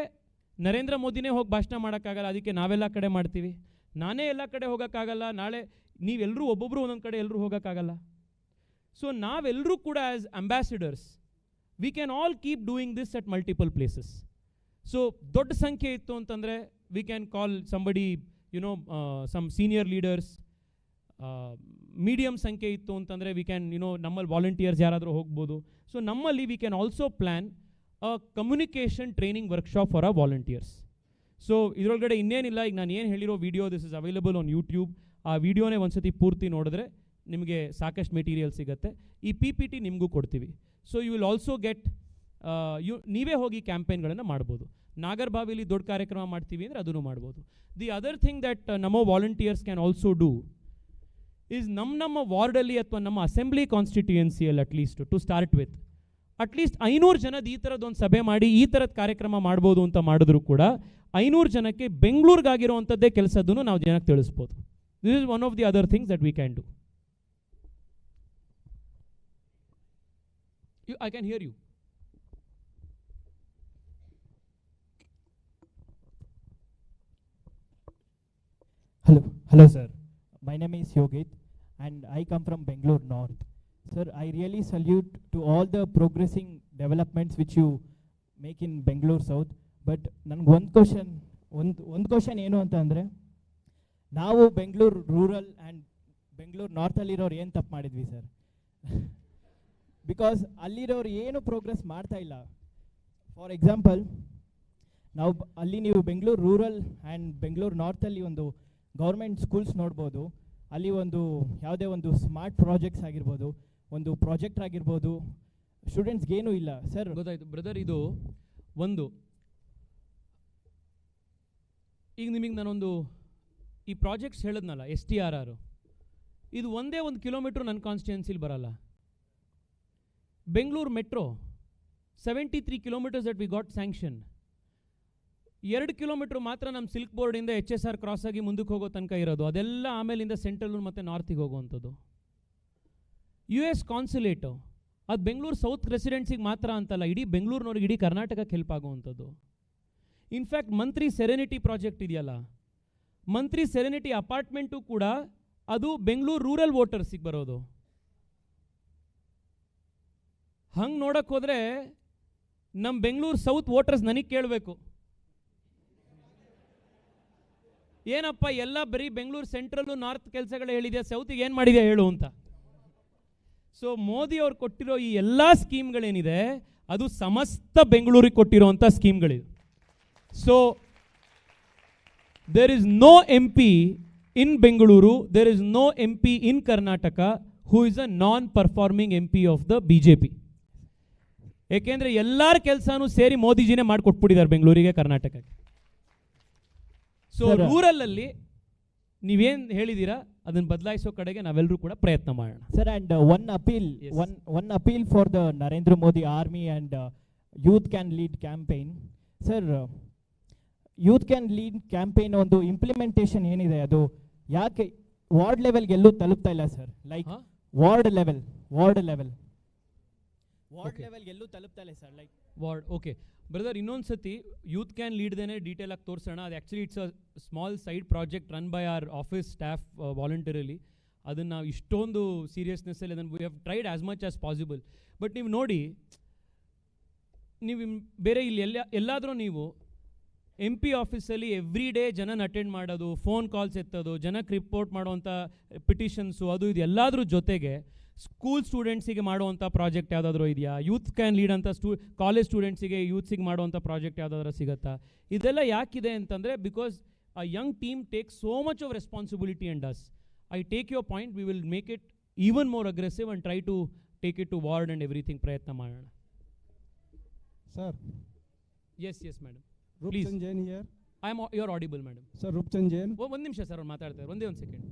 ನರೇಂದ್ರ ಮೋದಿನೇ ಹೋಗಿ ಭಾಷಣ ಮಾಡೋಕ್ಕಾಗಲ್ಲ, ಅದಕ್ಕೆ ನಾವೆಲ್ಲ ಕಡೆ ಮಾಡ್ತೀವಿ. ನಾನೇ ಎಲ್ಲ ಕಡೆ ಹೋಗೋಕ್ಕಾಗಲ್ಲ, ನಾಳೆ ನೀವೆಲ್ಲರೂ ಒಬ್ಬೊಬ್ಬರು ಒಂದೊಂದು ಕಡೆ ಎಲ್ಲರೂ ಹೋಗೋಕ್ಕಾಗಲ್ಲ. ಸೊ ನಾವೆಲ್ಲರೂ ಕೂಡ as ambassadors we can all keep doing this at multiple places. So ದೊಡ್ಡ ಸಂಖ್ಯೆ ಇತ್ತು ಅಂತಂದರೆ we can call somebody some senior leaders. Medium ಸಂಖ್ಯೆ ಇತ್ತು ಅಂತಂದರೆ ವಿ ಕ್ಯಾನ್ ನಮ್ಮಲ್ಲಿ ವಾಲಂಟಿಯರ್ಸ್ ಯಾರಾದರೂ ಹೋಗ್ಬೋದು. ಸೊ ನಮ್ಮಲ್ಲಿ we can also plan a communication training workshop for a volunteers. So ಇದರೊಳಗಡೆ ಇನ್ನೇನಿಲ್ಲ, ಈಗ ನಾನು ಏನು ಹೇಳಿರೋ video this is available on YouTube. ಆ ವಿಡಿಯೋನೇ ಒಂದ್ಸತಿ ಪೂರ್ತಿ ನೋಡಿದ್ರೆ ನಿಮಗೆ ಸಾಕಷ್ಟು ಮೆಟೀರಿಯಲ್ ಸಿಗುತ್ತೆ. ಈ PPT ನಿಮಗೂ ಕೊಡ್ತೀವಿ. So you will also get ನೀವೇ ಹೋಗಿ ಕ್ಯಾಂಪೇನ್ಗಳನ್ನು ಮಾಡ್ಬೋದು. ನಾಗರ್ಬಾವಿಲಿ ದೊಡ್ಡ ಕಾರ್ಯಕ್ರಮ ಮಾಡ್ತೀವಿ ಅಂದರೆ ಅದನ್ನು ಮಾಡ್ಬೋದು. The other thing that Namo volunteers can also do is ನಮ್ಮ ವಾರ್ಡಲ್ಲಿ ಅಥವಾ ನಮ್ಮ ಅಸೆಂಬ್ಲಿ ಕಾನ್ಸ್ಟಿಟ್ಯೂಯೆನ್ಸಿಯಲ್ಲಿ at least to start with at least 500 ಜನದ ಈ ಥರದ್ದೊಂದು ಸಭೆ ಮಾಡಿ ಈ ಥರದ ಕಾರ್ಯಕ್ರಮ ಮಾಡ್ಬೋದು ಅಂತ ಮಾಡಿದ್ರು ಕೂಡ 500 ಜನಕ್ಕೆ ಬೆಂಗಳೂರಿಗಾಗಿರುವಂಥದ್ದೇ ಕೆಲಸದನ್ನು ನಾವು ಜನಕ್ಕೆ ತಿಳಿಸ್ಬೋದು. This is one of the other things that we can do. I can hear you. Hello sir. My name is Yogit and I come from Bangalore North. Sir, I really salute to all the progressing developments which you make in Bangalore South. But ನನಗೆ ಒಂದು ಕ್ವಶನ್ ಏನು ಅಂತ ಅಂದರೆ, ನಾವು ಬೆಂಗಳೂರು ರೂರಲ್ ಆ್ಯಂಡ್ ಬೆಂಗಳೂರು ನಾರ್ತಲ್ಲಿರೋರು ಏನು ತಪ್ಪು ಮಾಡಿದ್ವಿ ಸರ್? ಬಿಕಾಸ್ ಅಲ್ಲಿರೋರು ಏನು ಪ್ರೋಗ್ರೆಸ್ ಮಾಡ್ತಾ ಇಲ್ಲ. ಫಾರ್ ಎಕ್ಸಾಂಪಲ್, ನೀವು ಬೆಂಗಳೂರು ರೂರಲ್ ಆ್ಯಂಡ್ ಬೆಂಗಳೂರು ನಾರ್ತಲ್ಲಿ ಒಂದು ಗೌರ್ಮೆಂಟ್ ಸ್ಕೂಲ್ಸ್ ನೋಡ್ಬೋದು. ಅಲ್ಲಿ ಯಾವುದೇ ಒಂದು ಸ್ಮಾರ್ಟ್ ಪ್ರಾಜೆಕ್ಟ್ಸ್ ಆಗಿರ್ಬೋದು, ಒಂದು ಪ್ರಾಜೆಕ್ಟ್ ಆಗಿರ್ಬೋದು, ಸ್ಟೂಡೆಂಟ್ಸ್ಗೇನೂ ಇಲ್ಲ ಸರ್. ಗೊತ್ತಾಯ್ತು ಬ್ರದರ್. ಇದು ಈಗ ನಿಮಗೆ ನಾನೊಂದು ಈ ಪ್ರಾಜೆಕ್ಟ್ಸ್ ಹೇಳಿದ್ನಲ್ಲ, STRR, ಇದು ಒಂದೇ 1 ಕಿಲೋಮೀಟ್ರ್ ನನ್ನ ಕಾನ್ಸ್ಟಿಟ್ಯೂನ್ಸಿಲಿ ಬರಲ್ಲ. Bengaluru metro 73 kilometres that we got sanction. 2 kilometre ಮಾತ್ರ ನಮ್ಮ ಸಿಲ್ಕ್ ಬೋರ್ಡಿಂದ HSR ಕ್ರಾಸ್ ಆಗಿ ಮುಂದಕ್ಕೆ ಹೋಗೋ ತನಕ ಇರೋದು. ಅದೆಲ್ಲ ಆಮೇಲಿಂದ ಸೆಂಟ್ರಲ್ ಮತ್ತು ನಾರ್ತಿಗೆ ಹೋಗುವಂಥದ್ದು. US ಕಾನ್ಸುಲೇಟು ಅದು ಬೆಂಗಳೂರು ಸೌತ್ ರೆಸಿಡೆನ್ಸಿಗೆ ಮಾತ್ರ ಅಂತಲ್ಲ, ಇಡೀ ಬೆಂಗಳೂರಿನವ್ರಿಗೆ, ಇಡೀ ಕರ್ನಾಟಕಕ್ಕೆ ಹೆಲ್ಪ್ ಆಗುವಂಥದ್ದು. ಇನ್ಫ್ಯಾಕ್ಟ್ ಮಂತ್ರಿ ಸೆರೆನಿಟಿ ಪ್ರಾಜೆಕ್ಟ್ ಇದೆಯಲ್ಲ, ಮಂತ್ರಿ ಸೆರೆನಿಟಿ ಅಪಾರ್ಟ್ಮೆಂಟು ಕೂಡ ಅದು ಬೆಂಗಳೂರು ರೂರಲ್ ವೋಟರ್ಸಿಗೆ ಬರೋದು. ಹಂಗೆ ನೋಡಕ್ಕೆ ಹೋದರೆ ನಮ್ಮ ಬೆಂಗಳೂರು ಸೌತ್ ವೋಟರ್ಸ್ ನನಗೆ ಕೇಳಬೇಕು, ಏನಪ್ಪ ಎಲ್ಲ ಬರೀ ಬೆಂಗಳೂರು ಸೆಂಟ್ರಲ್ಲು ನಾರ್ತ್ ಕೆಲಸಗಳು ಹೇಳಿದೆ, ಸೌತಿಗೆ ಏನು ಮಾಡಿದೆ ಹೇಳು ಅಂತ. ಸೊ ಮೋದಿ ಅವ್ರು ಕೊಟ್ಟಿರೋ ಈ ಎಲ್ಲ ಸ್ಕೀಮ್ಗಳೇನಿದೆ ಅದು ಸಮಸ್ತ ಬೆಂಗಳೂರಿಗೆ ಕೊಟ್ಟಿರೋವಂಥ ಸ್ಕೀಮ್ಗಳಿದೆ. So there is no MP in Bengaluru, there is no MP in Karnataka who is a non-performing MP of the BJP. ಏಕೆಂದರೆ ಎಲ್ಲರ ಕೆಲಸನೂ ಸೇರಿ ಮೋದಿಜಿನೇ ಮಾಡಿಕೊಟ್ಬಿಟ್ಟಿದ್ದಾರೆ ಬೆಂಗಳೂರಿಗೆ, ಕರ್ನಾಟಕಕ್ಕೆ. ಸೊ ರೂರಲಲ್ಲಿ ನೀವೇನು ಹೇಳಿದ್ದೀರಾ ಅದನ್ನು ಬದಲಾಯಿಸೋ ಕಡೆಗೆ ನಾವೆಲ್ಲರೂ ಕೂಡ ಪ್ರಯತ್ನ ಮಾಡೋಣ sir. And one appeal for the Narendra Modi army and youth can lead campaign. Sir, youth can lead campaign ಒಂದು ಇಂಪ್ಲಿಮೆಂಟೇಷನ್ ಏನಿದೆ ಅದು ಯಾಕೆ ವಾರ್ಡ್ ಲೆವೆಲ್ಗೆ ಎಲ್ಲೂ ತಲುಪ್ತಾ ಇಲ್ಲ ಸರ್? ಲೈಕ್ ವಾರ್ಡ್ ಲೆವೆಲ್ಗೆ ಎಲ್ಲೂ ತಲುಪ್ತಾ ಇಲ್ಲ sir. Like ward. Okay brother, ಇನ್ನೊಂದು ಸತಿ ಯೂತ್ ಕ್ಯಾನ್ ಲೀಡ್ದೇನೆ ಡೀಟೇಲ್ ಆಗಿ ತೋರಿಸೋಣ. ಅದು actually it's a small side project run by our office staff voluntarily. ಅದನ್ನು ನಾವು ಇಷ್ಟೊಂದು ಸೀರಿಯಸ್ನೆಸ್ಸಲ್ಲಿ ಅದನ್ನು we have tried as much as possible. But ನೀವು ನೋಡಿ, ನೀವು ಬೇರೆ ಇಲ್ಲಿ ಎಲ್ಲಾದರೂ ನೀವು MP ಆಫೀಸಲ್ಲಿ ಎವ್ರಿ ಡೇ ಜನನ ಅಟೆಂಡ್ ಮಾಡೋದು, ಫೋನ್ ಕಾಲ್ಸ್ ಎತ್ತೋದು, ಜನಕ್ಕೆ ರಿಪೋರ್ಟ್ ಮಾಡುವಂಥ ಪಿಟಿಷನ್ಸು, ಅದು ಇದು ಎಲ್ಲಾದ್ರ ಜೊತೆಗೆ ಸ್ಕೂಲ್ ಸ್ಟೂಡೆಂಟ್ಸಿಗೆ ಮಾಡುವಂಥ ಪ್ರಾಜೆಕ್ಟ್ ಯಾವುದಾದ್ರೂ ಇದೆಯಾ? ಯೂತ್ ಕ್ಯಾನ್ ಲೀಡ್ ಅಂತ ಕಾಲೇಜ್ ಸ್ಟೂಡೆಂಟ್ಸಿಗೆ ಯೂತ್ಸಿಗೆ ಮಾಡುವಂಥ ಪ್ರಾಜೆಕ್ಟ್ ಯಾವುದಾದ್ರೂ ಸಿಗುತ್ತಾ? ಇದೆಲ್ಲ ಯಾಕಿದೆ ಅಂತಂದರೆ because a young team take so much of responsibility and does. I take your point, we will make it even more aggressive and try to take it to ward and everything. ಪ್ರಯತ್ನ ಮಾಡೋಣ sir. Yes madam. Roopchand Jain here. You are audible madam. Sir, Roopchand Jain. ಒಂದು ನಿಮಿಷ ಸರ್, ಅವ್ರು ಮಾತಾಡ್ತಾರೆ. ಒಂದೇ ಒಂದು ಸೆಕೆಂಡ್.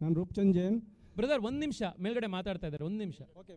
ನಾನು ರೂಪ್ಚಂದ್ ಜೈನ್. ಬ್ರದರ್, ಒಂದು ನಿಮಿಷ, ಮೇಲ್ಗಡೆ ಮಾತಾಡ್ತಾ ಇದ್ದಾರೆ, ಒಂದು ನಿಮಿಷ. ಓಕೆ.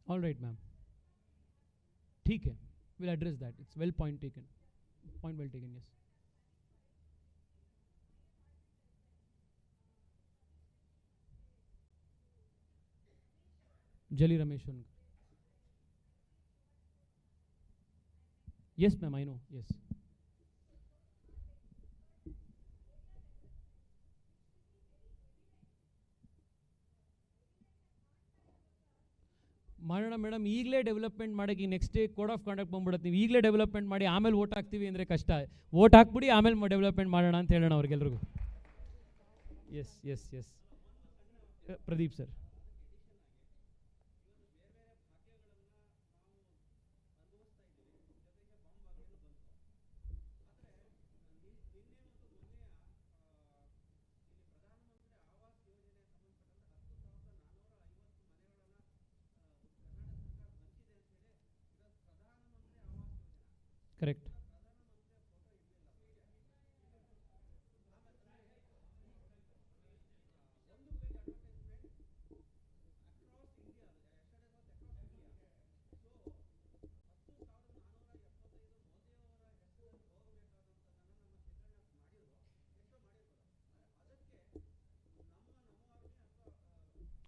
All right, ma'am. ठीक है. We'll address that. It's well point taken. Point well taken, yes. Jali Ramesh. Yes, ma'am, I know. Yes. ಮಾಡೋಣ ಮೇಡಮ್, ಈಗಲೇ ಡೆವಲಪ್ಮೆಂಟ್ ಮಾಡೋಕ್ಕೆ ಈ next day code of conduct ಬಂದ್ಬಿಡುತ್ತೆ. ನೀವು ಈಗಲೇ ಡೆವಲಪ್ಮೆಂಟ್ ಮಾಡಿ ಆಮೇಲೆ ವೋಟ್ ಹಾಕ್ತೀವಿ ಅಂದರೆ ಕಷ್ಟ. ವೋಟ್ ಹಾಕ್ಬಿಡಿ ಆಮೇಲೆ ಡೆವಲಪ್ಮೆಂಟ್ ಮಾಡೋಣ ಅಂತ ಹೇಳೋಣ ಅವ್ರಿಗೆಲ್ರಿಗೂ. Yes yes yes Pradeep sir. Correct.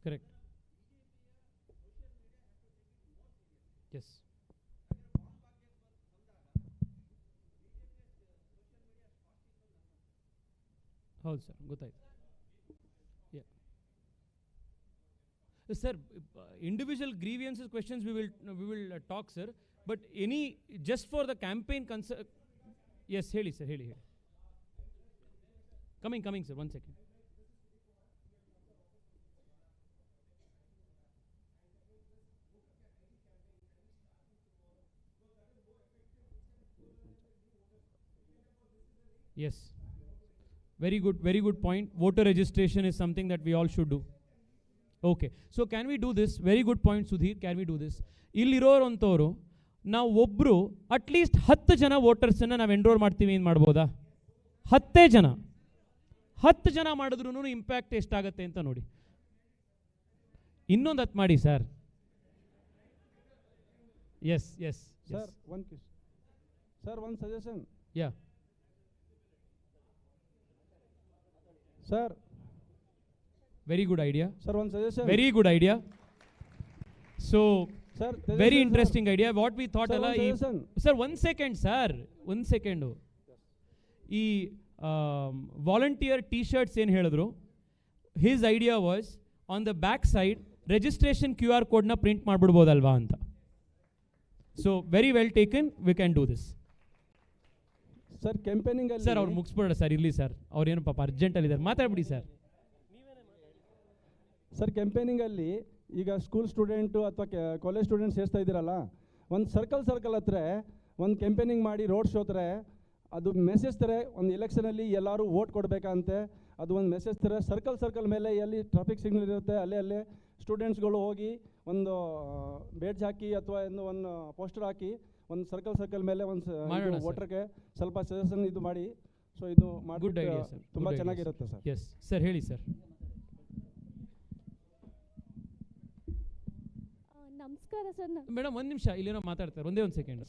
Correct. Yes. ಹೌದು ಸರ್, ಗೊತ್ತಾಯ್ತು. Sir, individual grievances questions we will talk sir, but any just for the campaign yes ಹೇಳಿ ಸರ್, ಹೇಳಿ. Coming sir, 1 second. Yes. Very good point. Voter registration is something that we all should do. Okay. So can we do this? Very good point, Sudhir. Can we do this? ಇಲ್ಲಿರೋರು ಅಂತವರು ನಾವು ಒಬ್ಬರು ಅಟ್ಲೀಸ್ಟ್ 10 ಜನ ವೋಟರ್ಸನ್ನು ನಾವು ಎನ್ರೋಲ್ ಮಾಡ್ತೀವಿ ಏನು ಮಾಡ್ಬೋದಾ? 10 ಜನ ಮಾಡಿದ್ರೂ ಇಂಪ್ಯಾಕ್ಟ್ ಎಷ್ಟಾಗುತ್ತೆ ಅಂತ ನೋಡಿ. ಇನ್ನೊಂದು 10 ಮಾಡಿ sir. Yes yes sir, one suggestion. Yeah Sir. Very good idea. Sir, one suggestion. Very good idea. So, sir, very interesting idea. What we thought, sir, sir, 1 second, sir. 1 second. Yes. Volunteer T-shirts ಏನು ಹೇಳಿದ್ರು? His idea was on the back side registration QR code na print ಮಾಡ್ಬಿಡ್ಬೋದಲ್ವಾ ಅಂತ. So, very well taken. We can do this. Sir, campaigning ಅಲ್ಲಿ ಸರ್ ಅವ್ರು ಮುಗಿಸ್ಬಿಡೋಣ ಸರ್, ಇರಲಿ ಸರ್, ಅವ್ರೇನು ಪಾಪ ಅರ್ಜೆಂಟಲ್ಲಿ ಇದ್ದಾರೆ, ಮಾತಾಡ್ಬಿಡಿ ಸರ್. ಸರ್, ಕ್ಯಾಂಪೇನಿಂಗ್ ಅಲ್ಲಿ ಈಗ ಸ್ಕೂಲ್ ಸ್ಟೂಡೆಂಟು ಅಥವಾ ಕಾಲೇಜ್ ಸ್ಟೂಡೆಂಟ್ಸ್ ಸೇರ್ತಾ ಇದ್ದೀರಲ್ಲ, ಒಂದು ಸರ್ಕಲ್ ಹತ್ರ ಒಂದು ಕ್ಯಾಂಪೇನಿಂಗ್ ಮಾಡಿ ರೋಡ್ ಶೋ ಥರ ಅದು ಮೆಸೇಜ್ ಥರ ಒಂದು ಎಲೆಕ್ಷನಲ್ಲಿ ಎಲ್ಲರೂ ವೋಟ್ ಕೊಡಬೇಕಂತೆ, ಅದು ಒಂದು ಮೆಸೇಜ್ ಥರ ಸರ್ಕಲ್ ಮೇಲೆ ಎಲ್ಲಿ ಟ್ರಾಫಿಕ್ ಸಿಗ್ನಲ್ ಇರುತ್ತೆ ಅಲ್ಲೇ ಸ್ಟೂಡೆಂಟ್ಸ್ಗಳು ಹೋಗಿ ಒಂದು ಬೇಡ್ಜ್ ಹಾಕಿ ಅಥವಾ ಒಂದು ಪೋಸ್ಟರ್ ಹಾಕಿ ಒಂದು ಸರ್ಕಲ್ ಮೇಲೆ ಒಂದು ವೋಟರ್ಗೆ ಸ್ವಲ್ಪ ಸಜೆಷನ್ ಇದು ಮಾಡಿ. ಸೊ ಇದು ಗುಡ್ ಐಡಿಯಾ ಸರ್, ತುಂಬ ಚೆನ್ನಾಗಿರುತ್ತೆ ಸರ್. ಎಸ್ ಸರ್, ಹೇಳಿ ಸರ್. ನಮಸ್ಕಾರ ಸರ್. ಮೇಡಮ್ 1 ನಿಮಿಷ, ಇಲ್ಲೇನೋ ಮಾತಾಡ್ತಾರೆ, ಒಂದೇ 1 ಸೆಕೆಂಡ್.